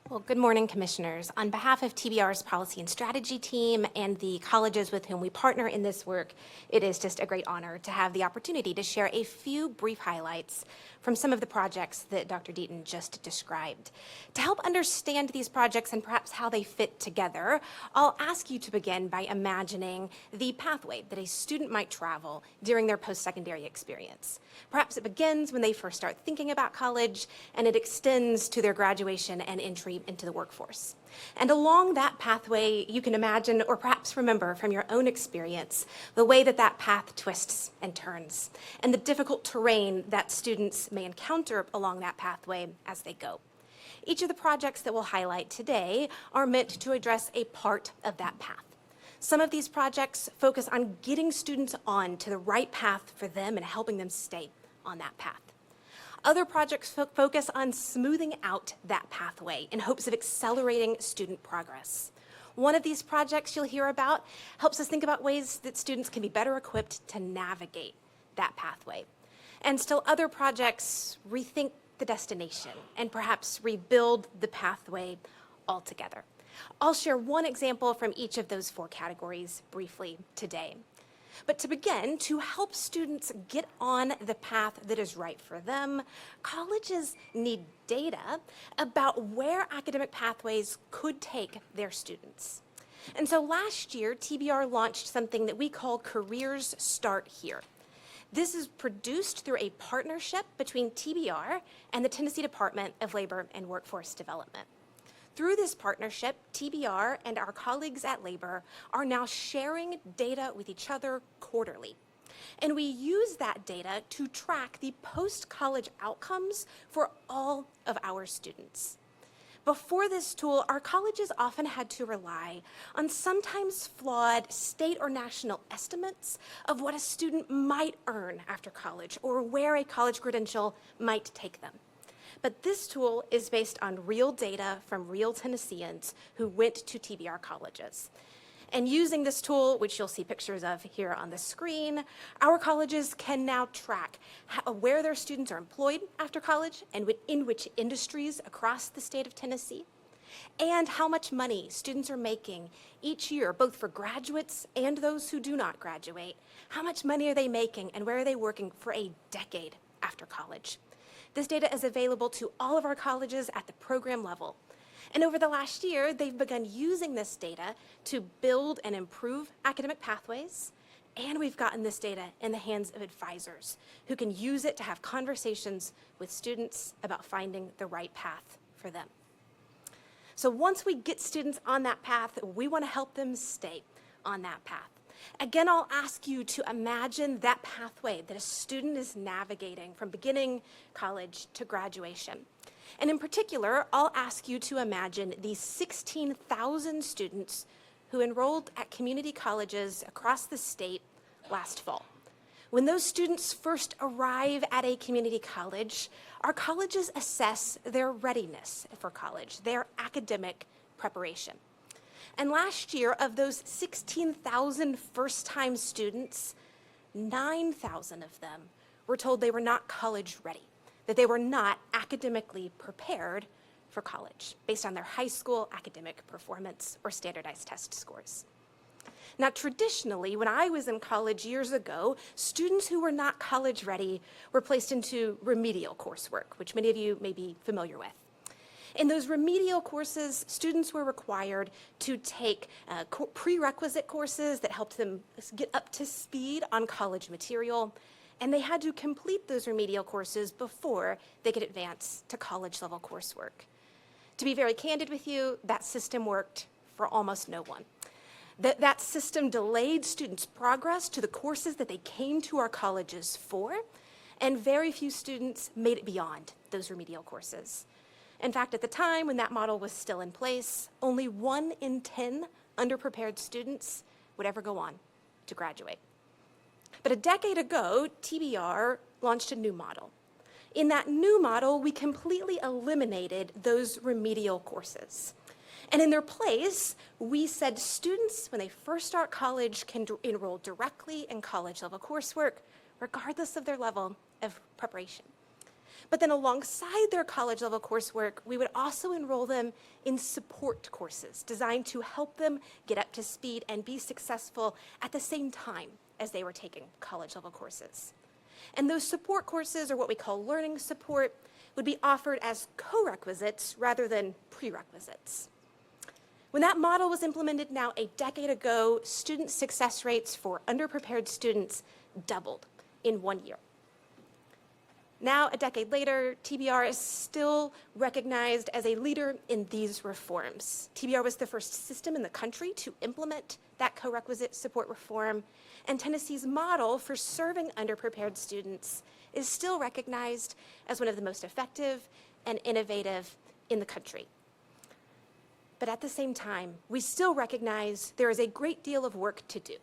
Well, good morning, Commissioners. On behalf of TBR's Policy and Strategy team and the colleges with whom we partner in this work, it is just a great honor to have the opportunity to share a few brief highlights from some of the projects that Dr. Deaton just described. To help understand these projects and perhaps how they fit together, I'll ask you to begin by imagining the pathway that a student might travel during their post-secondary experience. Perhaps it begins when they first start thinking about college, and it extends to their graduation and entry entry into the workforce. And along that pathway, you can imagine or perhaps remember from your own experience the way that that path twists and turns and the difficult terrain that students may encounter along that pathway as they go. Each of the projects that we'll highlight today are meant to address a part of that path. Some of these projects focus on getting students on to the right path for them and helping them stay on that path. Other projects focus on smoothing out that pathway in hopes of accelerating student progress. One of these projects you'll hear about helps us think about ways that students can be better equipped to navigate that pathway. And still other projects rethink the destination and perhaps rebuild the pathway altogether. I'll share one example from each of those 4 categories briefly today. But to begin, to help students get on the path that is right for them, colleges need data about where academic pathways could take their students. And so last year, TBR launched something that we call Careers Start Here. This is produced through a partnership between TBR and the Tennessee Department of Labor and Workforce Development. Through this partnership, TBR and our colleagues at Labor are now sharing data with each other quarterly. And we use that data to track the post-college outcomes for all of our students. Before this tool, our colleges often had to rely on sometimes flawed state or national estimates of what a student might earn after college or where a college credential might take them. But this tool is based on real data from real Tennesseans who went to TBR colleges. And using this tool, which you'll see pictures of here on the screen, our colleges can now track where their students are employed after college and in which industries across the state of Tennessee, and how much money students are making each year, both for graduates and those who do not graduate. How much money are they making and where are they working for a decade after college? This data is available to all of our colleges at the program level. And over the last year, they've begun using this data to build and improve academic pathways. And we've gotten this data in the hands of advisors who can use it to have conversations with students about finding the right path for them. So once we get students on that path, we want to help them stay on that path. Again, I'll ask you to imagine that pathway that a student is navigating from beginning college to graduation. And in particular, I'll ask you to imagine these 16,000 students who enrolled at community colleges across the state last fall. When those students first arrive at a community college, our colleges assess their readiness for college, their academic preparation. And last year, of those 16,000 first-time students, 9,000 of them were told they were not college ready, that they were not academically prepared for college based on their high school academic performance or standardized test scores. Now, traditionally, when I was in college years ago, students who were not college ready were placed into remedial coursework, which many of you may be familiar with. In those remedial courses, students were required to take prerequisite courses that helped them get up to speed on college material, and they had to complete those remedial courses before they could advance to college-level coursework. To be very candid with you, that system worked for almost no one. That system delayed students' progress to the courses that they came to our colleges for, and very few students made it beyond those remedial courses. In fact, at the time when that model was still in place, only 1 in 10 underprepared students would ever go on to graduate. But a decade ago, TBR launched a new model. In that new model, we completely eliminated those remedial courses. And in their place, we said students, when they first start college, can enroll directly in college-level coursework, regardless of their level of preparation. But then alongside their college-level coursework, we would also enroll them in support courses designed to help them get up to speed and be successful at the same time as they were taking college-level courses. And those support courses, or what we call learning support, would be offered as co-requisites rather than prerequisites. When that model was implemented now a decade ago, student success rates for underprepared students doubled in 1 year. Now, a decade later, TBR is still recognized as a leader in these reforms. TBR was the first system in the country to implement that co-requisite support reform, and Tennessee's model for serving underprepared students is still recognized as one of the most effective and innovative in the country. But at the same time, we still recognize there is a great deal of work to do.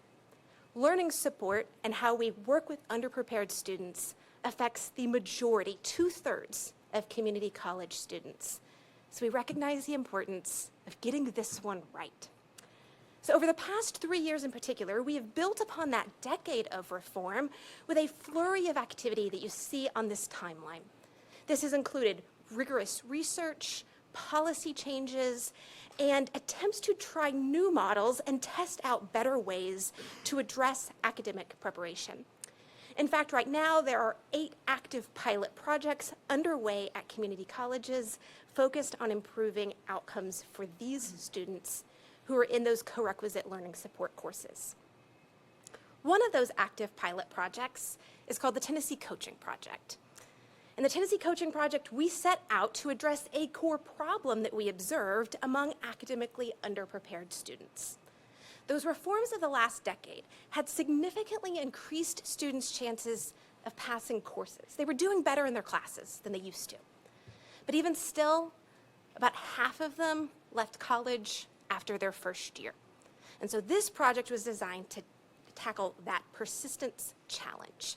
Learning support and how we work with underprepared students affects the majority, 2/3 of community college students. So we recognize the importance of getting this one right. So over the past 3 years in particular, we have built upon that decade of reform with a flurry of activity that you see on this timeline. This has included rigorous research, policy changes, and attempts to try new models and test out better ways to address academic preparation. In fact, right now, there are 8 active pilot projects underway at community colleges focused on improving outcomes for these students who are in those co-requisite learning support courses. One of those active pilot projects is called the Tennessee Coaching Project. In the Tennessee Coaching Project, we set out to address a core problem that we observed among academically underprepared students. Those reforms of the last decade had significantly increased students' chances of passing courses. They were doing better in their classes than they used to. But even still, about half of them left college after their first year. And so this project was designed to tackle that persistence challenge.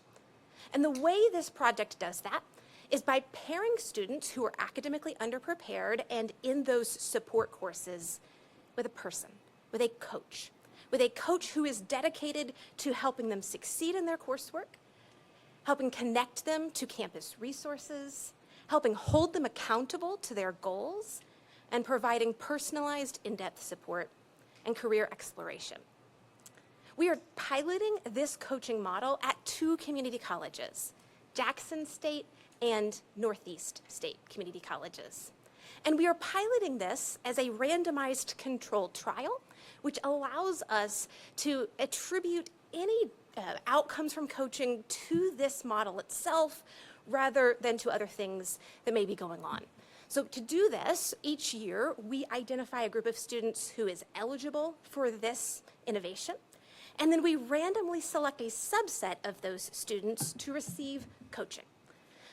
And the way this project does that is by pairing students who are academically underprepared and in those support courses with a person, with a coach who is dedicated to helping them succeed in their coursework, helping connect them to campus resources, helping hold them accountable to their goals, and providing personalized, in-depth support and career exploration. We are piloting this coaching model at 2 community colleges, Jackson State and Northeast State community colleges. And we are piloting this as a randomized controlled trial, which allows us to attribute any outcomes from coaching to this model itself rather than to other things that may be going on. So to do this, each year, we identify a group of students who is eligible for this innovation, and then we randomly select a subset of those students to receive coaching.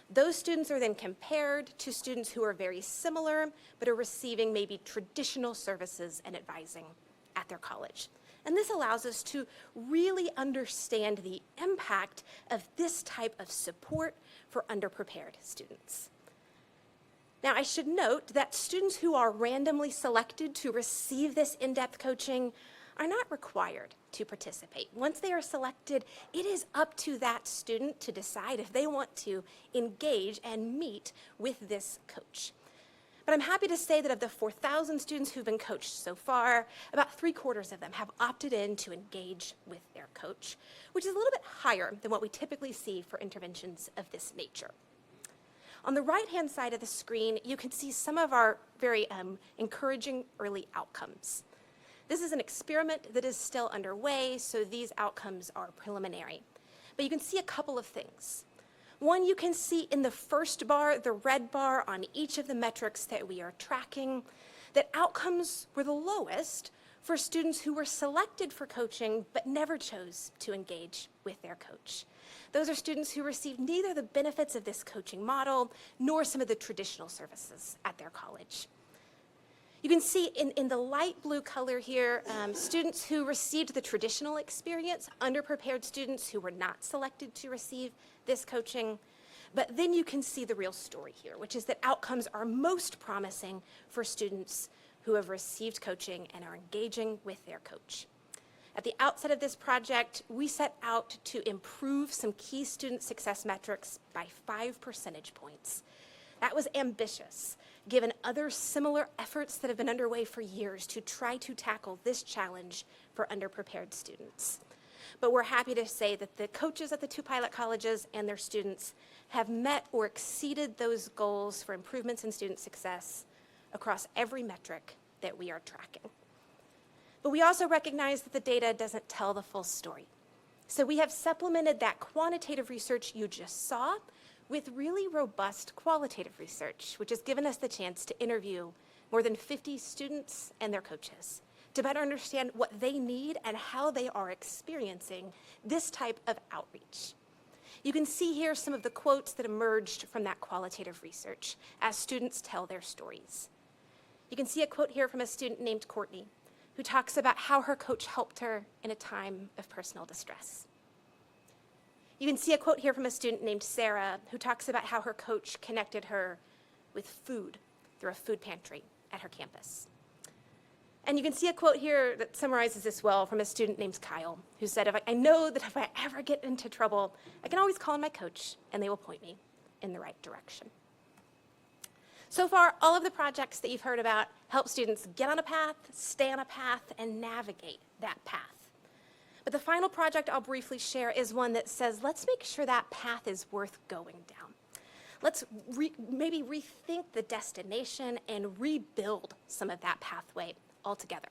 Those students are then compared to students who are very similar, but are receiving maybe traditional services and advising at their college. And this allows us to really understand the impact of this type of support for underprepared students. Now, I should note that students who are randomly selected to receive this in-depth coaching are not required to participate. Once they are selected, it is up to that student to decide if they want to engage and meet with this coach. But I'm happy to say that of the 4,000 students who've been coached so far, about 3/4 of them have opted in to engage with their coach, which is a little bit higher than what we typically see for interventions of this nature. On the right-hand side of the screen, you can see some of our very encouraging early outcomes. This is an experiment that is still underway, so these outcomes are preliminary. But you can see a couple of things. One, you can see in the first bar, the red bar on each of the metrics that we are tracking, that outcomes were the lowest for students who were selected for coaching but never chose to engage with their coach. Those are students who received neither the benefits of this coaching model nor some of the traditional services at their college. You can see in the light blue color here, students who received the traditional experience, underprepared students who were not selected to receive this coaching. But then you can see the real story here, which is that outcomes are most promising for students who have received coaching and are engaging with their coach. At the outset of this project, we set out to improve some key student success metrics by 5 percentage points. That was ambitious, given other similar efforts that have been underway for years to try to tackle this challenge for underprepared students. But we're happy to say that the coaches at the 2 pilot colleges and their students have met or exceeded those goals for improvements in student success across every metric that we are tracking. But we also recognize that the data doesn't tell the full story. So we have supplemented that quantitative research you just saw with really robust qualitative research, which has given us the chance to interview more than 50 students and their coaches to better understand what they need and how they are experiencing this type of outreach. You can see here some of the quotes that emerged from that qualitative research as students tell their stories. You can see a quote here from a student named Courtney, who talks about how her coach helped her in a time of personal distress. You can see a quote here from a student named Sarah, who talks about how her coach connected her with food through a food pantry at her campus. And you can see a quote here that summarizes this well from a student named Kyle, who said, I know that if I ever get into trouble, I can always call on my coach and they will point me in the right direction. So far, all of the projects that you've heard about help students get on a path, stay on a path, and navigate that path. But the final project I'll briefly share is one that says, let's make sure that path is worth going down. Let's maybe rethink the destination and rebuild some of that pathway altogether.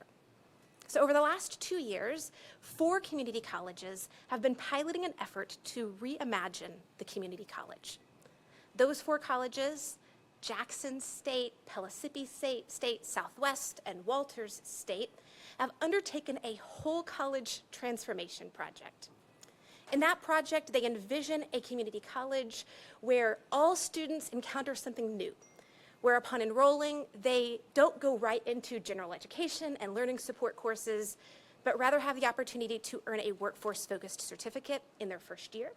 So over the last 2 years, 4 community colleges have been piloting an effort to reimagine the community college. Those 4 colleges, Jackson State, Pellissippi State, Southwest, and Walters State, have undertaken a whole college transformation project. In that project, they envision a community college where all students encounter something new, where upon enrolling, they don't go right into general education and learning support courses, but rather have the opportunity to earn a workforce-focused certificate in their first year.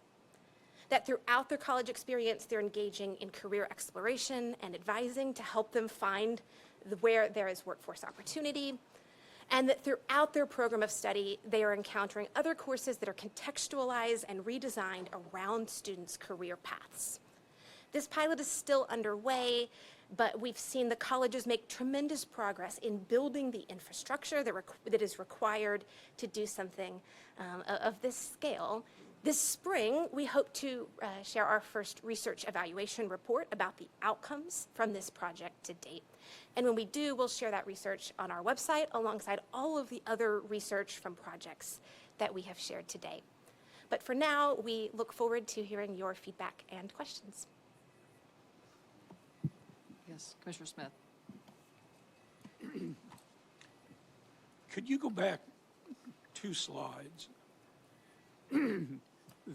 That throughout their college experience, they're engaging in career exploration and advising to help them find where there is workforce opportunity, and that throughout their program of study, they are encountering other courses that are contextualized and redesigned around students' career paths. This pilot is still underway, but we've seen the colleges make tremendous progress in building the infrastructure that is required to do something of this scale. This spring, we hope to share our first research evaluation report about the outcomes from this project to date. And when we do, we'll share that research on our website alongside all of the other research from projects that we have shared today. But for now, we look forward to hearing your feedback and questions. Yes, Commissioner Smith. Could you go back 2 slides?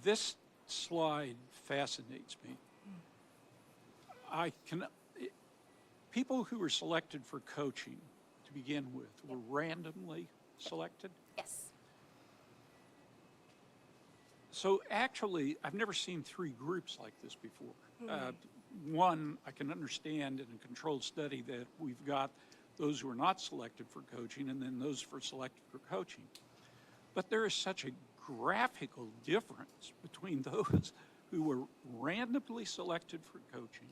This slide fascinates me. People who were selected for coaching to begin with were randomly selected? Yes. So actually, I've never seen 3 groups like this before. One, I can understand in a controlled study that we've got those who are not selected for coaching and then those for selected for coaching. But there is such a graphical difference between those who were randomly selected for coaching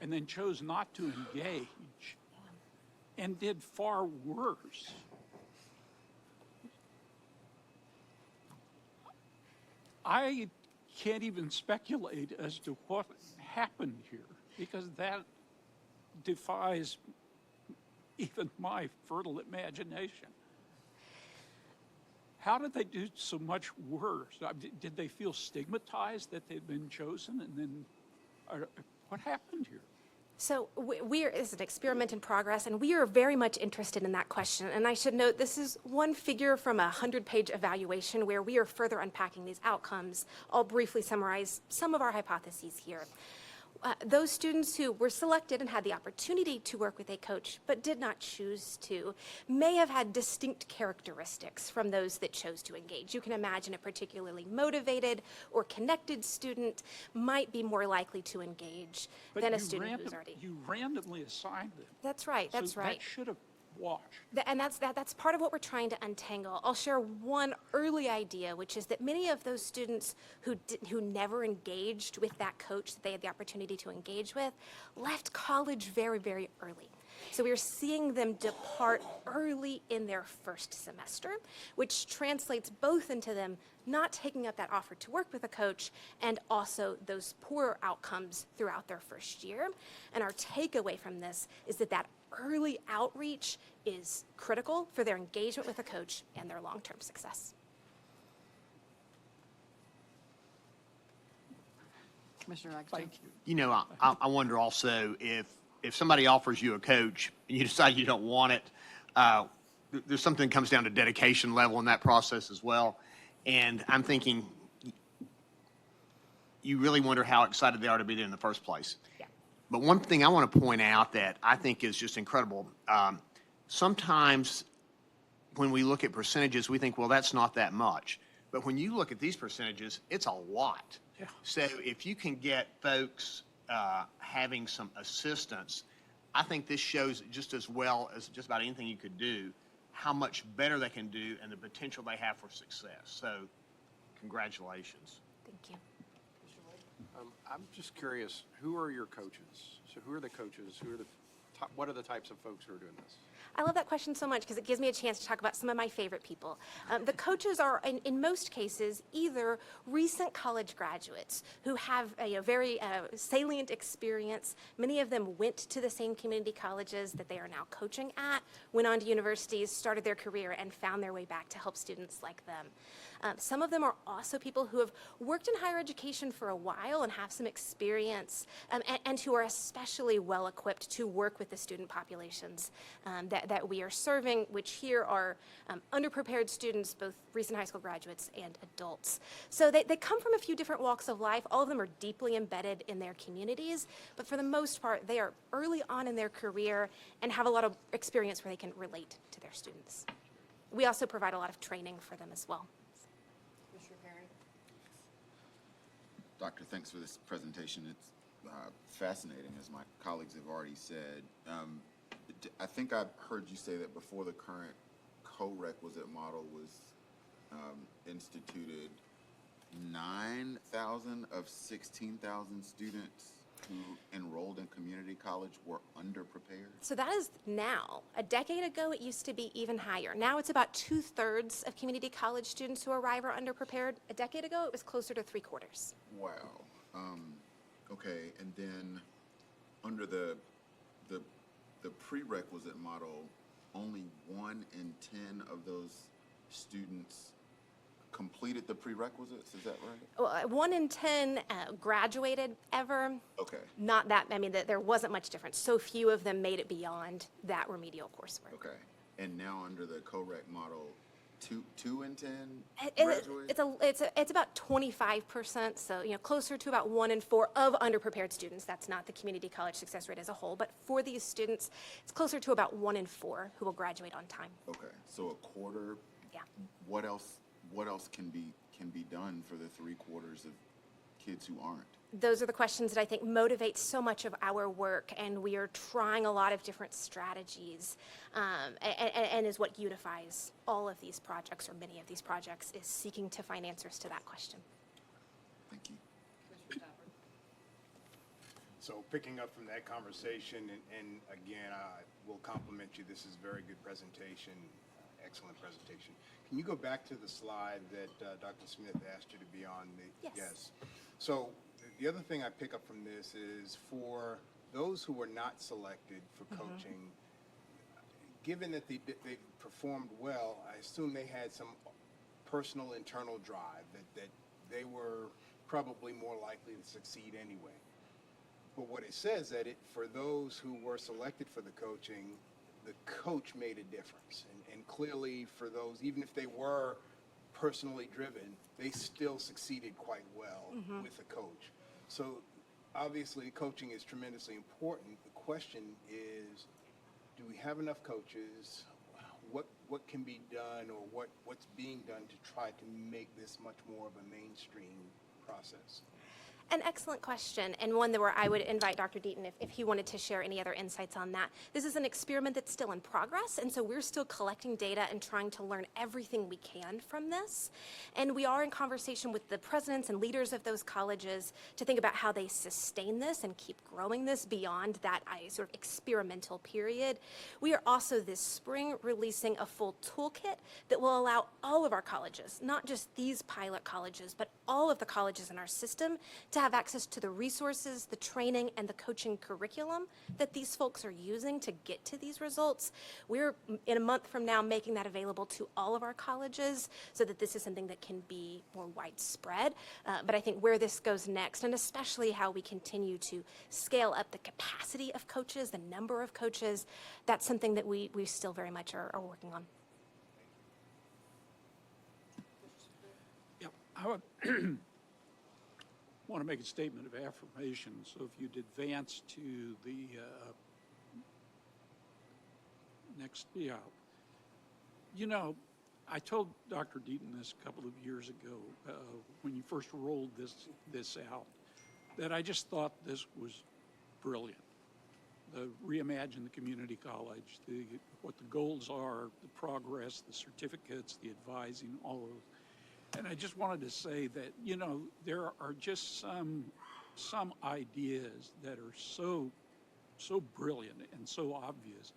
and then chose not to engage and did far worse. I can't even speculate as to what happened here because that defies even my fertile imagination. How did they do so much worse? Did they feel stigmatized that they'd been chosen? And then what happened here? So it's an experiment in progress, and we are very much interested in that question. And I should note, this is one figure from a 100-page evaluation where we are further unpacking these outcomes. I'll briefly summarize some of our hypotheses here. Those students who were selected and had the opportunity to work with a coach but did not choose to may have had distinct characteristics from those that chose to engage. You can imagine a particularly motivated or connected student might be more likely to engage than a student who's already... You randomly assigned them. That's right, that's right. That should have watched. And that's part of what we're trying to untangle. I'll share one early idea, which is that many of those students who never engaged with that coach that they had the opportunity to engage with left college very, very early. So we're seeing them depart early in their first semester, which translates both into them not taking up that offer to work with a coach and also those poorer outcomes throughout their first year. And our takeaway from this is that early outreach is critical for their engagement with a coach and their long-term success. Commissioner Ragsdale. Thank you. You know, I wonder also if somebody offers you a coach and you decide you don't want it, there's something that comes down to dedication level in that process as well. And I'm thinking, you really wonder how excited they are to be there in the first place. Yeah. But one thing I want to point out that I think is just incredible, sometimes when we look at percentages, we think, well, that's not that much. But when you look at these percentages, it's a lot. Yeah. So if you can get folks having some assistance, I think this shows just as well as just about anything you could do, how much better they can do and the potential they have for success. So congratulations. Thank you. I'm just curious, who are your coaches? So who are the coaches? What are the types of folks who are doing this? I love that question so much because it gives me a chance to talk about some of my favorite people. The coaches are, in most cases, either recent college graduates who have a very salient experience. Many of them went to the same community colleges that they are now coaching at, went on to universities, started their career, and found their way back to help students like them. Some of them are also people who have worked in higher education for a while and have some experience, and who are especially well equipped to work with the student populations that we are serving, which here are underprepared students, both recent high school graduates and adults. So they come from a few different walks of life. All of them are deeply embedded in their communities, but for the most part, they are early on in their career and have a lot of experience where they can relate to their students. We also provide a lot of training for them as well. Doctor, thanks for this presentation. It's fascinating, as my colleagues have already said. I think I've heard you say that before the current co-requisite model was instituted, 9,000 of 16,000 students who enrolled in community college were underprepared? So that is now. A decade ago, it used to be even higher. Now it's about 2/3 of community college students who arrive are underprepared. A decade ago, it was closer to 3/4. Wow. Okay, and then under the prerequisite model, only 1 in 10 of those students completed the prerequisites, is that right? Well, 1 in 10 graduated ever. Okay. Not that, I mean, there wasn't much difference. So few of them made it beyond that remedial coursework. Okay. And now under the co-rec model, 2 in 10 It- graduate? It's about 25%, so closer to about 1 in 4 of underprepared students. That's not the community college success rate as a whole, but for these students, it's closer to about 1 in 4 who will graduate on time. Okay, so a quarter. Yeah. What else can be done for the 3/4 of kids who aren't? Those are the questions that I think motivate so much of our work, and we are trying a lot of different strategies, and is what unifies all of these projects, or many of these projects, is seeking to find answers to that question. Thank you. So picking up from that conversation, and again, I will compliment you. This is a very good presentation, excellent presentation. Can you go back to the slide that Dr. Smith asked you to be on? Yes. So the other thing I pick up from this is for those who were not selected for coaching, given that they performed well, I assume they had some personal internal drive, that they were probably more likely to succeed anyway. But what it says that for those who were selected for the coaching, the coach made a difference. And clearly for those, even if they were personally driven, they still succeeded quite well with the coach. So obviously coaching is tremendously important. The question is, do we have enough coaches? What can be done, or what's being done to try to make this much more of a mainstream process? An excellent question, and one where I would invite Dr. Deaton if he wanted to share any other insights on that. This is an experiment that's still in progress, and so we're still collecting data and trying to learn everything we can from this. And we are in conversation with the presidents and leaders of those colleges to think about how they sustain this and keep growing this beyond that sort of experimental period. We are also this spring releasing a full toolkit that will allow all of our colleges, not just these pilot colleges, but all of the colleges in our system, to have access to the resources, the training, and the coaching curriculum that these folks are using to get to these results. We're, in a month from now, making that available to all of our colleges so that this is something that can be more widespread. But I think where this goes next, and especially how we continue to scale up the capacity of coaches, the number of coaches, that's something that we still very much are working on. Yep. I would want to make a statement of affirmation. So if you'd advance to the next, you know, I told Dr. Deaton this a couple of years ago when you first rolled this out, that I just thought this was brilliant. The reimagine the community college, what the goals are, the progress, the certificates, the advising, all of those. And I just wanted to say that, you know, there are just some ideas that are so brilliant and so obvious.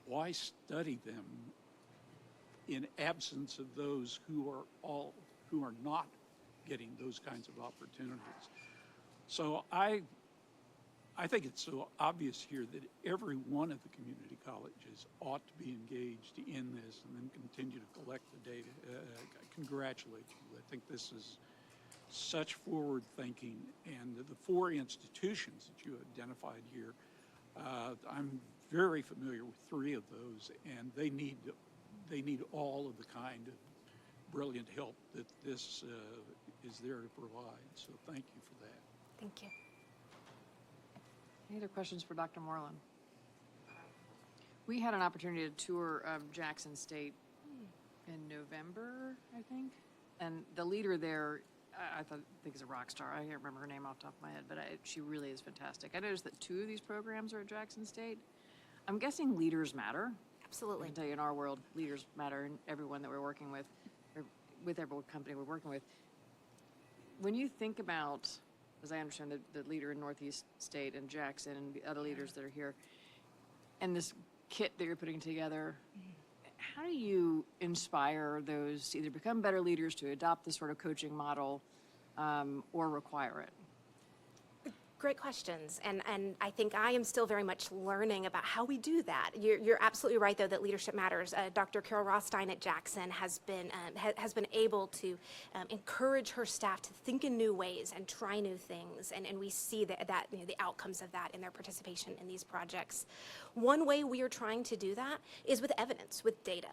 Why study them in absence of those who are not getting those kinds of opportunities? So I think it's so obvious here that every one of the community colleges ought to be engaged in this and then continue to collect the data. I congratulate you. I think this is such forward thinking, and the 4 institutions that you identified here, I'm very familiar with 3 of those, and they need all of the kind of brilliant help that this is there to provide. So thank you for that. Thank you. Any other questions for Dr. Moreland? We had an opportunity to tour Jackson State in November, I think. And the leader there, I think is a rock star. I can't remember her name off the top of my head, but she really is fantastic. I noticed that 2 of these programs are at Jackson State. I'm guessing leaders matter. Absolutely. I can tell you in our world, leaders matter in everyone that we're working with, or with every company we're working with. When you think about, as I understand, the leader in Northeast State and Jackson and the other leaders that are here, and this kit that you're putting together, how do you inspire those to either become better leaders, to adopt this sort of coaching model, or require it? Great questions, and I think I am still very much learning about how we do that. You're absolutely right, though, that leadership matters. Dr. Carol Rothstein at Jackson has been able to encourage her staff to think in new ways and try new things, and we see that you know, the outcomes of that in their participation in these projects. One way we are trying to do that is with evidence, with data.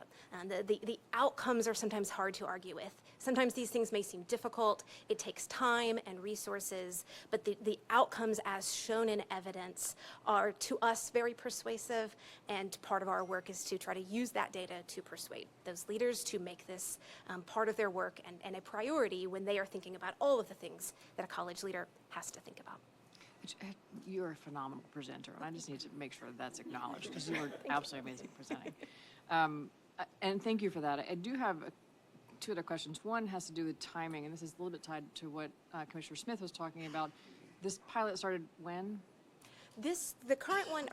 The outcomes are sometimes hard to argue with. Sometimes these things may seem difficult. It takes time and resources, but the outcomes as shown in evidence are, to us, very persuasive, and part of our work is to try to use that data to persuade those leaders to make this part of their work and a priority when they are thinking about all of the things that a college leader has to think about. You're a phenomenal presenter, and I just need to make sure that's acknowledged, because you were absolutely amazing presenting. And thank you for that. I do have 2 other questions. One has to do with timing, and this is a little bit tied to what Commissioner Smith was talking about. This pilot started when? The current one,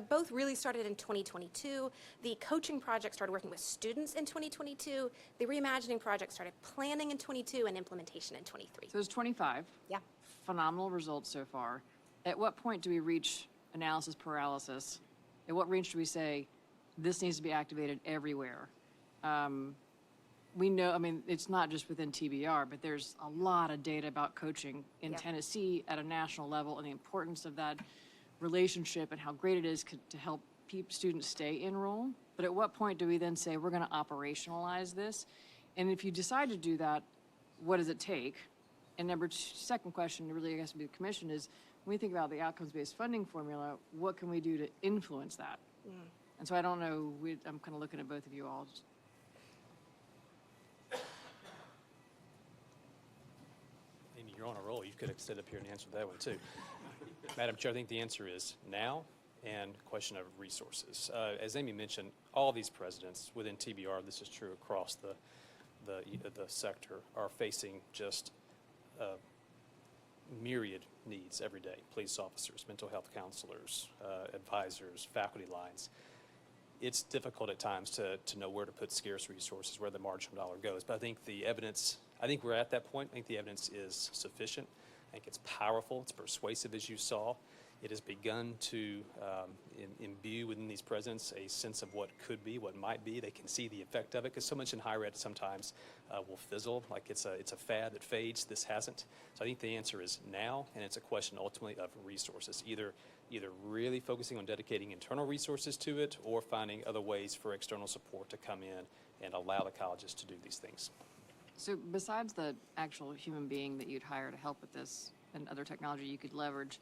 both really started in 2022. The coaching project started working with students in 2022. The reimagining project started planning in 22 and implementation in 23. So it's 25. Yeah. Phenomenal results so far. At what point do we reach analysis paralysis? At what range do we say this needs to be activated everywhere? We know, I mean, it's not just within TBR, but there's a lot of data about coaching in Tennessee at a national level, and the importance of that relationship and how great it is to help students stay in role. But at what point do we then say we're going to operationalize this? And if you decide to do that, what does it take? And second question, really, I guess, would be the commission, is when we think about the outcomes-based funding formula, what can we do to influence that? And so I don't know, I'm kind of looking at both of you all. Amy, you're on a roll. You could have stood up here and answered that one, too. Madam Chair, I think the answer is now, and question of resources. As Amy mentioned, all these presidents within TBR, this is true across the sector, are facing just myriad needs every day. Police officers, mental health counselors, advisors, faculty lines. It's difficult at times to know where to put scarce resources, where the marginal dollar goes. But I think the evidence, I think we're at that point. I think the evidence is sufficient. I think it's powerful, it's persuasive, as you saw. It has begun to imbue within these presidents a sense of what could be, what might be. They can see the effect of it, because so much in higher ed sometimes will fizzle, like it's a fad that fades. This hasn't. So I think the answer is now, and it's a question ultimately of resources, either really focusing on dedicating internal resources to it, or finding other ways for external support to come in and allow the colleges to do these things. So besides the actual human being that you'd hire to help with this and other technology you could leverage,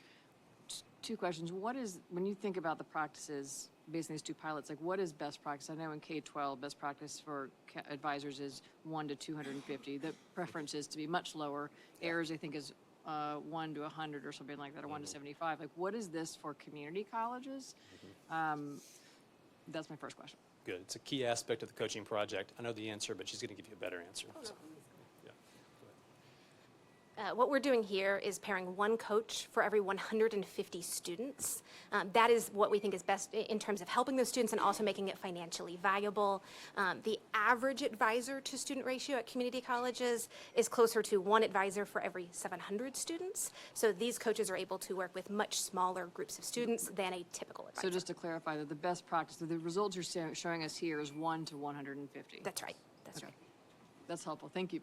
two questions. What is, when you think about the practices based on these two pilots, like what is best practice? I know in K-12, best practice for advisors is 1 to 250. The preference is to be much lower. Errors, I think, is 1 to 100 or something like that, or 1 to 75. Like, what is this for community colleges? That's my first question. Good. It's a key aspect of the coaching project. I know the answer, but she's going to give you a better answer. So, yeah. What we're doing here is pairing one coach for every 150 students. That is what we think is best in terms of helping those students and also making it financially viable. The average advisor to student ratio at community colleges is closer to 1 advisor for every 700 students. So these coaches are able to work with much smaller groups of students than a typical advisor. So just to clarify, that the best practice, the results you're showing us here is 1 to 150. That's right. That's right. That's helpful. Thank you.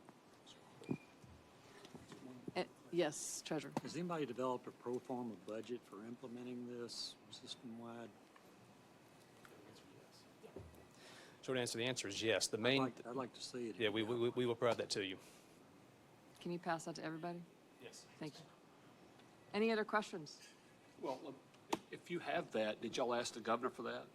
Yes, Treasurer. Has anybody developed a pro forma budget for implementing this system-wide? Short answer, the answer is yes. The main. I'd like to see it. Yeah, we will provide that to you. Can you pass that to everybody? Yes. Thank you. Any other questions? Well, if you have that, did y'all ask the governor for that?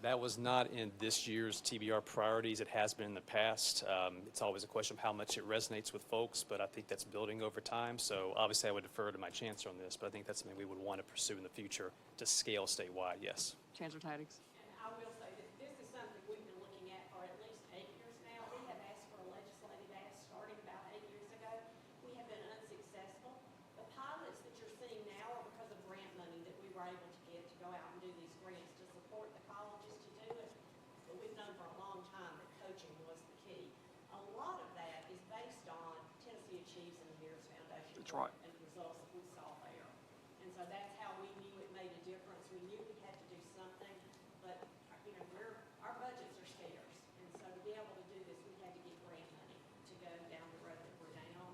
That was not in this year's TBR priorities. It has been in the past. It's always a question of how much it resonates with folks, but I think that's building over time. So obviously I would defer to my chancellor on this, but I think that's something we would want to pursue in the future to scale statewide, yes. Chancellor Tidings. I will say that this is something we've been looking at for at least 8 years now. We have asked for a legislative ask starting about 8 years ago. We have been unsuccessful. The pilots that you're seeing now are because of grant money that we were able to get to go out and do these grants to support the colleges to do it. But we've known for a long time that coaching was the key. A lot of that is based on Tennessee Achieves and the Mears Foundation. That's right. And the results that we saw there. And so that's how we knew it made a difference. We knew we had to do something, but, you know, our budgets are scarce. And so to be able to do this, we had to get grant money to go down the road that we're down.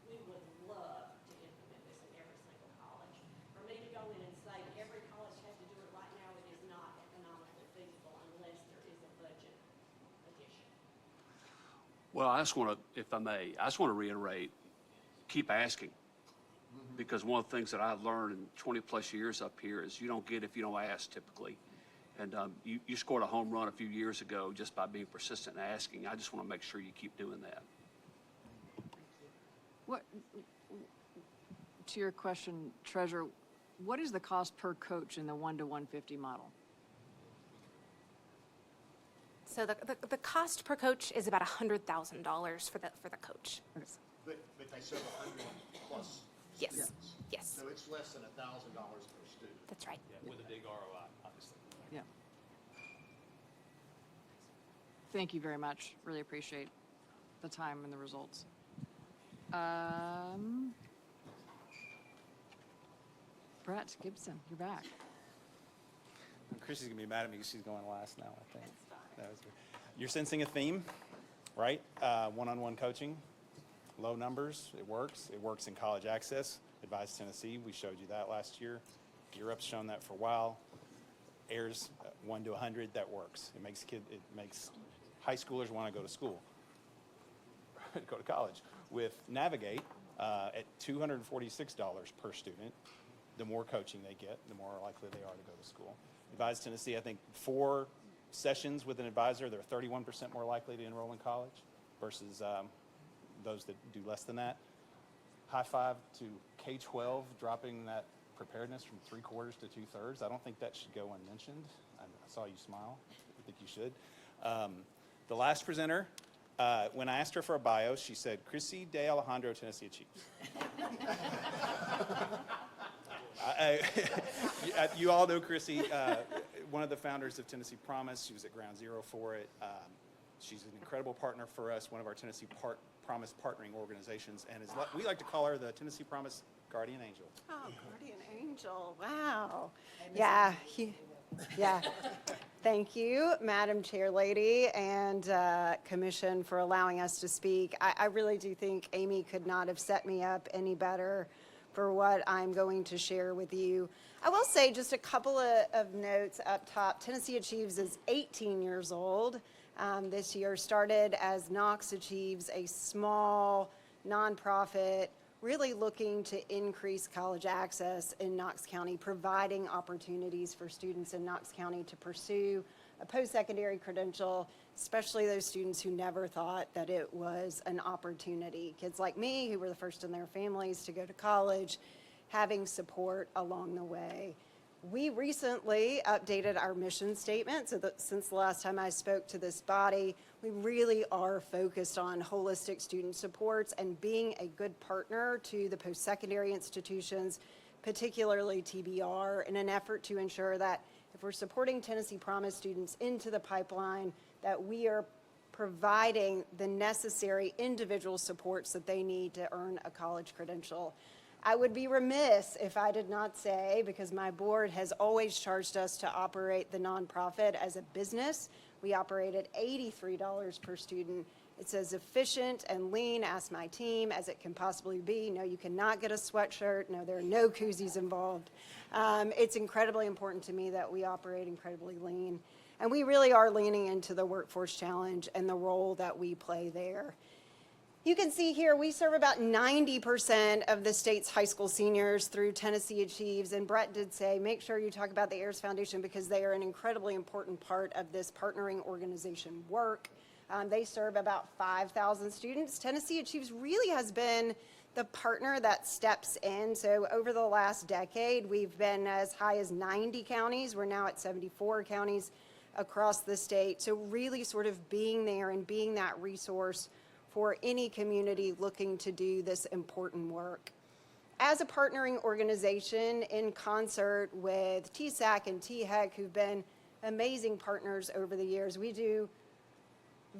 We would love to implement this in every single college. For me to go in and say every college has to do it right now, it is not economically feasible unless there is a budget addition. Well, I just want to, if I may, I just want to reiterate, keep asking. Because one of the things that I've learned in 20-plus years up here is you don't get if you don't ask typically. And you scored a home run a few years ago just by being persistent and asking. I just want to make sure you keep doing that. What, to your question, Treasurer, what is the cost per coach in the 1 to 150 model? So the cost per coach is about $100,000 for the coach. But they said 100 plus Yes. students. Yes. So it's less than $1,000 per student. That's right. Yeah, with a big ROI, obviously. Yeah. Thank you very much. Really appreciate the time and the results. Brett Gibson, you're back. Chrissy's gonna be mad at me because she's going last now, I think. That was good. You're sensing a theme, right? One-on-one coaching, low numbers, it works. It works in college access. Advise Tennessee, we showed you that last year. Europe's shown that for a while. Airs 1 to 100, that works. It makes high schoolers want to go to school, go to college. With Navigate, at $246 per student, the more coaching they get, the more likely they are to go to school. Advise Tennessee, I think 4 sessions with an advisor, they're 31% more likely to enroll in college versus those that do less than that. High five to K-12, dropping that preparedness from 3/4 to 2/3. I don't think that should go unmentioned. I saw you smile. I think you should. The last presenter, when I asked her for a bio, she said, Chrissy De Alejandro, Tennessee Achieves. You all know Chrissy, one of the founders of Tennessee Promise. She was at ground zero for it. She's an incredible partner for us, one of our Tennessee Promise partnering organizations, and we like to call her the Tennessee Promise Guardian Angel. Oh, Guardian Angel, wow. Yeah, yeah. Thank you, Madam Chair Lady and Commission, for allowing us to speak. I really do think Amy could not have set me up any better for what I'm going to share with you. I will say just a couple of notes up top. Tennessee Achieves is 18 years old. This year started as Knox Achieves, a small nonprofit really looking to increase college access in Knox County, providing opportunities for students in Knox County to pursue a post-secondary credential, especially those students who never thought that it was an opportunity. Kids like me, who were the first in their families to go to college, having support along the way. We recently updated our mission statement so that since the last time I spoke to this body, we really are focused on holistic student supports and being a good partner to the post-secondary institutions, particularly TBR, in an effort to ensure that if we're supporting Tennessee Promise students into the pipeline, that we are providing the necessary individual supports that they need to earn a college credential. I would be remiss if I did not say, because my board has always charged us to operate the nonprofit as a business. We operate at $83 per student. It's as efficient and lean, ask my team, as it can possibly be. No, you cannot get a sweatshirt. No, there are no koozies involved. It's incredibly important to me that we operate incredibly lean. And we really are leaning into the workforce challenge and the role that we play there. You can see here we serve about 90% of the state's high school seniors through Tennessee Achieves, and Brett did say make sure you talk about the Ayers Foundation because they are an incredibly important part of this partnering organization work. They serve about 5,000 students. Tennessee Achieves really has been the partner that steps in. So over the last decade, we've been as high as 90 counties. We're now at 74 counties across the state. So really sort of being there and being that resource for any community looking to do this important work. As a partnering organization in concert with THEC and THEC, who've been amazing partners over the years, we do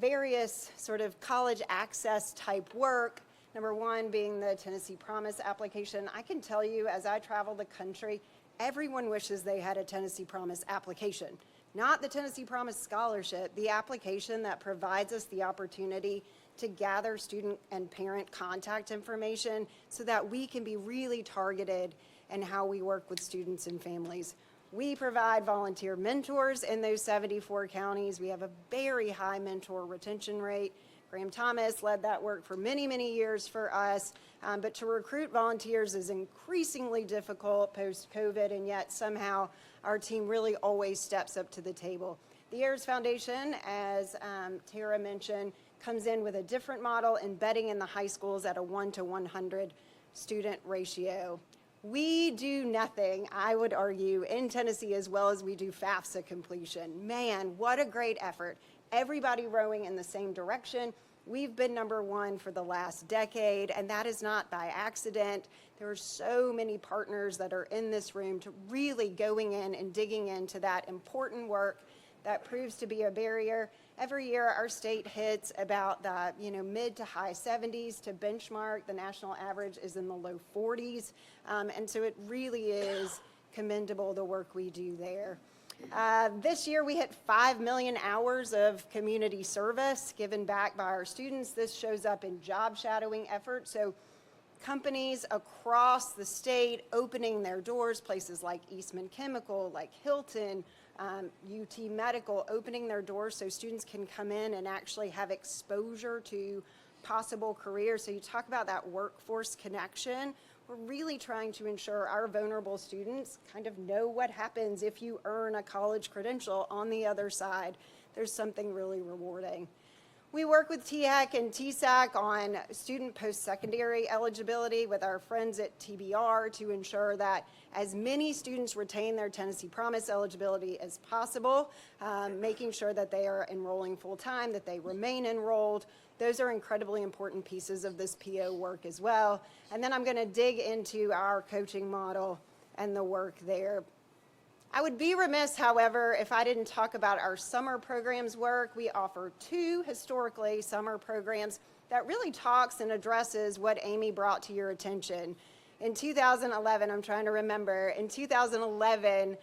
various sort of college access type work. Number one being the Tennessee Promise application. I can tell you, as I travel the country, everyone wishes they had a Tennessee Promise application. Not the Tennessee Promise scholarship, the application that provides us the opportunity to gather student and parent contact information so that we can be really targeted in how we work with students and families. We provide volunteer mentors in those 74 counties. We have a very high mentor retention rate. Graham Thomas led that work for many, many years for us, but to recruit volunteers is increasingly difficult post-COVID, and yet somehow our team really always steps up to the table. The Ayers Foundation, as Tara mentioned, comes in with a different model, embedding in the high schools at a 1-to-100 student ratio. We do nothing, I would argue, in Tennessee as well as we do FAFSA completion. Man, what a great effort. Everybody rowing in the same direction. We've been #1 for the last decade, and that is not by accident. There are so many partners that are in this room to really going in and digging into that important work that proves to be a barrier. Every year, our state hits about the mid to high 70s to benchmark. The national average is in the low 40s, and so it really is commendable the work we do there. This year, we hit 5 million hours of community service given back by our students. This shows up in job shadowing efforts. So companies across the state opening their doors, places like Eastman Chemical, like Hilton, UT Medical, opening their doors so students can come in and actually have exposure to possible careers. So you talk about that workforce connection. We're really trying to ensure our vulnerable students kind of know what happens if you earn a college credential on the other side. There's something really rewarding. We work with THEC and TSAC on student post-secondary eligibility with our friends at TBR to ensure that as many students retain their Tennessee Promise eligibility as possible, making sure that they are enrolling full-time, that they remain enrolled. Those are incredibly important pieces of this PO work as well. And then I'm going to dig into our coaching model and the work there. I would be remiss, however, if I didn't talk about our summer programs work. We offer 2 historically summer programs that really talks and addresses what Amy brought to your attention. In 2011, I'm trying to remember, in 2011,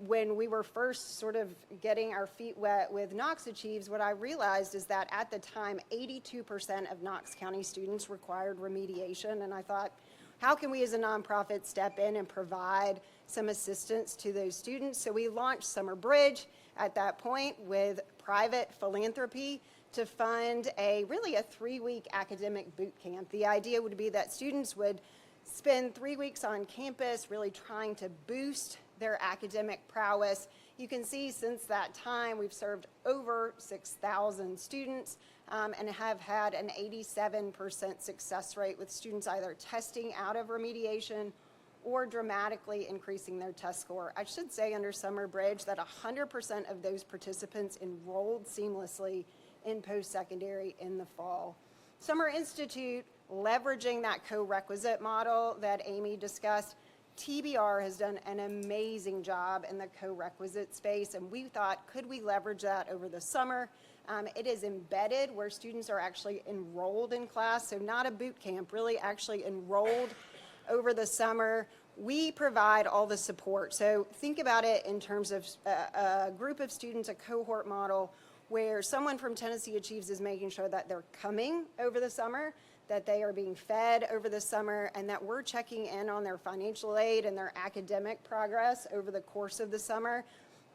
when we were first sort of getting our feet wet with Knox Achieves, what I realized is that at the time, 82% of Knox County students required remediation. And I thought, how can we as a nonprofit step in and provide some assistance to those students? So we launched Summer Bridge at that point with private philanthropy to fund really a 3-week academic boot camp. The idea would be that students would spend 3 weeks on campus really trying to boost their academic prowess. You can see since that time we've served over 6,000 students and have had an 87% success rate with students either testing out of remediation or dramatically increasing their test score. I should say under Summer Bridge that 100% of those participants enrolled seamlessly in post-secondary in the fall. Summer Institute, leveraging that co-requisite model that Amy discussed, TBR has done an amazing job in the co-requisite space, and we thought, could we leverage that over the summer? It is embedded where students are actually enrolled in class, so not a boot camp, really actually enrolled over the summer. We provide all the support. So think about it in terms of a group of students, a cohort model, where someone from Tennessee Achieves is making sure that they're coming over the summer, that they are being fed over the summer, and that we're checking in on their financial aid and their academic progress over the course of the summer.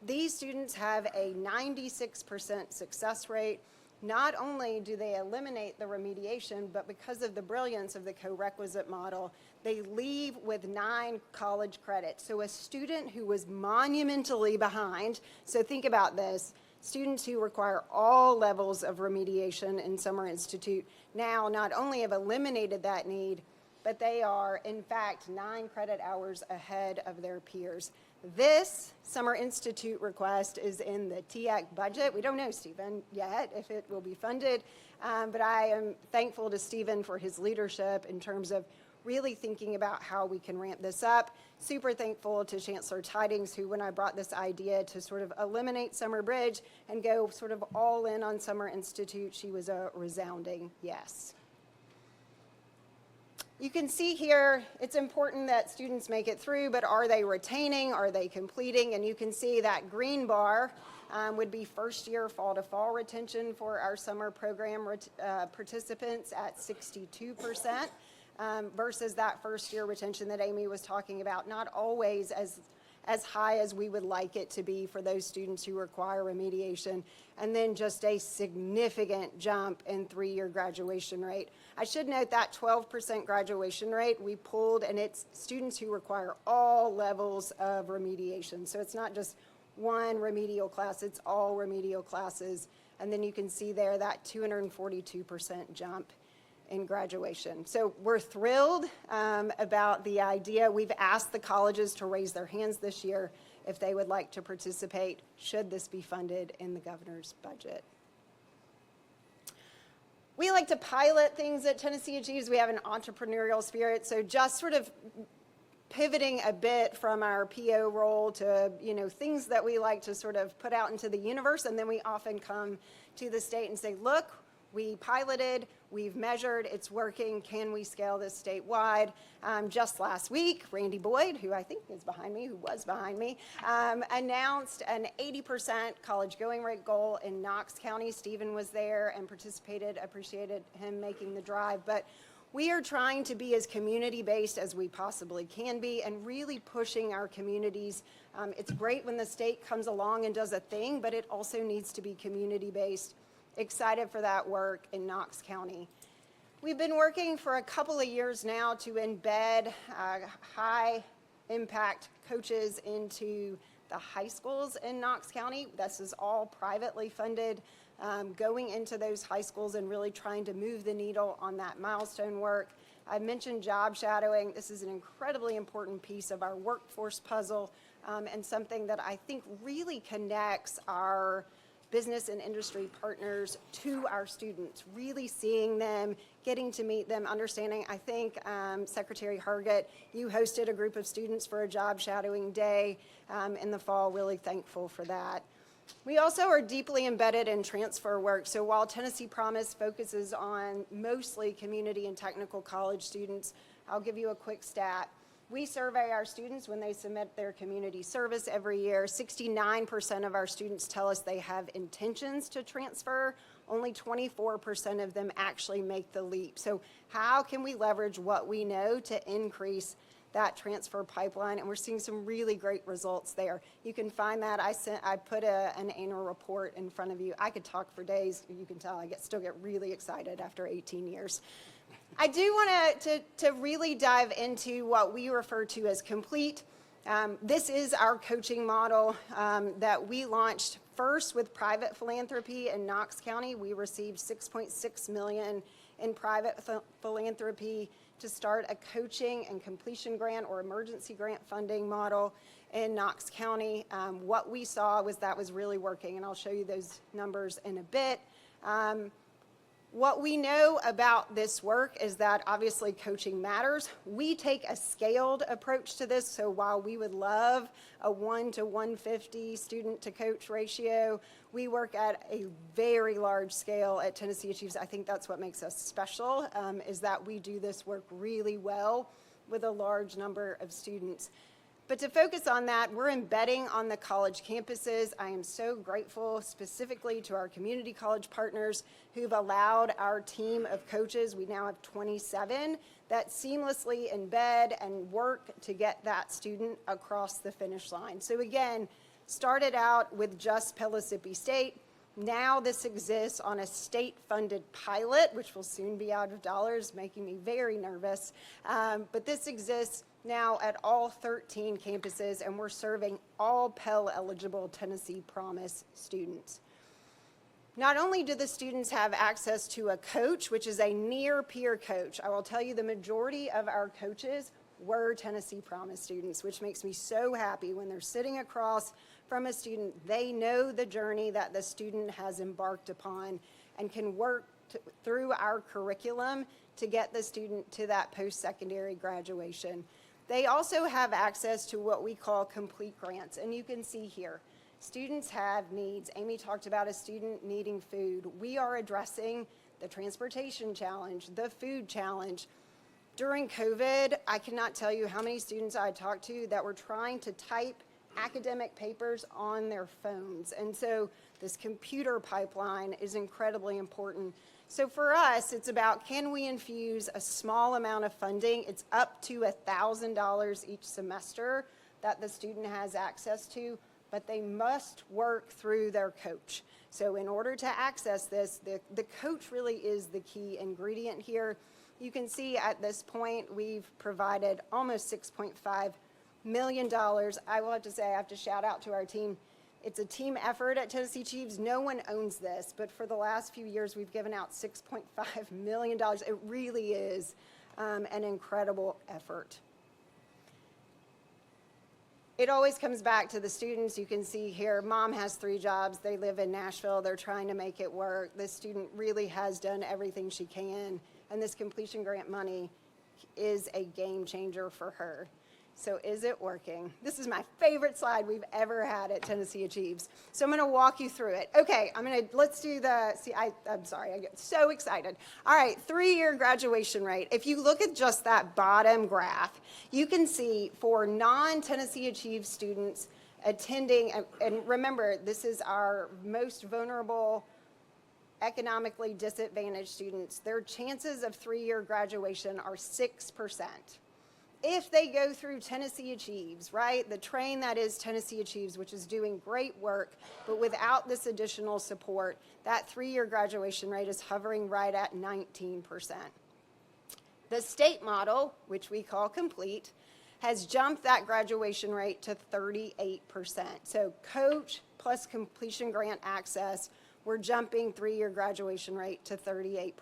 These students have a 96% success rate. Not only do they eliminate the remediation, but because of the brilliance of the co-requisite model, they leave with 9 college credits. So a student who was monumentally behind, so think about this, students who require all levels of remediation in Summer Institute now not only have eliminated that need, but they are, in fact, 9 credit hours ahead of their peers. This Summer Institute request is in the THEC budget. We don't know, Stephen, yet if it will be funded, but I am thankful to Stephen for his leadership in terms of really thinking about how we can ramp this up. Super thankful to Chancellor Tidings, who, when I brought this idea to sort of eliminate Summer Bridge and go sort of all in on Summer Institute, she was a resounding yes. You can see here, it's important that students make it through, but are they retaining? Are they completing? And you can see that green bar would be first year fall to fall retention for our summer program participants at 62%. Versus that first year retention that Amy was talking about, not always as high as we would like it to be for those students who require remediation, and then just a significant jump in 3-year graduation rate. I should note that 12% graduation rate we pulled, and it's students who require all levels of remediation. So it's not just one remedial class, it's all remedial classes. And then you can see there that 242% jump in graduation. So we're thrilled about the idea. We've asked the colleges to raise their hands this year if they would like to participate, should this be funded in the governor's budget. We like to pilot things at Tennessee Achieves. We have an entrepreneurial spirit, so just sort of pivoting a bit from our PO role to, things that we like to sort of put out into the universe, and then we often come to the state and say, look, we piloted, we've measured, it's working, can we scale this statewide? Just last week, Randy Boyd, who I think is behind me, who was behind me, announced an 80% college going rate goal in Knox County. Stephen was there and participated, appreciated him making the drive. But we are trying to be as community-based as we possibly can be and really pushing our communities. It's great when the state comes along and does a thing, but it also needs to be community-based. Excited for that work in Knox County. We've been working for a couple of years now to embed high-impact coaches into the high schools in Knox County. This is all privately funded, going into those high schools and really trying to move the needle on that milestone work. I mentioned job shadowing. This is an incredibly important piece of our workforce puzzle, and something that I think really connects our business and industry partners to our students, really seeing them, getting to meet them, understanding. I think Secretary Hargett, you hosted a group of students for a job shadowing day in the fall, really thankful for that. We also are deeply embedded in transfer work. So while Tennessee Promise focuses on mostly community and technical college students, I'll give you a quick stat. We survey our students when they submit their community service every year. 69% of our students tell us they have intentions to transfer. Only 24% of them actually make the leap. So how can we leverage what we know to increase that transfer pipeline? And we're seeing some really great results there. You can find that. I put an annual report in front of you. I could talk for days. You can tell I still get really excited after 18 years. I do want to really dive into what we refer to as complete. This is our coaching model that we launched first with private philanthropy in Knox County. We received $6.6 million in private philanthropy to start a coaching and completion grant or emergency grant funding model in Knox County. What we saw was that was really working, and I'll show you those numbers in a bit. What we know about this work is that obviously coaching matters. We take a scaled approach to this, so while we would love a 1 to 150 student to coach ratio, we work at a very large scale at Tennessee Achieves. I think that's what makes us special, is that we do this work really well with a large number of students. But to focus on that, we're embedding on the college campuses. I am so grateful specifically to our community college partners who've allowed our team of coaches, we now have 27, that seamlessly embed and work to get that student across the finish line. So again, started out with just Pellissippi State. Now this exists on a state-funded pilot, which will soon be out of dollars, making me very nervous. But this exists now at all 13 campuses, and we're serving all Pell-eligible Tennessee Promise students. Not only do the students have access to a coach, which is a near-peer coach. I will tell you the majority of our coaches were Tennessee Promise students, which makes me so happy when they're sitting across from a student. They know the journey that the student has embarked upon and can work through our curriculum to get the student to that post-secondary graduation. They also have access to what we call complete grants, and you can see here, students have needs. Amy talked about a student needing food. We are addressing the transportation challenge, the food challenge. During COVID, I cannot tell you how many students I talked to that were trying to type academic papers on their phones. And so this computer pipeline is incredibly important. So for us, it's about, can we infuse a small amount of funding? It's up to $1,000 each semester that the student has access to, but they must work through their coach. So in order to access this, the coach really is the key ingredient here. You can see at this point, we've provided almost $6.5 million. I will have to say, I have to shout out to our team. It's a team effort at Tennessee Achieves. No one owns this, but for the last few years, we've given out $6.5 million. It really is an incredible effort. It always comes back to the students. You can see here, mom has 3 jobs. They live in Nashville. They're trying to make it work. This student really has done everything she can, and this completion grant money is a game changer for her. So is it working? This is my favorite slide we've ever had at Tennessee Achieves. So I'm going to walk you through it. Okay, let's do I'm sorry, I get so excited. All right, 3-year graduation rate. If you look at just that bottom graph, you can see for non-Tennessee Achieves students attending, and remember, this is our most vulnerable, economically disadvantaged students, their chances of 3-year graduation are 6%. If they go through Tennessee Achieves, right, the train that is Tennessee Achieves, which is doing great work, but without this additional support, that 3-year graduation rate is hovering right at 19%. The state model, which we call complete, has jumped that graduation rate to 38%. So coach plus completion grant access, we're jumping 3-year graduation rate to 38%.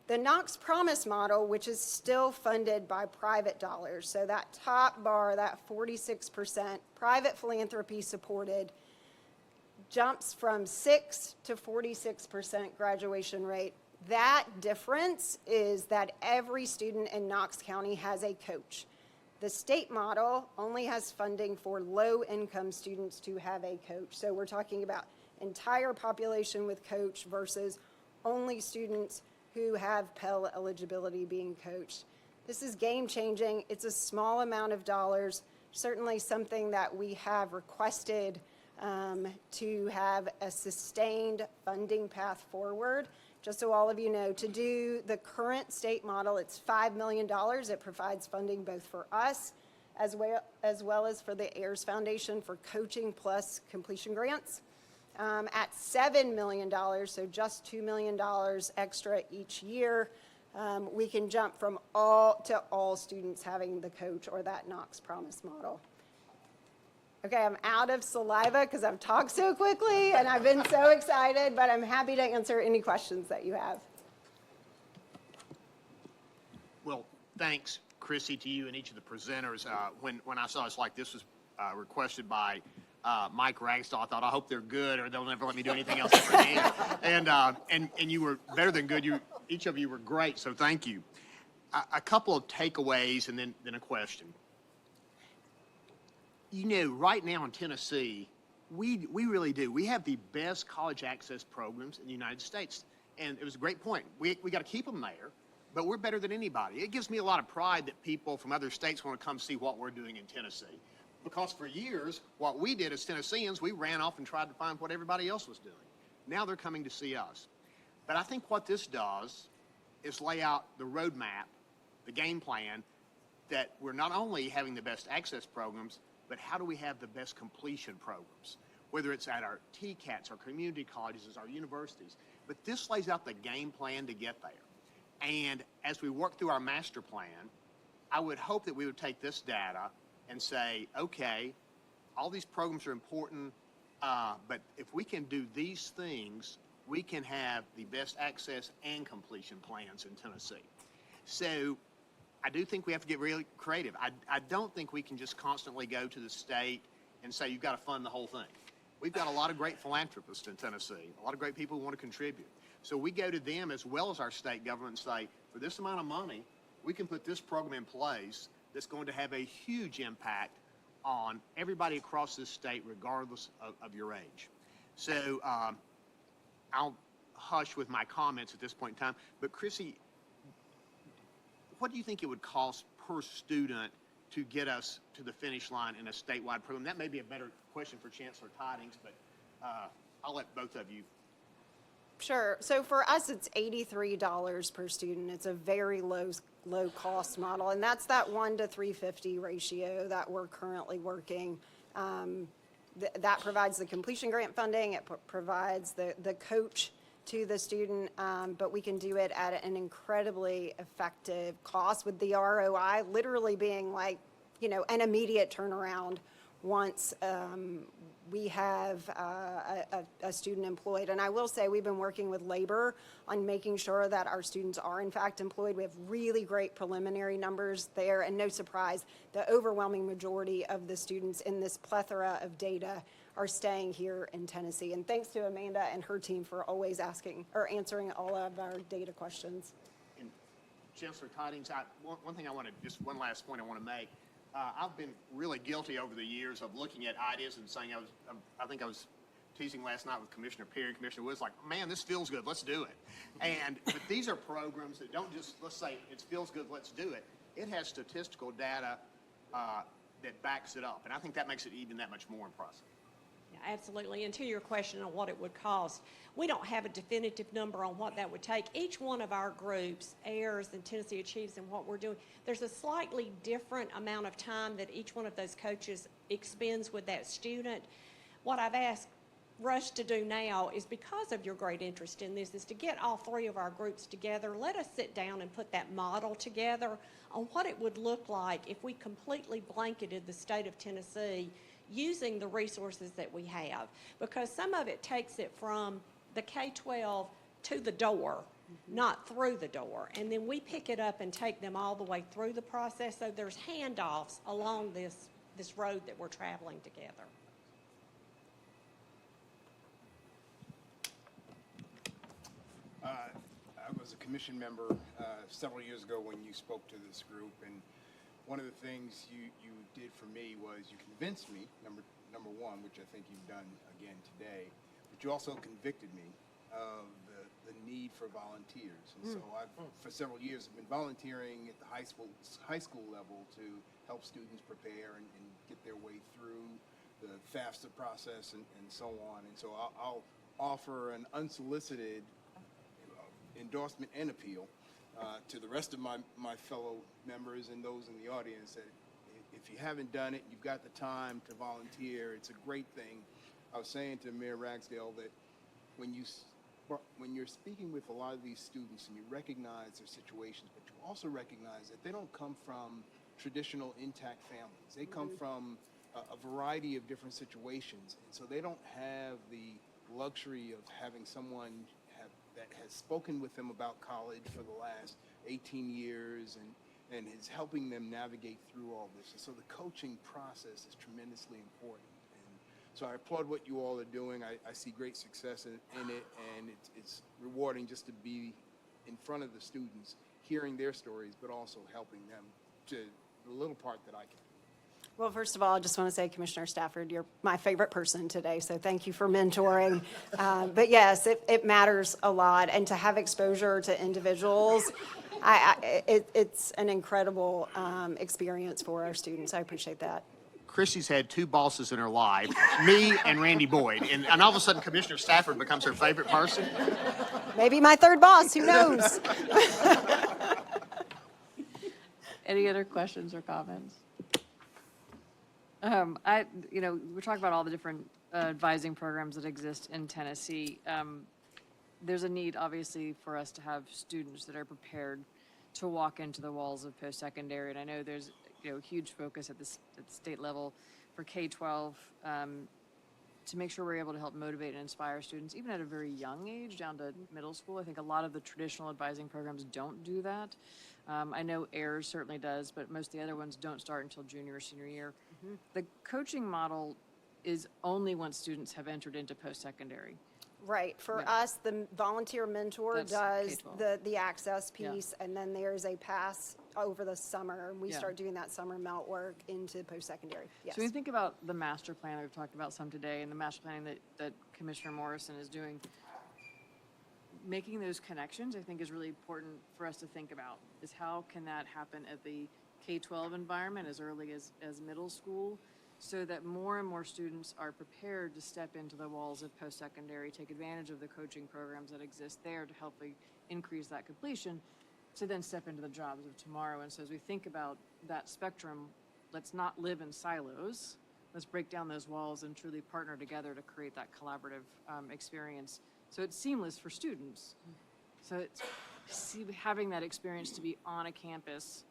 The Knox Promise model, which is still funded by private dollars, so that top bar, that 46% private philanthropy supported, jumps from 6 to 46% graduation rate. That difference is that every student in Knox County has a coach. The state model only has funding for low-income students to have a coach. So we're talking about entire population with coach versus only students who have Pell eligibility being coached. This is game-changing. It's a small amount of dollars, certainly something that we have requested to have a sustained funding path forward. Just so all of you know, to do the current state model, it's $5 million. It provides funding both for us as well as for the Ayers Foundation for coaching plus completion grants. At $7 million, so just $2 million extra each year, we can jump from all students having the coach or that Knox Promise model. Okay, I'm out of saliva because I've talked so quickly and I've been so excited, but I'm happy to answer any questions that you have. Well, thanks, Chrissy, to you and each of the presenters. When I saw this, like this was requested by Mike Ragsdale, I thought, I hope they're good or they'll never let me do anything else ever again. And you were better than good. Each of you were great, so thank you. A couple of takeaways and then a question. You know, right now in Tennessee, we really do. We have the best college access programs in the United States. And it was a great point. We got to keep them there, but we're better than anybody. It gives me a lot of pride that people from other states want to come see what we're doing in Tennessee. Because for years, what we did as Tennesseans, we ran off and tried to find what everybody else was doing. Now they're coming to see us. But I think what this does is lay out the roadmap, the game plan, that we're not only having the best access programs, but how do we have the best completion programs? Whether it's at our TCATs, our community colleges, our universities. But this lays out the game plan to get there. And as we work through our master plan, I would hope that we would take this data and say, okay, all these programs are important, but if we can do these things, we can have the best access and completion plans in Tennessee. So I do think we have to get really creative. I don't think we can just constantly go to the state and say, you've got to fund the whole thing. We've got a lot of great philanthropists in Tennessee, a lot of great people who want to contribute. So we go to them as well as our state government and say, for this amount of money, we can put this program in place that's going to have a huge impact on everybody across this state, regardless of your age. So I'll hush with my comments at this point in time. But Chrissy, what do you think it would cost per student to get us to the finish line in a statewide program? That may be a better question for Chancellor Tidings, but I'll let both of you. Sure. So for us, it's $83 per student. It's a very low cost model, and that's that 1 to 350 ratio that we're currently working. That provides the completion grant funding. It provides the coach to the student, but we can do it at an incredibly effective cost, with the ROI literally being like, you know, an immediate turnaround once we have a student employed. And I will say we've been working with labor on making sure that our students are in fact employed. We have really great preliminary numbers there, and no surprise, the overwhelming majority of the students in this plethora of data are staying here in Tennessee. And thanks to Amanda and her team for always answering all of our data questions. And Chancellor Tidings, one thing I want to, just one last point I want to make. I've been really guilty over the years of looking at ideas and saying, I think I was teasing last night with Commissioner Perry and Commissioner Woods, like, man, this feels good, let's do it. But these are programs that don't just, let's say, it feels good, let's do it. It has statistical data that backs it up. And I think that makes it even that much more impressive. Absolutely. And to your question on what it would cost, we don't have a definitive number on what that would take. Each one of our groups, Ayers and Tennessee Achieves, and what we're doing, there's a slightly different amount of time that each one of those coaches expends with that student. What I've asked Rush to do now is, because of your great interest in this, is to get all three of our groups together. Let us sit down and put that model together on what it would look like if we completely blanketed the state of Tennessee using the resources that we have, because some of it takes it from the K-12 to the door, not through the door, and then we pick it up and take them all the way through the process. So there's handoffs along this road that we're traveling together. I was a commission member several years ago when you spoke to this group, and one of the things you did for me was you convinced me, number one, which I think you've done again today, but you also convicted me of the need for volunteers. And so I've, for several years, have been volunteering at the high school level to help students prepare and get their way through the FAFSA process and so on. And so I'll offer an unsolicited endorsement and appeal to the rest of my fellow members and those in the audience that if you haven't done it, you've got the time to volunteer. It's a great thing. I was saying to Mayor Ragsdale that when you're speaking with a lot of these students and you recognize their situations, but you also recognize that they don't come from traditional intact families. They come from a variety of different situations, and so they don't have the luxury of having someone that has spoken with them about college for the last 18 years and is helping them navigate through all this. And so the coaching process is tremendously important. And so I applaud what you all are doing. I see great success in it, and it's rewarding just to be in front of the students, hearing their stories, but also helping them to the little part that I can. Well, first of all, I just want to say, Commissioner Stafford, you're my favorite person today, so thank you for mentoring. But yes, it matters a lot, and to have exposure to individuals, it's an incredible experience for our students. I appreciate that. Chrissy's had two bosses in her life, me and Randy Boyd, and all of a sudden Commissioner Stafford becomes her favorite person. Maybe my third boss, who knows? Any other questions or comments? We're talking about all the different advising programs that exist in Tennessee. There's a need, obviously, for us to have students that are prepared to walk into the walls of post-secondary. And I know there's huge focus at the state level for K-12 to make sure we're able to help motivate and inspire students, even at a very young age, down to middle school. I think a lot of the traditional advising programs don't do that. I know AIRS certainly does, but most of the other ones don't start until junior or senior year. The coaching model is only once students have entered into post-secondary. Right. For us, the volunteer mentor That's does K-12. the access piece, and then there's a pass over the summer. We start doing that summer melt work into post-secondary. Yes. So when you think about the master plan that we've talked about some today, and the master planning that Commissioner Morrison is doing, making those connections, I think, is really important for us to think about, is how can that happen at the K-12 environment as early as middle school, so that more and more students are prepared to step into the walls of post-secondary, take advantage of the coaching programs that exist there to help increase that completion, to then step into the jobs of tomorrow. And so as we think about that spectrum, let's not live in silos. Let's break down those walls and truly partner together to create that collaborative experience. So it's seamless for students. So it's having that experience to be on a campus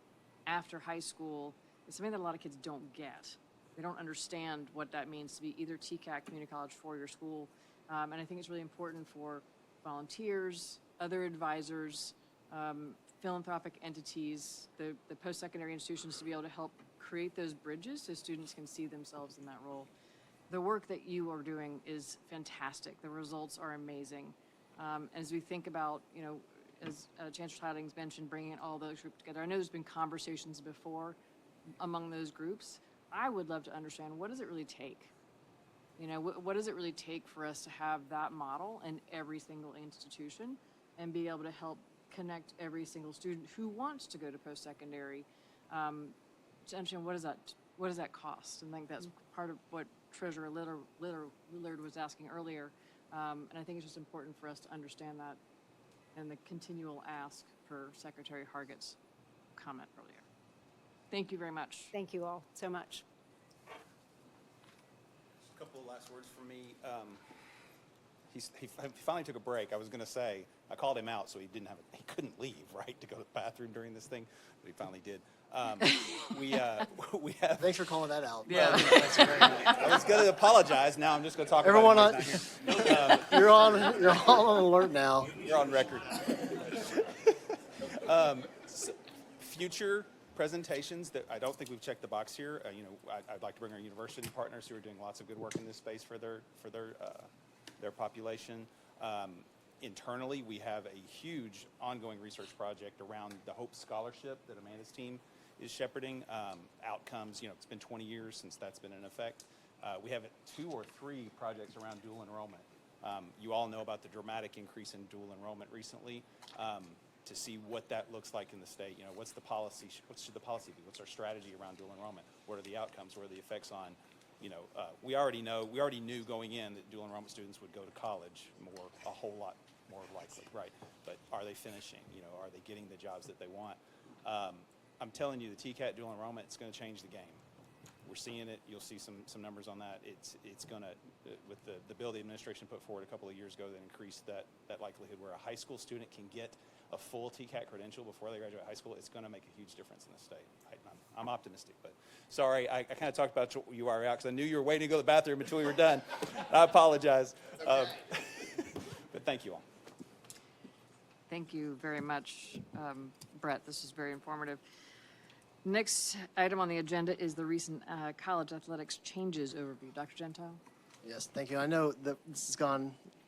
after high school is something that a lot of kids don't get. They don't understand what that means to be either TCAC, community college, four-year school. And I think it's really important for volunteers, other advisors, philanthropic entities, the post-secondary institutions to be able to help create those bridges so students can see themselves in that role. The work that you are doing is fantastic. The results are amazing. As we think about, as Chancellor Tidings mentioned, bringing all those groups together, I know there's been conversations before among those groups. I would love to understand, what does it really take? What does it really take for us to have that model in every single institution and be able to help connect every single student who wants to go to post-secondary to understand what does that cost? And I think that's part of what Treasurer Lillard was asking earlier. And I think it's just important for us to understand that and the continual ask for Secretary Hargit's comment earlier. Thank you very much. Thank you all so much. A couple of last words from me. He finally took a break. I was going to say, I called him out so he couldn't leave, right, to go to the bathroom during this thing, but he finally did. We have. Thanks for calling that out. Yeah, that's great. I was going to apologize. Now I'm just going to talk Everyone about it. you're all on alert now. You're on record. Future presentations that I don't think we've checked the box here. I'd like to bring our university partners who are doing lots of good work in this space for their population. Internally, we have a huge ongoing research project around the Hope Scholarship that Amanda's team shepherding. Outcomes, it's been 20 years since that's been in effect. We have 2 or 3 projects around dual enrollment. You all know about the dramatic increase in dual enrollment recently. To see what that looks like in the state, what's the policy? What should the policy be? What's our strategy around dual enrollment? What are the outcomes? What are the effects on? We already knew going in that dual enrollment students would go to college a whole lot more likely, right? But are they finishing? Are they getting the jobs that they want? I'm telling you, the TCAT dual enrollment, it's going to change the game. We're seeing it. You'll see some numbers on that. It's going to, with the bill the administration put forward a couple of years ago that increased that likelihood where a high school student can get a full TCAT credential before they graduate high school, it's going to make a huge difference in the state. I'm optimistic, but sorry, I kind of talked about you are out because I knew you were waiting to go to the bathroom until we were done. I apologize. Okay. But thank you all. Thank you very much, Brett. This is very informative. Next item on the agenda is the recent college athletics changes overview. Dr. Gentile? Yes, thank you. I know that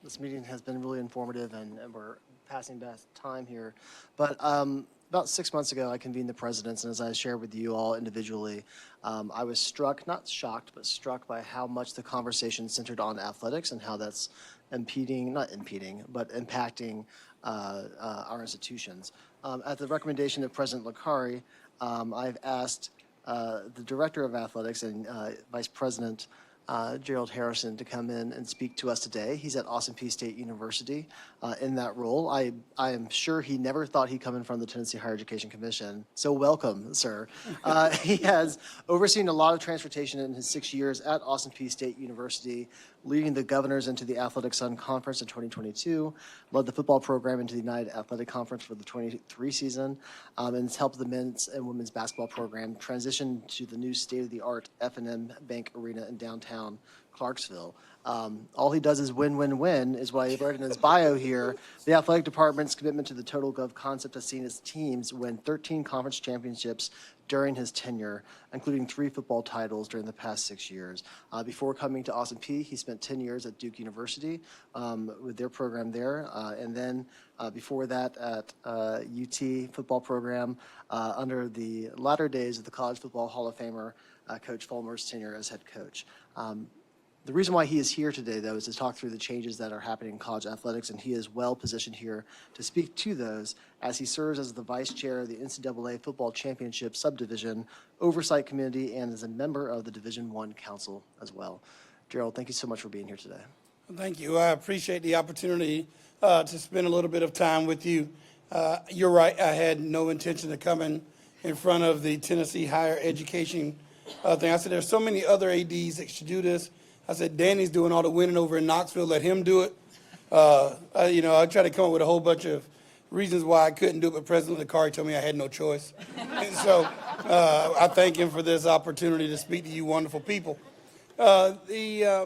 this meeting has been really informative and we're passing best time here. But about 6 months ago, I convened the presidents, and as I shared with you all individually, I was struck, not shocked, but struck by how much the conversation centered on athletics and how that's impacting our institutions. At the recommendation of President Licari, I've asked the Director of Athletics and Vice President Gerald Harrison to come in and speak to us today. He's at Austin Peay State University in that role. I am sure he never thought he'd come in from the Tennessee Higher Education Commission. So welcome, sir. He has overseen a lot of transportation in his 6 years at Austin Peay State University, leading the governors into the Athletic Sun Conference in 2022, led the football program into the United Athletic Conference for the 23 season, and has helped the men's and women's basketball program transition to the new state-of-the-art F&M Bank Arena in downtown Clarksville. All he does is win, win, win, is what I read in his bio here. The athletic department's commitment to the Total Gov concept has seen his teams win 13 conference championships during his tenure, including 3 football titles during the past 6 years. Before coming to Austin Peay, he spent 10 years at Duke University with their program there, and then before that at UT football program under the latter days of the College Football Hall of Famer Coach Fulmer's tenure as head coach. The reason why he is here today, though, is to talk through the changes that are happening in college athletics, and he is well positioned here to speak to those as he serves as the vice chair of the NCAA Football Championship Subdivision Oversight Committee and is a member of the Division I Council as well. Gerald, thank you so much for being here today. Thank you. I appreciate the opportunity to spend a little bit of time with you. You're right. I had no intention of coming in front of the Tennessee Higher Education thing. I said, there's so many other ADs that should do this. I said, Danny's doing all the winning over in Knoxville. Let him do it. I tried to come up with a whole bunch of reasons why I couldn't do it, but President Licari told me I had no choice. And so I thank him for this opportunity to speak to you wonderful people. Today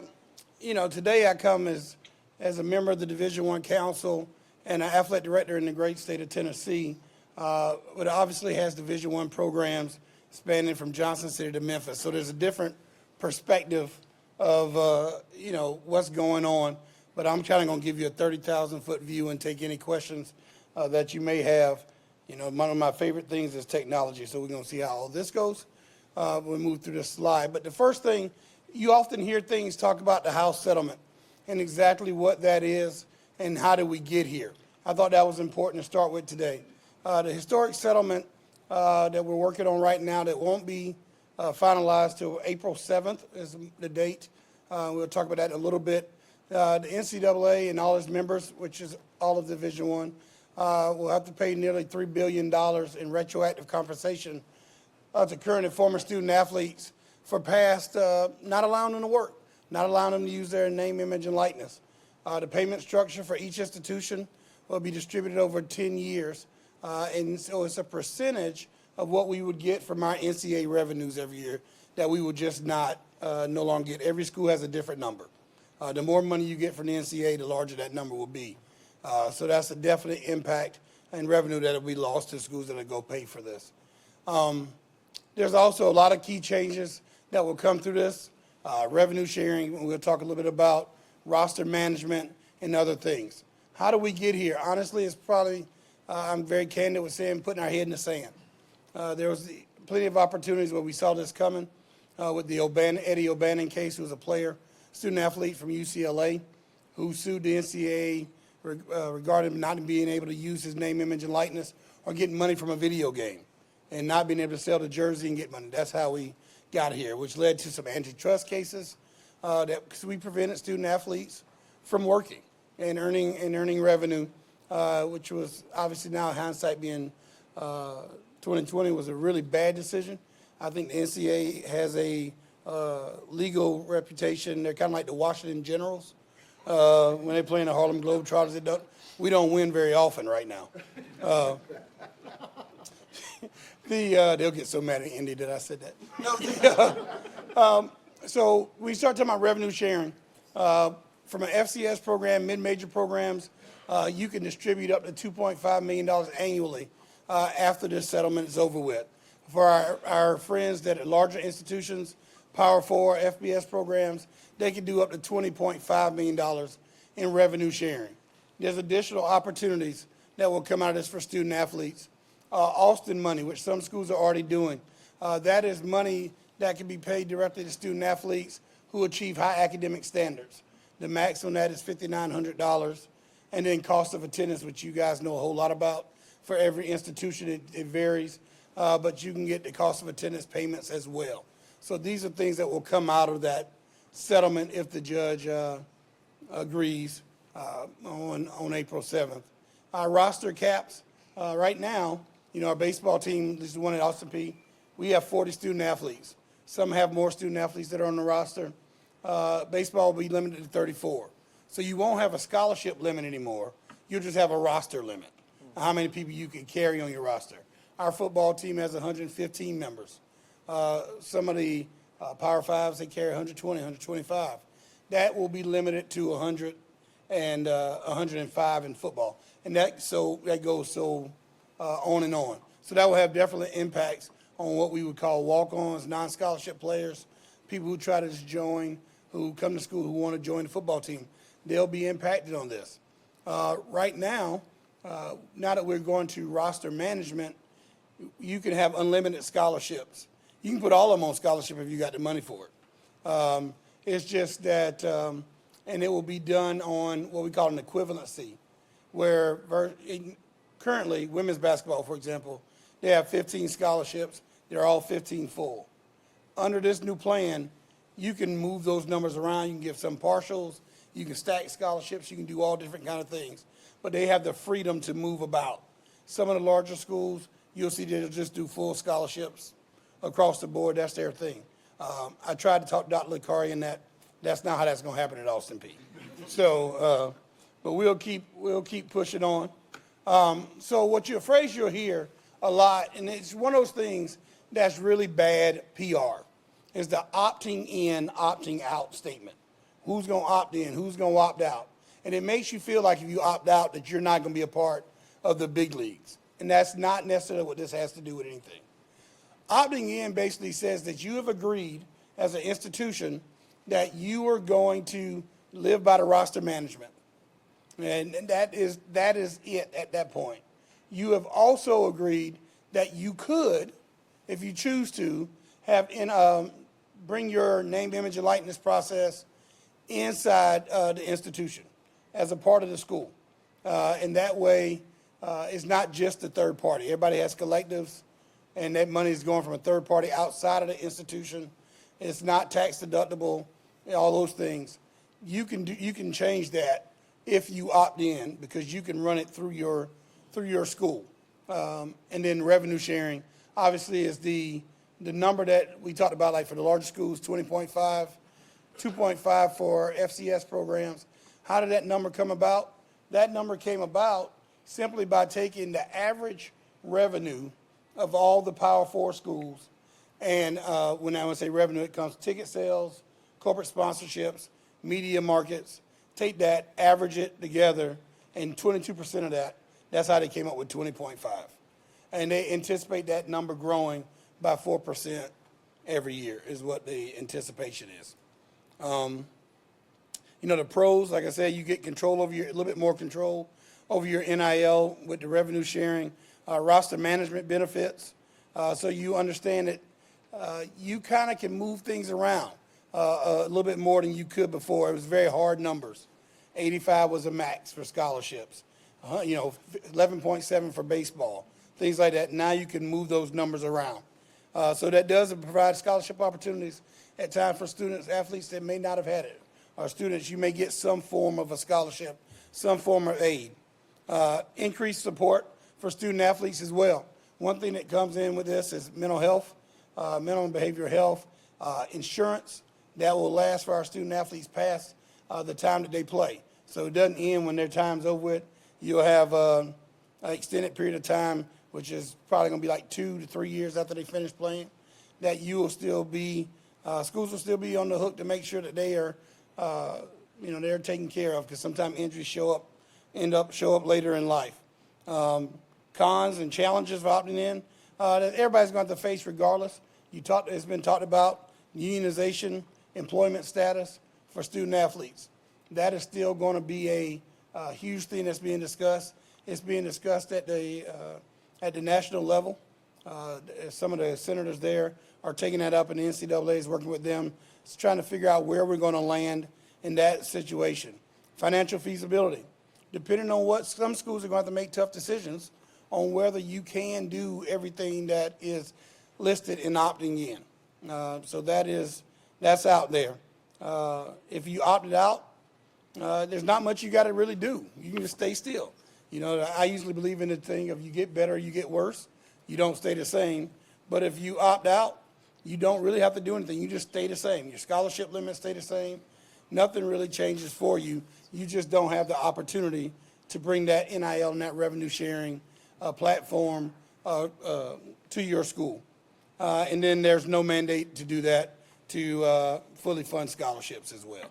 I come as a member of the Division I Council and an athletic director in the great state of Tennessee, but it obviously has Division I programs spanning from Johnson City to Memphis. So there's a different perspective of what's going on, but I'm kind of going to give you a 30,000-foot view and take any questions that you may have. One of my favorite things is technology, so we're going to see how all this goes. We'll move through this slide. But the first thing, you often hear things talk about the House settlement and exactly what that is and how did we get here. I thought that was important to start with today. The historic settlement that we're working on right now that won't be finalized till April 7th is the date. We'll talk about that in a little bit. The NCAA and all its members, which is all of Division I, will have to pay nearly $3 billion in retroactive compensation to current and former student athletes for past not allowing them to work, not allowing them to use their name, image, and likeness. The payment structure for each institution will be distributed over 10 years, and so it's a percentage of what we would get from our NCAA revenues every year that we would just no longer get. Every school has a different number. The more money you get from the NCAA, the larger that number will be. So that's a definite impact and revenue that will be lost to schools that will go pay for this. There's also a lot of key changes that will come through this. Revenue sharing, we'll talk a little bit about roster management and other things. How do we get here? Honestly, it's probably, I'm very candid with saying, putting our head in the sand. There was plenty of opportunities where we saw this coming with the Eddie O'Bannon case, who was a player, student athlete from UCLA, who sued the NCAA regarding not being able to use his name, image, and likeness or getting money from a video game and not being able to sell the jersey and get money. That's how we got here, which led to some antitrust cases because we prevented student athletes from working and earning revenue, which was obviously now hindsight being 2020 was a really bad decision. I think the NCAA has a legal reputation. They're kind of like the Washington Generals. When they play in the Harlem Globetrotters, we don't win very often right now. They'll get so mad at Indy that I said that. No, so we start talking about revenue sharing. From an FCS program, mid-major programs, you can distribute up to $2.5 million annually after this settlement is over with. For our friends that are larger institutions, Power 4, FBS programs, they can do up to $20.5 million in revenue sharing. There's additional opportunities that will come out of this for student athletes. Austin money, which some schools are already doing. That is money that can be paid directly to student athletes who achieve high academic standards. The max on that is $5,900. And then cost of attendance, which you guys know a whole lot about. For every institution, it varies, but you can get the cost of attendance payments as well. So these are things that will come out of that settlement if the judge agrees on April 7th. Our roster caps, right now, our baseball team, this is the one at Austin Peay, we have 40 student athletes. Some have more student athletes that are on the roster. Baseball will be limited to 34. So you won't have a scholarship limit anymore. You'll just have a roster limit, how many people you can carry on your roster. Our football team has 115 members. Some of the Power Fives, they carry 120, 125. That will be limited to 100 and 105 in football. And that goes on and on. So that will have definitely impacts on what we would call walk-ons, non-scholarship players, people who try to just join, who come to school who want to join the football team. They'll be impacted on this. Right now, now that we're going to roster management, you can have unlimited scholarships. You can put all of them on scholarship if you got the money for it. It's just that, and it will be done on what we call an equivalency, where currently women's basketball, for example, they have 15 scholarships. They're all 15 full. Under this new plan, you can move those numbers around. You can give some partials. You can stack scholarships. You can do all different kind of things. But they have the freedom to move about. Some of the larger schools, you'll see they'll just do full scholarships across the board. That's their thing. I tried to talk to Dr. Licari in that's not how that's going to happen at Austin Peay. So, but we'll keep pushing on. So what you're afraid you'll hear a lot, and it's one of those things that's really bad PR, is the opting in, opting out statement. Who's going to opt in? Who's going to opt out? And it makes you feel like if you opt out that you're not going to be a part of the big leagues. And that's not necessarily what this has to do with anything. Opting in basically says that you have agreed as an institution that you are going to live by the roster management. And that is it at that point. You have also agreed that you could, if you choose to, bring your name, image, and likeness process inside the institution as a part of the school. And that way, it's not just the third party. Everybody has collectives, and that money is going from a third party outside of the institution. It's not tax deductible, all those things. You can change that if you opt in, because you can run it through your school. And then revenue sharing, obviously, is the number that we talked about, like for the larger schools, 20.5, 2.5 for FCS programs. How did that number come about? That number came about simply by taking the average revenue of all the Power 4 schools. And when I would say revenue, it comes ticket sales, corporate sponsorships, media markets. Take that, average it together, and 22% of that, that's how they came up with 20.5. And they anticipate that number growing by 4% every year is what the anticipation is. The pros, like I said, you get control over a little bit more control over your NIL with the revenue sharing, roster management benefits. So you understand that you kind of can move things around a little bit more than you could before. It was very hard numbers. 85 was a max for scholarships. 11.7 for baseball, things like that. Now you can move those numbers around. So that does provide scholarship opportunities at times for students, athletes that may not have had it, or students, you may get some form of a scholarship, some form of aid. Increased support for student athletes as well. One thing that comes in with this is mental health, mental and behavioral health, insurance that will last for our student athletes past the time that they play. So it doesn't end when their time's over with. You'll have an extended period of time, which is probably going to be like 2 to 3 years after they finish playing, that you will still be, schools will still be on the hook to make sure that they are, they're taken care of, because sometimes injuries show up later in life. Cons and challenges of opting in that everybody's going to have to face regardless. It's been talked about unionization, employment status for student athletes. That is still going to be a huge thing that's being discussed. It's being discussed at the national level. Some of the senators there are taking that up, and the NCAA is working with them, trying to figure out where we're going to land in that situation. Financial feasibility. Depending on what, some schools are going to have to make tough decisions on whether you can do everything that is listed in opting in. So that's out there. If you opted out, there's not much you got to really do. You can just stay still. I usually believe in the thing of you get better, you get worse. You don't stay the same. But if you opt out, you don't really have to do anything. You just stay the same. Your scholarship limits stay the same. Nothing really changes for you. You just don't have the opportunity to bring that NIL and that revenue sharing platform to your school. And then there's no mandate to do that to fully fund scholarships as well.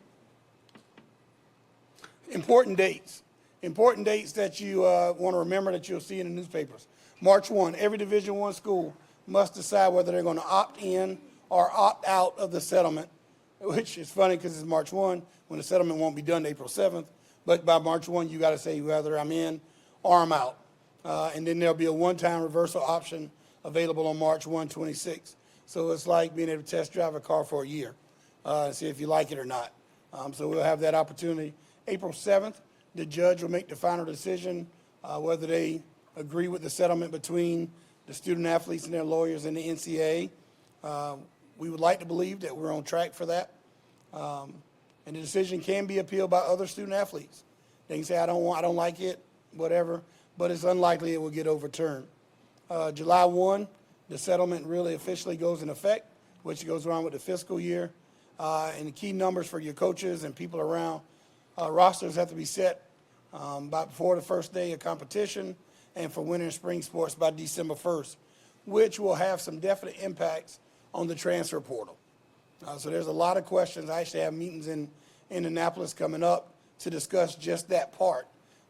Important dates that you want to remember that you'll see in the newspapers. March 1, every Division I school must decide whether they're going to opt in or opt out of the settlement, which is funny because it's March 1 when the settlement won't be done April 7th. But by March 1, you got to say whether I'm in or I'm out. And then there'll be a one-time reversal option available on March 1, 26. So it's like being able to test drive a car for a year, see if you like it or not. So we'll have that opportunity. April 7th, the judge will make the final decision whether they agree with the settlement between the student athletes and their lawyers and the NCAA. We would like to believe that we're on track for that. And the decision can be appealed by other student athletes. They can say, I don't like it, whatever, but it's unlikely it will get overturned. July 1, the settlement really officially goes in effect, which goes around with the fiscal year. And the key numbers for your coaches and people around rosters have to be set before the first day of competition, and for winter and spring sports by December 1st, which will have some definite impacts on the transfer portal. So there's a lot of questions. I actually have meetings in Annapolis coming up to discuss just that part,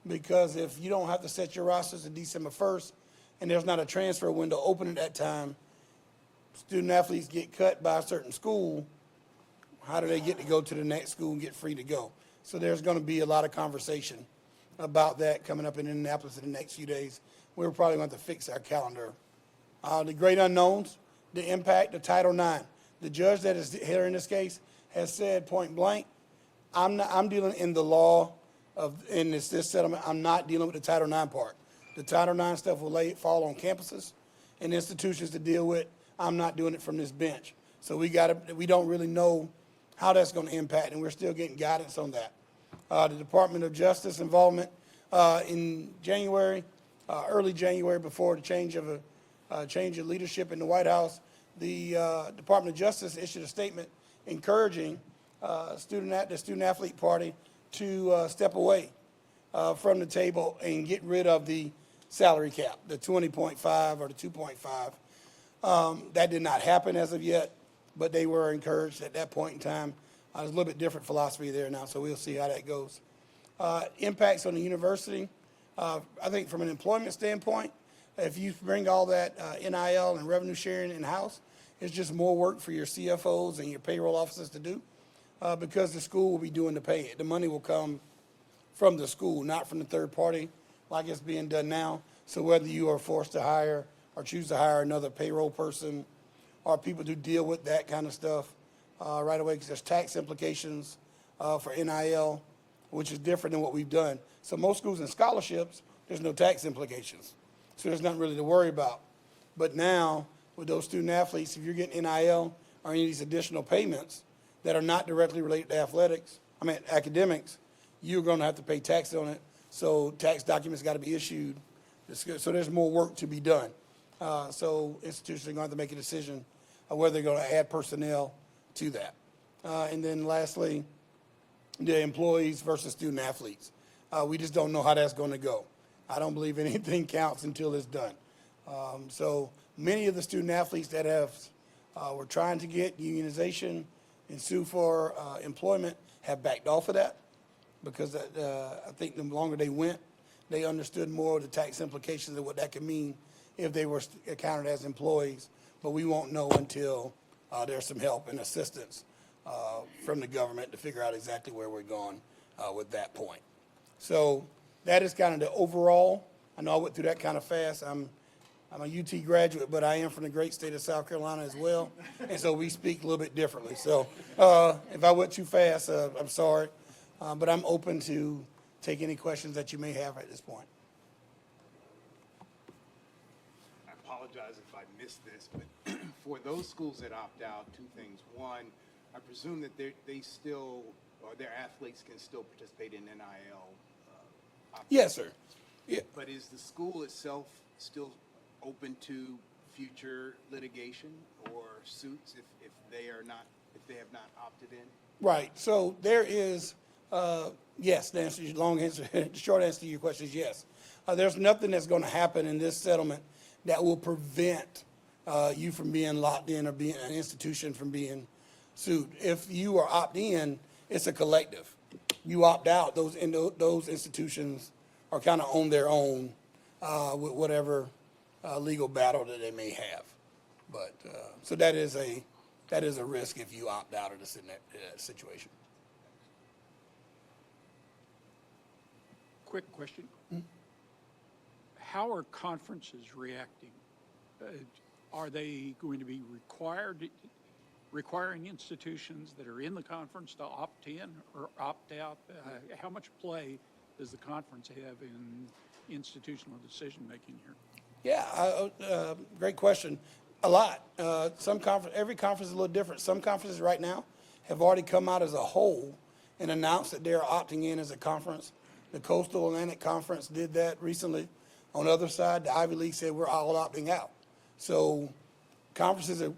because if you don't have to set your rosters to December 1st and there's not a transfer window open at that time, student athletes get cut by a certain school, how do they get to go to the next school and get free to go? So there's going to be a lot of conversation about that coming up in Indianapolis in the next few days. We're probably going to have to fix our calendar. The great unknowns, the impact of Title IX. The judge that is here in this case has said point blank, I'm dealing in the law in this settlement. I'm not dealing with the Title IX part. The Title IX stuff will fall on campuses and institutions to deal with. I'm not doing it from this bench. So we don't really know how that's going to impact, and we're still getting guidance on that. The Department of Justice involvement in January, early January, before the change of leadership in the White House, the Department of Justice issued a statement encouraging the student athlete party to step away from the table and get rid of the salary cap, the 20.5 or the 2.5. That did not happen as of yet, but they were encouraged at that point in time. There's a little bit different philosophy there now, so we'll see how that goes. Impacts on the university. I think from an employment standpoint, if you bring all that NIL and revenue sharing in-house, it's just more work for your CFOs and your payroll officers to do because the school will be doing the pay. The money will come from the school, not from the third party like it's being done now. So whether you are forced to hire or choose to hire another payroll person or people to deal with that kind of stuff right away, because there's tax implications for NIL, which is different than what we've done. So most schools and scholarships, there's no tax implications. So there's nothing really to worry about. But now, with those student athletes, if you're getting NIL or any of these additional payments that are not directly related to academics, you're going to have to pay tax on it. So tax documents got to be issued. So there's more work to be done. So institutions are going to have to make a decision of whether they're going to add personnel to that. And then lastly, the employees versus student athletes. We just don't know how that's going to go. I don't believe anything counts until it's done. So many of the student athletes that were trying to get unionization and sue for employment have backed off of that, because I think the longer they went, they understood more of the tax implications of what that could mean if they were counted as employees. But we won't know until there's some help and assistance from the government to figure out exactly where we're going with that point. So that is kind of the overall. I know I went through that kind of fast. I'm a UT graduate, but I am from the great state of South Carolina as well, and so we speak a little bit differently. So if I went too fast, I'm sorry, but I'm open to take any questions that you may have at this point. I apologize if I missed this, but for those schools that opt out, two things. One, I presume that they still, or their athletes can still participate in NIL. Yes, sir. Yeah. But is the school itself still open to future litigation or suits if they have not opted in? Right. So there is, yes, the answer, long answer, the short answer to your question is yes. There's nothing that's going to happen in this settlement that will prevent you from being locked in or being an institution from being sued. If you are opt in, it's a collective. You opt out, those institutions are kind of on their own with whatever legal battle that they may have. But so that is a risk if you opt out of this in that situation. Quick question. How are conferences reacting? Are they going to be requiring institutions that are in the conference to opt in or opt out? How much play does the conference have in institutional decision-making here? Yeah, great question. A lot. Every conference is a little different. Some conferences right now have already come out as a whole and announced that they're opting in as a conference. The Coastal Atlantic Conference did that recently. On the other side, the Ivy League said we're all opting out. So conferences are,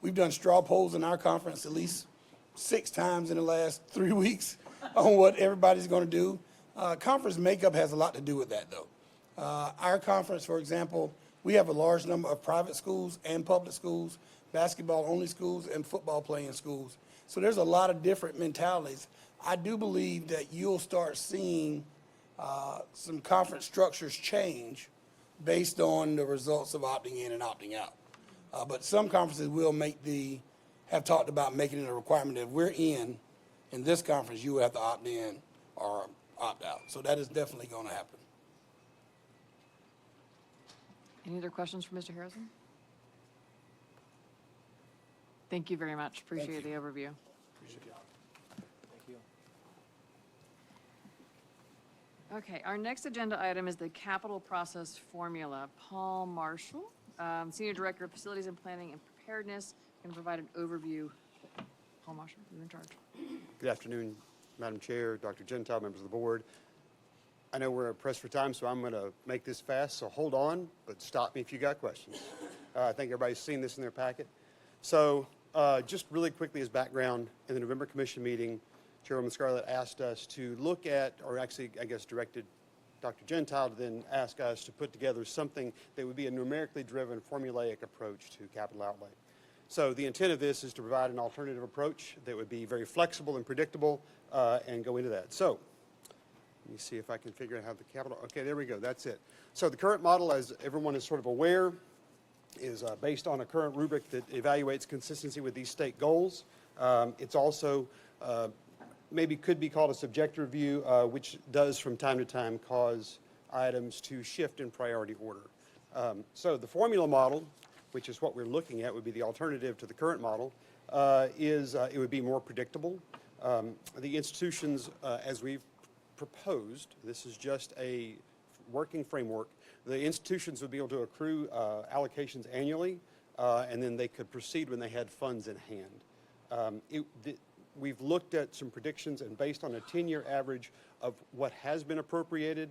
we've done straw polls in our conference at least 6 times in the last 3 weeks on what everybody's going to do. Conference makeup has a lot to do with that, though. Our conference, for example, we have a large number of private schools and public schools, basketball-only schools, and football-playing schools. So there's a lot of different mentalities. I do believe that you'll start seeing some conference structures change based on the results of opting in and opting out. But some conferences will have talked about making it a requirement that if we're in this conference, you will have to opt in or opt out. So that is definitely going to happen. Any other questions for Mr. Harrison? Thank you very much. Appreciate the overview. Appreciate it. Thank you. Okay, our next agenda item is the capital process formula. Paul Marshall, Senior Director of Facilities and Planning and Preparedness, can provide an overview. Paul Marshall, you're in charge. Good afternoon, Madam Chair, Dr. Gentile, members of the board. I know we're pressed for time, so I'm going to make this fast, so hold on, but stop me if you got questions. I think everybody's seen this in their packet. So just really quickly as background, in the November Commission meeting, Chairwoman Scarlett asked us to look at, or actually, I guess, directed Dr. Gentile to then ask us to put together something that would be a numerically driven, formulaic approach to capital outlay. So the intent of this is to provide an alternative approach that would be very flexible and predictable and go into that. So let me see if I can figure out how the capital, okay, there we go, that's it. So the current model, as everyone is sort of aware, is based on a current rubric that evaluates consistency with these state goals. It's also maybe could be called a subjective review, which does from time to time cause items to shift in priority order. So the formula model, which is what we're looking at, would be the alternative to the current model, it would be more predictable. The institutions, as we've proposed, this is just a working framework, the institutions would be able to accrue allocations annually, and then they could proceed when they had funds in hand. We've looked at some predictions, and based on a 10-year average of what has been appropriated,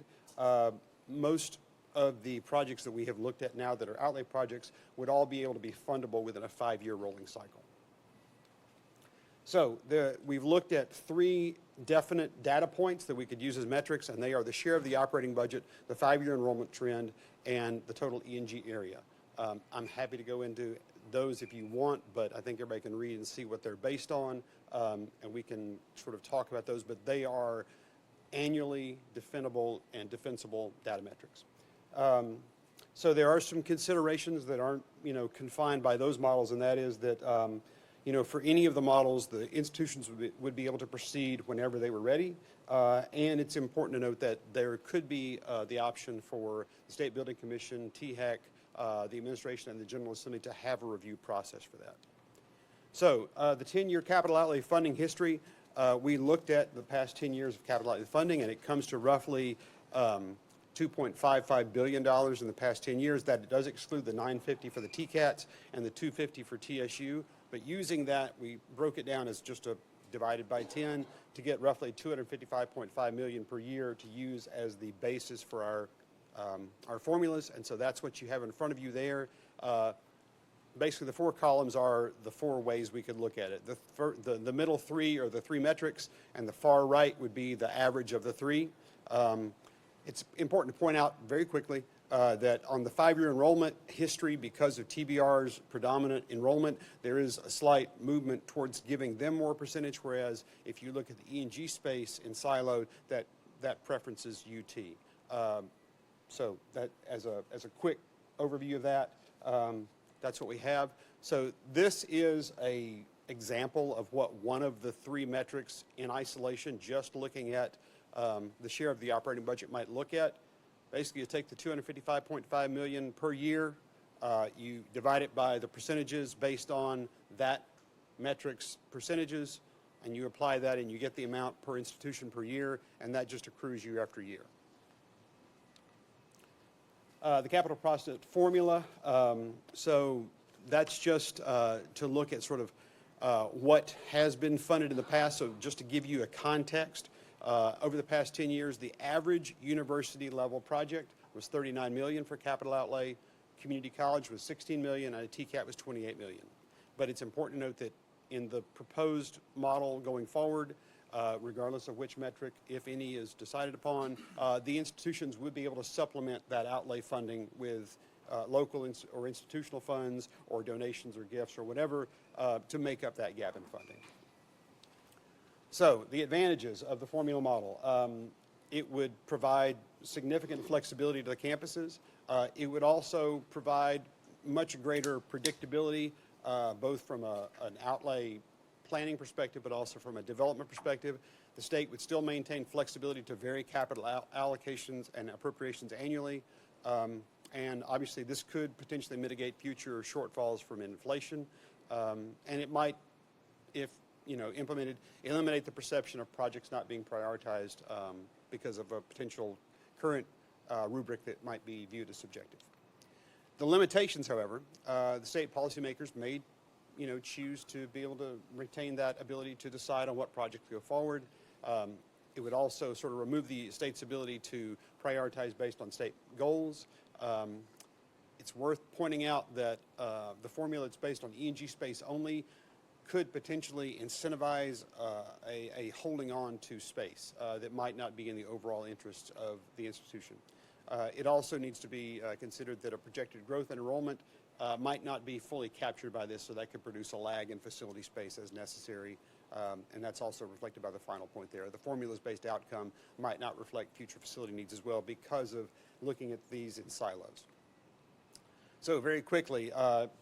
most of the projects that we have looked at now that are outlay projects would all be able to be fundable within a 5-year rolling cycle. So we've looked at 3 definite data points that we could use as metrics, and they are the share of the operating budget, the 5-year enrollment trend, and the total E&G area. I'm happy to go into those if you want, but I think everybody can read and see what they're based on, and we can sort of talk about those, but they are annually defendable and defensible data metrics. So there are some considerations that aren't, confined by those models, and that is that, for any of the models, the institutions would be able to proceed whenever they were ready. And it's important to note that there could be the option for the State Building Commission, THEC, the administration, and the General Assembly to have a review process for that. So the 10-year capital outlay funding history, we looked at the past 10 years of capital outlay funding, and it comes to roughly $2.55 billion in the past 10 years. That does exclude the $950 for the TCATs and the $250 for TSU. But using that, we broke it down as just divided by 10 to get roughly $255.5 million per year to use as the basis for our formulas. And so that's what you have in front of you there. Basically, the 4 columns are the 4 ways we could look at it. The middle 3 are the 3 metrics, and the far right would be the average of the 3. It's important to point out very quickly that on the 5-year enrollment history, because of TBR's predominant enrollment, there is a slight movement towards giving them more percentage, whereas if you look at the E&G space in siloed, that preference is UT. So that as a quick overview of that, that's what we have. So this is an example of what one of the 3 metrics in isolation, just looking at the share of the operating budget, might look at. Basically, you take the $255.5 million per year, you divide it by the percentages based on that metric's percentages, and you apply that, and you get the amount per institution per year, and that just accrues year after year. The capital project formula, so that's just to look at sort of what has been funded in the past. So just to give you a context, over the past 10 years, the average university level project was $39 million for capital outlay. Community college was $16 million, and a TCAT was $28 million. But it's important to note that in the proposed model going forward, regardless of which metric, if any, is decided upon, the institutions would be able to supplement that outlay funding with local or institutional funds or donations or gifts or whatever to make up that gap in funding. So the advantages of the formula model, it would provide significant flexibility to the campuses. It would also provide much greater predictability, both from an outlay planning perspective, but also from a development perspective. The state would still maintain flexibility to vary capital allocations and appropriations annually. And obviously, this could potentially mitigate future shortfalls from inflation. And it might, if implemented, eliminate the perception of projects not being prioritized because of a potential current rubric that might be viewed as subjective. The limitations, however, the state policymakers may choose to be able to retain that ability to decide on what projects go forward. It would also sort of remove the state's ability to prioritize based on state goals. It's worth pointing out that the formula that's based on E&G space only could potentially incentivize a holding on to space that might not be in the overall interest of the institution. It also needs to be considered that a projected growth in enrollment might not be fully captured by this, so that could produce a lag in facility space as necessary, and that's also reflected by the final point there. The formula's-based outcome might not reflect future facility needs as well because of looking at these in silos. So very quickly,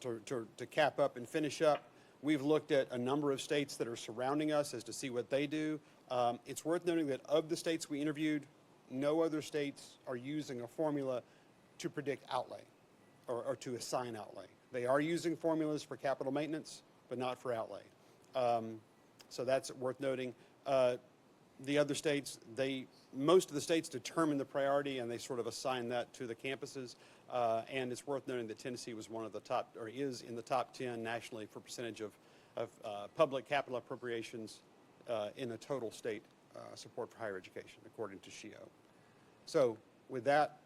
to cap up and finish up, we've looked at a number of states that are surrounding us as to see what they do. It's worth noting that of the states we interviewed, no other states are using a formula to predict outlay. or to assign outlay. They are using formulas for capital maintenance, but not for outlay. So that's worth noting. The other states, most of the states determine the priority and they sort of assign that to the campuses. And it's worth noting that Tennessee was one of the top, or is in the top 10 nationally for percentage of public capital appropriations in a total state support for higher education, according to SHIO. So with that,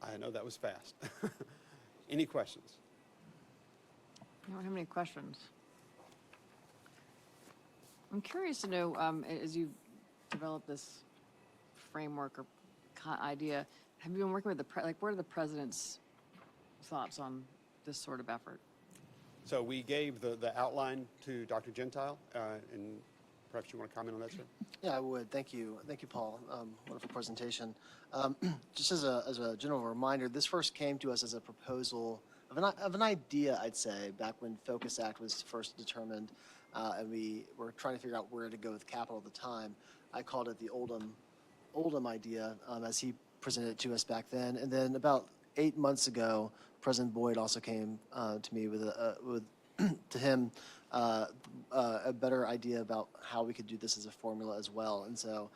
I know that was fast. Any questions? I don't have any questions. I'm curious to know, as you develop this framework or idea, have you been working with what are the president's thoughts on this sort of effort? So we gave the outline to Dr. Gentile, and perhaps you want to comment on that, sir? Yeah, I would. Thank you. Thank you, Paul. Wonderful presentation. Just as a general reminder, this first came to us as a proposal of an idea, I'd say, back when Focus Act was first determined, and we were trying to figure out where to go with capital at the time. I called it the Oldham idea, as he presented it to us back then. And then about 8 months ago, President Boyd also came to me with to him a better idea about how we could do this as a formula as well. And so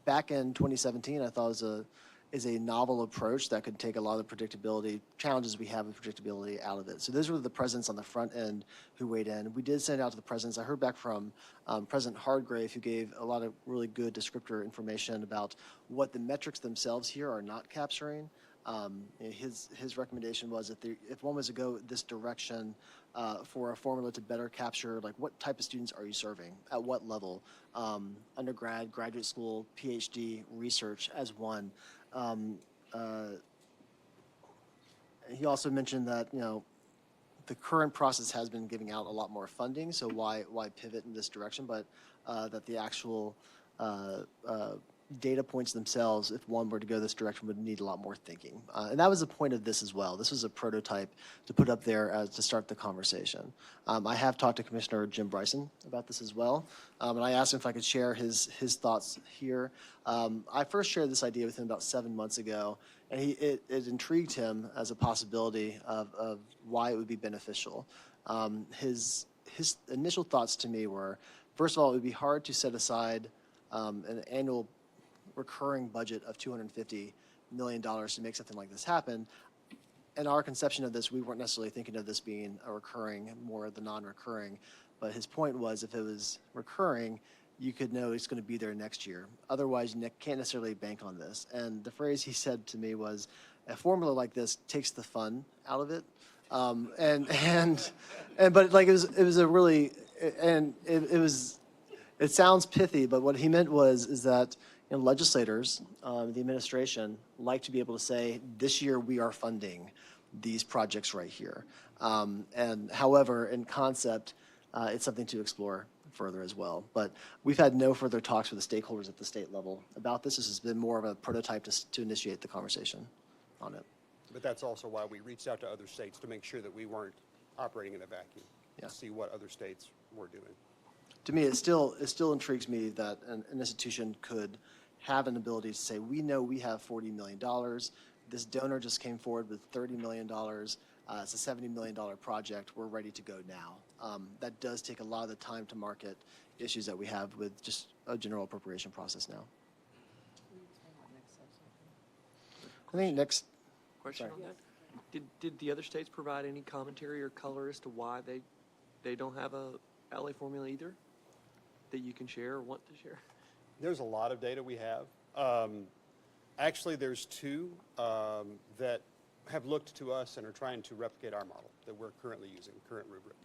back in 2017, I thought it was a novel approach that could take a lot of the predictability challenges we have with predictability out of it. So those were the presidents on the front end who weighed in. We did send it out to the presidents. I heard back from President Hardgrave, who gave a lot of really good descriptor information about what the metrics themselves here are not capturing. His recommendation was if one was to go this direction for a formula to better capture, like, what type of students are you serving, at what level, undergrad, graduate school, PhD, research as one. He also mentioned that, the current process has been giving out a lot more funding, so why pivot in this direction, but that the actual data points themselves, if one were to go this direction, would need a lot more thinking. And that was the point of this as well. This was a prototype to put up there to start the conversation. I have talked to Commissioner Jim Bryson about this as well, and I asked him if I could share his thoughts here. I first shared this idea with him about 7 months ago, and it intrigued him as a possibility of why it would be beneficial. His initial thoughts to me were, first of all, it would be hard to set aside an annual recurring budget of $250 million to make something like this happen. In our conception of this, we weren't necessarily thinking of this being a recurring, more the non-recurring. But his point was, if it was recurring, you could know it's going to be there next year. Otherwise, you can't necessarily bank on this. And the phrase he said to me was, a formula like this takes the fun out of it. But like it was a really, and it sounds pithy, but what he meant is that legislators, the administration, like to be able to say, this year we are funding these projects right here. And however, in concept, it's something to explore further as well. But we've had no further talks with the stakeholders at the state level about this. This has been more of a prototype to initiate the conversation on it. But that's also why we reached out to other states to make sure that we weren't operating in a vacuum, to see what other states were doing. To me, it still intrigues me that an institution could have an ability to say, we know we have $40 million. This donor just came forward with $30 million. It's a $70 million project. We're ready to go now. That does take a lot of the time to market issues that we have with just a general appropriation process now. I think next. Question on that? Did the other states provide any commentary or color as to why they don't have a outlay formula either that you can share or want to share? There's a lot of data we have. Actually, there's two that have looked to us and are trying to replicate our model that we're currently using, current rubric.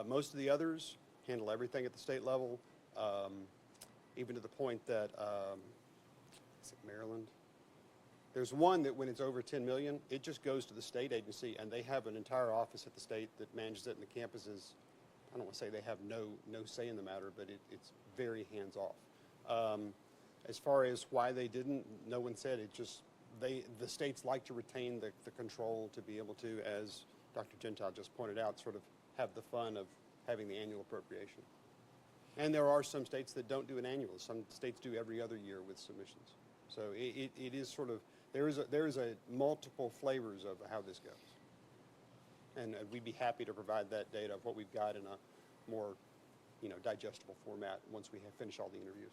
Most of the others handle everything at the state level, even to the point that, is it Maryland? There's one that when it's over 10 million, it just goes to the state agency, and they have an entire office at the state that manages it, and the campuses, I don't want to say they have no say in the matter, but it's very hands-off. As far as why they didn't, no one said. It just, the states like to retain the control to be able to, as Dr. Gentile just pointed out, sort of have the fun of having the annual appropriation. And there are some states that don't do an annual. Some states do every other year with submissions. So it is sort of there is a multiple flavors of how this goes. And we'd be happy to provide that data of what we've got in a more, digestible format once we have finished all the interviews.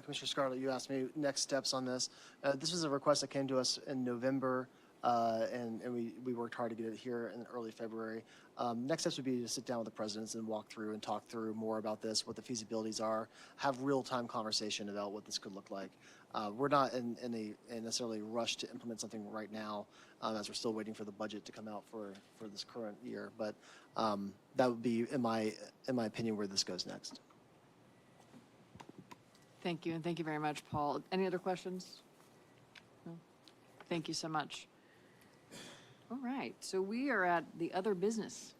Commissioner Scarlett, you asked me next steps on this. This was a request that came to us in November, and we worked hard to get it here in early February. Next steps would be to sit down with the presidents and walk through and talk through more about this, what the feasibilities are, have real-time conversation about what this could look like. We're not in a necessarily rush to implement something right now, as we're still waiting for the budget to come out for this current year. But that would be, in my opinion, where this goes next. Thank you, and thank you very much, Paul. Any other questions? No? Thank you so much. All right, so we are at the other business.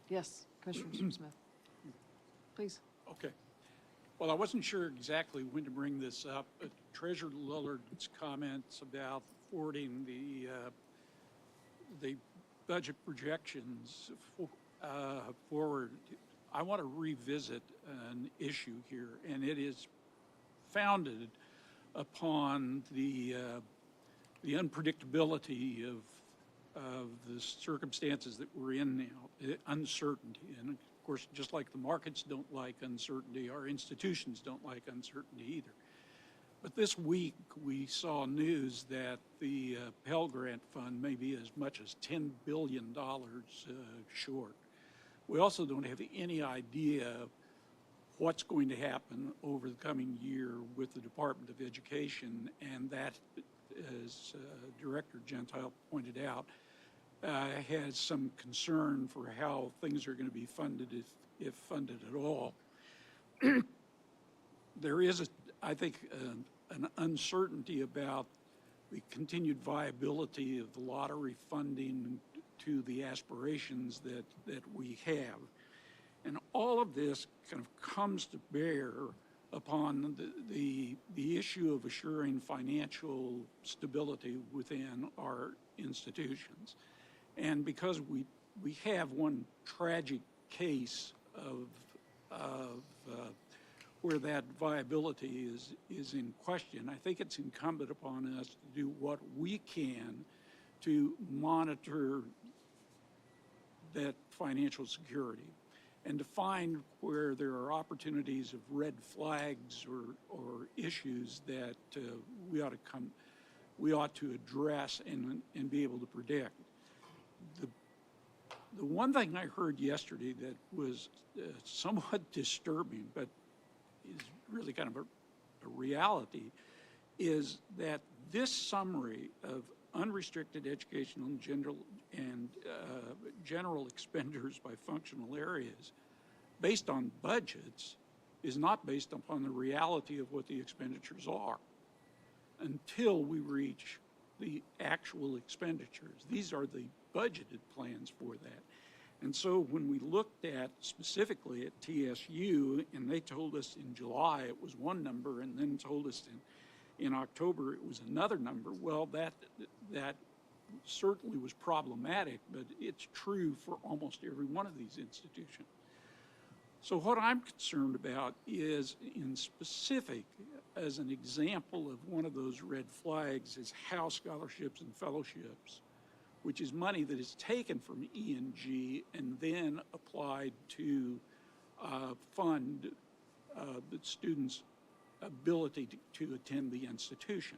Yes, Commissioner Smith, please. Okay. Well, I wasn't sure exactly when to bring this up, but Treasurer Lillard's comments about forwarding the budget projections forward, I want to revisit an issue here, and it is founded upon the unpredictability of the circumstances that we're in now, uncertainty. And of course, just like the markets don't like uncertainty, our institutions don't like uncertainty either. But this week, we saw news that the Pell Grant Fund may be as much as $10 billion short. We also don't have any idea what's going to happen over the coming year with the Department of Education, and that, as Director Gentile pointed out, has some concern for how things are going to be funded, if funded at all. There is, I think, an uncertainty about the continued viability of the lottery funding to the aspirations that we have. And all of this kind of comes to bear upon the issue of assuring financial stability within our institutions. And because we have one tragic case of where that viability is in question, I think it's incumbent upon us to do what we can to monitor that financial security and to find where there are opportunities of red flags or issues that we ought to address and be able to predict. The one thing I heard yesterday that was somewhat disturbing, but is really kind of a reality, is that this summary of unrestricted educational and general expenditures by functional areas based on budgets is not based upon the reality of what the expenditures are until we reach the actual expenditures. These are the budgeted plans for that. And so when we looked at specifically at TSU, and they told us in July it was one number, and then told us in October it was another number, well, that certainly was problematic, but it's true for almost every one of these institutions. So what I'm concerned about is, in specific, as an example of one of those red flags, is how scholarships and fellowships, which is money that is taken from E&G and then applied to fund the students' ability to attend the institution.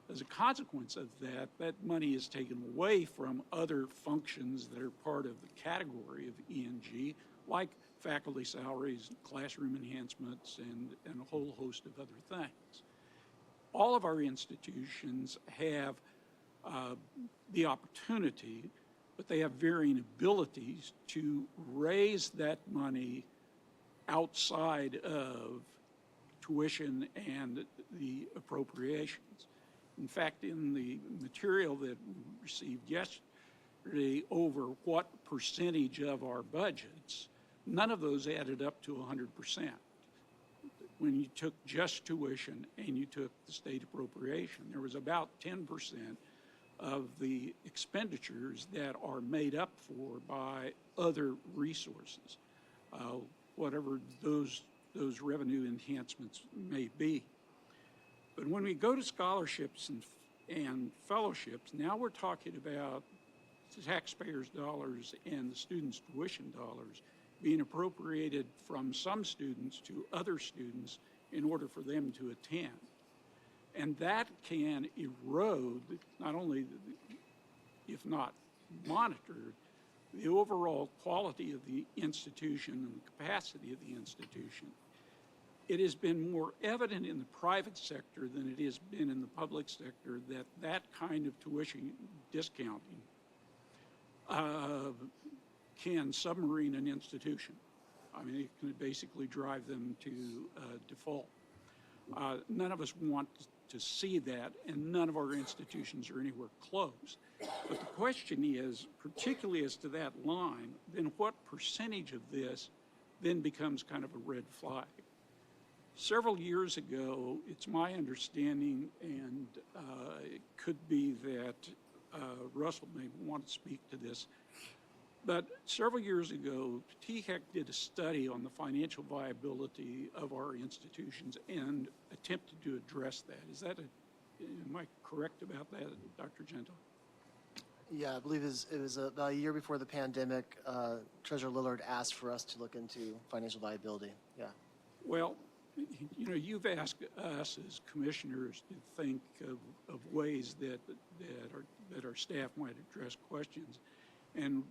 As a consequence of that, that money is taken away from other functions that are part of the category of E&G, like faculty salaries, classroom enhancements, and a whole host of other things. All of our institutions have the opportunity, but they have varying abilities to raise that money outside of tuition and the appropriations. In fact, in the material that we received yesterday over what percentage of our budgets, none of those added up to 100%. When you took just tuition and you took the state appropriation, there was about 10% of the expenditures that are made up for by other resources, whatever those revenue enhancements may be. But when we go to scholarships and fellowships, now we're talking about the taxpayers' dollars and the students' tuition dollars being appropriated from some students to other students in order for them to attend. And that can erode, not only, if not monitored, the overall quality of the institution and the capacity of the institution. It has been more evident in the private sector than it has been in the public sector that that kind of tuition discounting can submarine an institution. I mean, it can basically drive them to default. None of us want to see that, and none of our institutions are anywhere close. But the question is, particularly as to that line, then what percentage of this then becomes kind of a red flag? Several years ago, it's my understanding, and it could be that Russell may want to speak to this, but several years ago, THEC did a study on the financial viability of our institutions and attempted to address that. Am I correct about that, Dr. Gento? Yeah, I believe it was about a year before the pandemic. Treasurer Lillard asked for us to look into financial viability. Yeah. Well, you know, you've asked us as commissioners to think of ways that our staff might address questions. And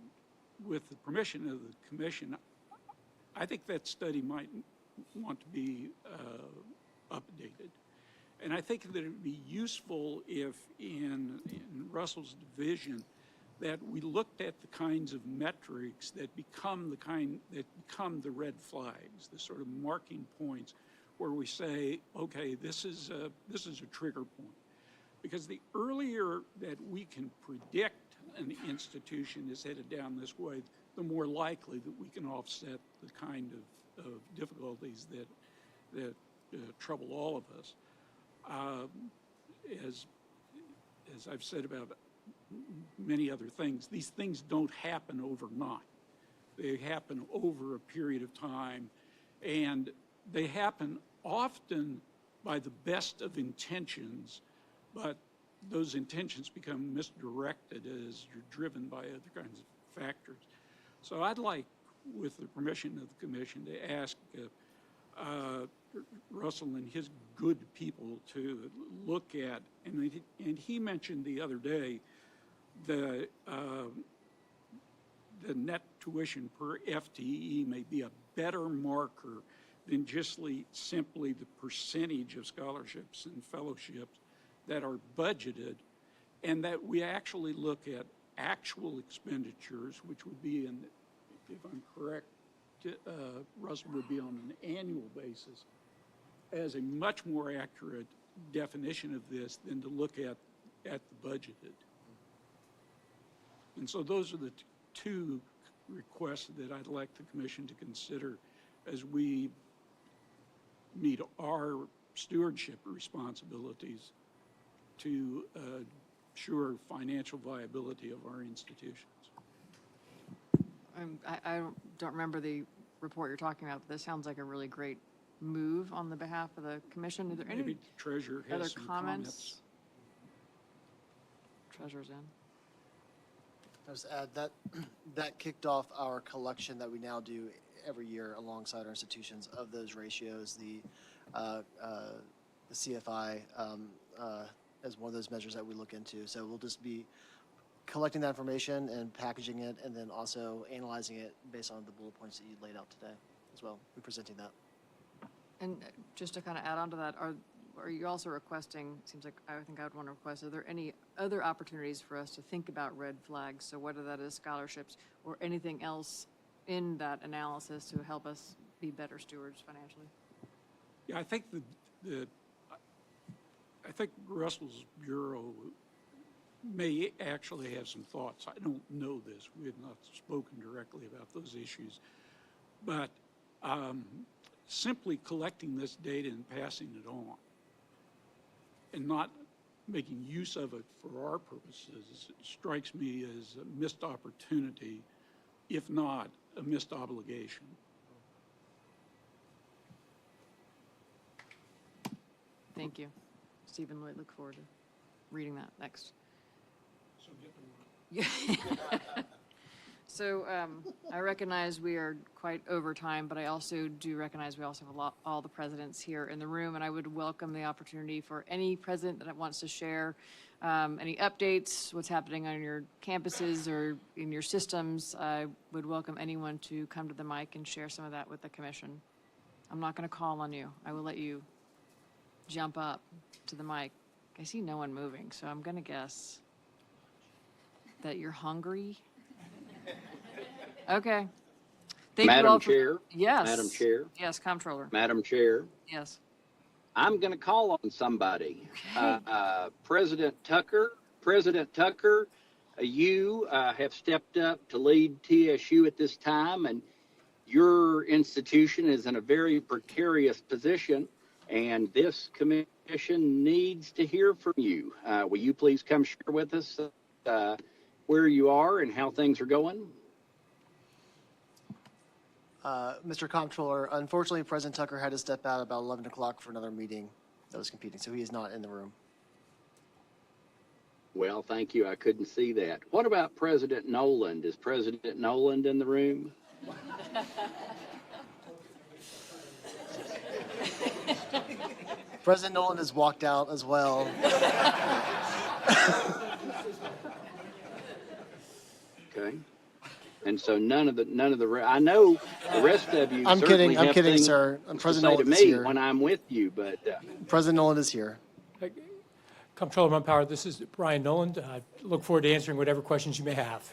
with the permission of the commission, I think that study might want to be updated. And I think that it would be useful if in Russell's division that we looked at the kinds of metrics that become the red flags, the sort of marking points where we say, okay, this is a trigger point. Because the earlier that we can predict an institution is headed down this way, the more likely that we can offset the kind of difficulties that trouble all of us. As I've said about many other things, these things don't happen overnight. They happen over a period of time, and they happen often by the best of intentions, but those intentions become misdirected as you're driven by other kinds of factors. So I'd like, with the permission of the commission, to ask Russell and his good people to look at, and he mentioned the other day the net tuition per FTE may be a better marker than just simply the percentage of scholarships and fellowships that are budgeted, and that we actually look at actual expenditures, which would be, if I'm correct, Russell, would be on an annual basis, as a much more accurate definition of this than to look at the budgeted. And so those are the two requests that I'd like the commission to consider as we meet our stewardship responsibilities to ensure financial viability of our institutions. I don't remember the report you're talking about, but this sounds like a really great move on the behalf of the commission. Are there Maybe any the treasurer has other some comments? Treasurer's in. I'll just add that kicked off our collection that we now do every year alongside our institutions of those ratios. The CFI as one of those measures that we look into. So we'll just be collecting that information and packaging it, and then also analyzing it based on the bullet points that you laid out today as well. We're presenting that. And just to kind of add on to that, are you also requesting, seems like I think I would want to request, are there any other opportunities for us to think about red flags? So whether that is scholarships or anything else in that analysis to help us be better stewards financially? Yeah, I think I think Russell's Bureau may actually have some thoughts. I don't know this. We have not spoken directly about those issues. But simply collecting this data and passing it on and not making use of it for our purposes strikes me as a missed opportunity, if not a missed obligation. Thank you. Stephen Lloyd, look forward to reading that next. So get to work. So I recognize we are quite over time, but I also do recognize we also have all the presidents here in the room, and I would welcome the opportunity for any president that wants to share any updates, what's happening on your campuses or in your systems. I would welcome anyone to come to the mic and share some of that with the commission. I'm not going to call on you. I will let you jump up to the mic. I see no one moving, so I'm going to guess that you're hungry. Okay. Thank you all Madam for- Chair? Yes. Madam Chair? Yes, Comptroller. Madam Chair? Yes. I'm going to call on somebody. Okay. President Tucker, you have stepped up to lead TSU at this time, and your institution is in a very precarious position, and this commission needs to hear from you. Will you please come share with us where you are and how things are going? Mr. Comptroller, unfortunately, President Tucker had to step out about 11 o'clock for another meeting that was competing, so he is not in the room. Well, thank you. I couldn't see that. What about President Noland? Is President Noland in the room? President Nolan has walked out as well. Okay. And so none of the I know the rest of you. I'm certainly kidding, have things sir. to President say to Nolan is me here. when I'm with you, but President Nolan is here. Comptroller Mumpower, this is Brian Noland. I look forward to answering whatever questions you may have.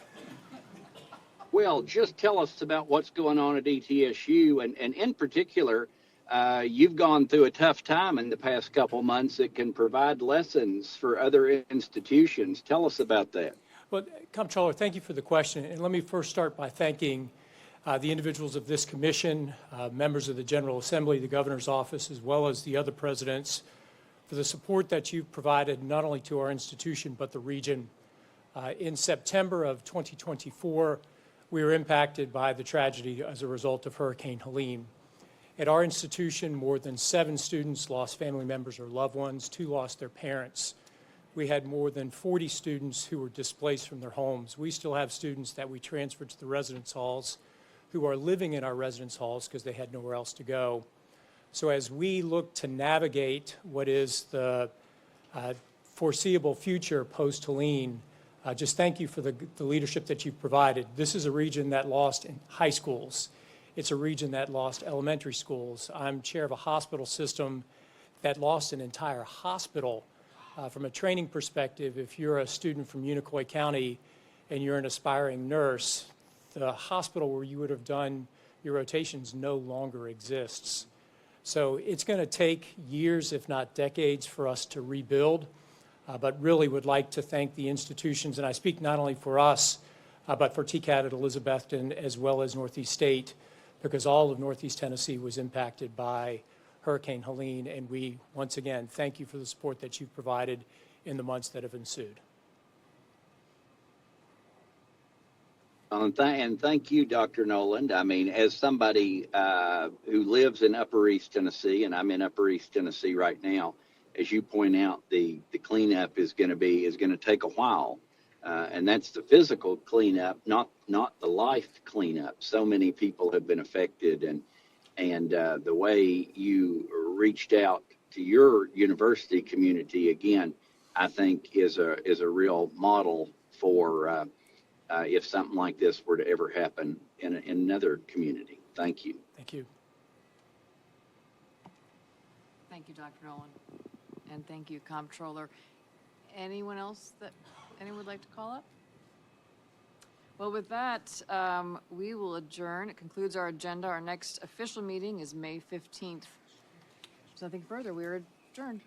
well, just tell us about what's going on at ETSU, and in particular, you've gone through a tough time in the past couple months that can provide lessons for other institutions. Tell us about that. Well, Comptroller, thank you for the question. And let me first start by thanking the individuals of this commission, members of the General Assembly, the Governor's Office, as well as the other presidents for the support that you've provided not only to our institution but the region. In September of 2024, we were impacted by the tragedy as a result of Hurricane Helene. At our institution, more than 7 students lost family members or loved ones, 2 lost their parents. We had more than 40 students who were displaced from their homes. We still have students that we transferred to the residence halls who are living in our residence halls because they had nowhere else to go. So as we look to navigate what is the foreseeable future post-Helene, just thank you for the leadership that you've provided. This is a region that lost in high schools. It's a region that lost elementary schools. I'm chair of a hospital system that lost an entire hospital. From a training perspective, if you're a student from Unicoi County and you're an aspiring nurse, the hospital where you would have done your rotations no longer exists. So it's going to take years, if not decades, for us to rebuild, but really would like to thank the institutions, and I speak not only for us, but for TCAT at Elizabethton as well as Northeast State, because all of Northeast Tennessee was impacted by Hurricane Helene, and we, once again, thank you for the support that you've provided in the months that have ensued. And thank you, Dr. Noland. I mean, as somebody who lives in Upper East Tennessee, and I'm in Upper East Tennessee right now, as you point out, the cleanup is going to take a while, and that's the physical cleanup, not the life cleanup. So many people have been affected, and the way you reached out to your university community again, I think is a real model for if something like this were to ever happen in another community. Thank you. Thank you. Thank you, Dr. Nolan. And thank you, Comptroller. Anyone else that anyone would like to call up? Well, with that, we will adjourn. It concludes our agenda. Our next official meeting is May 15th. There's nothing further. We are adjourned.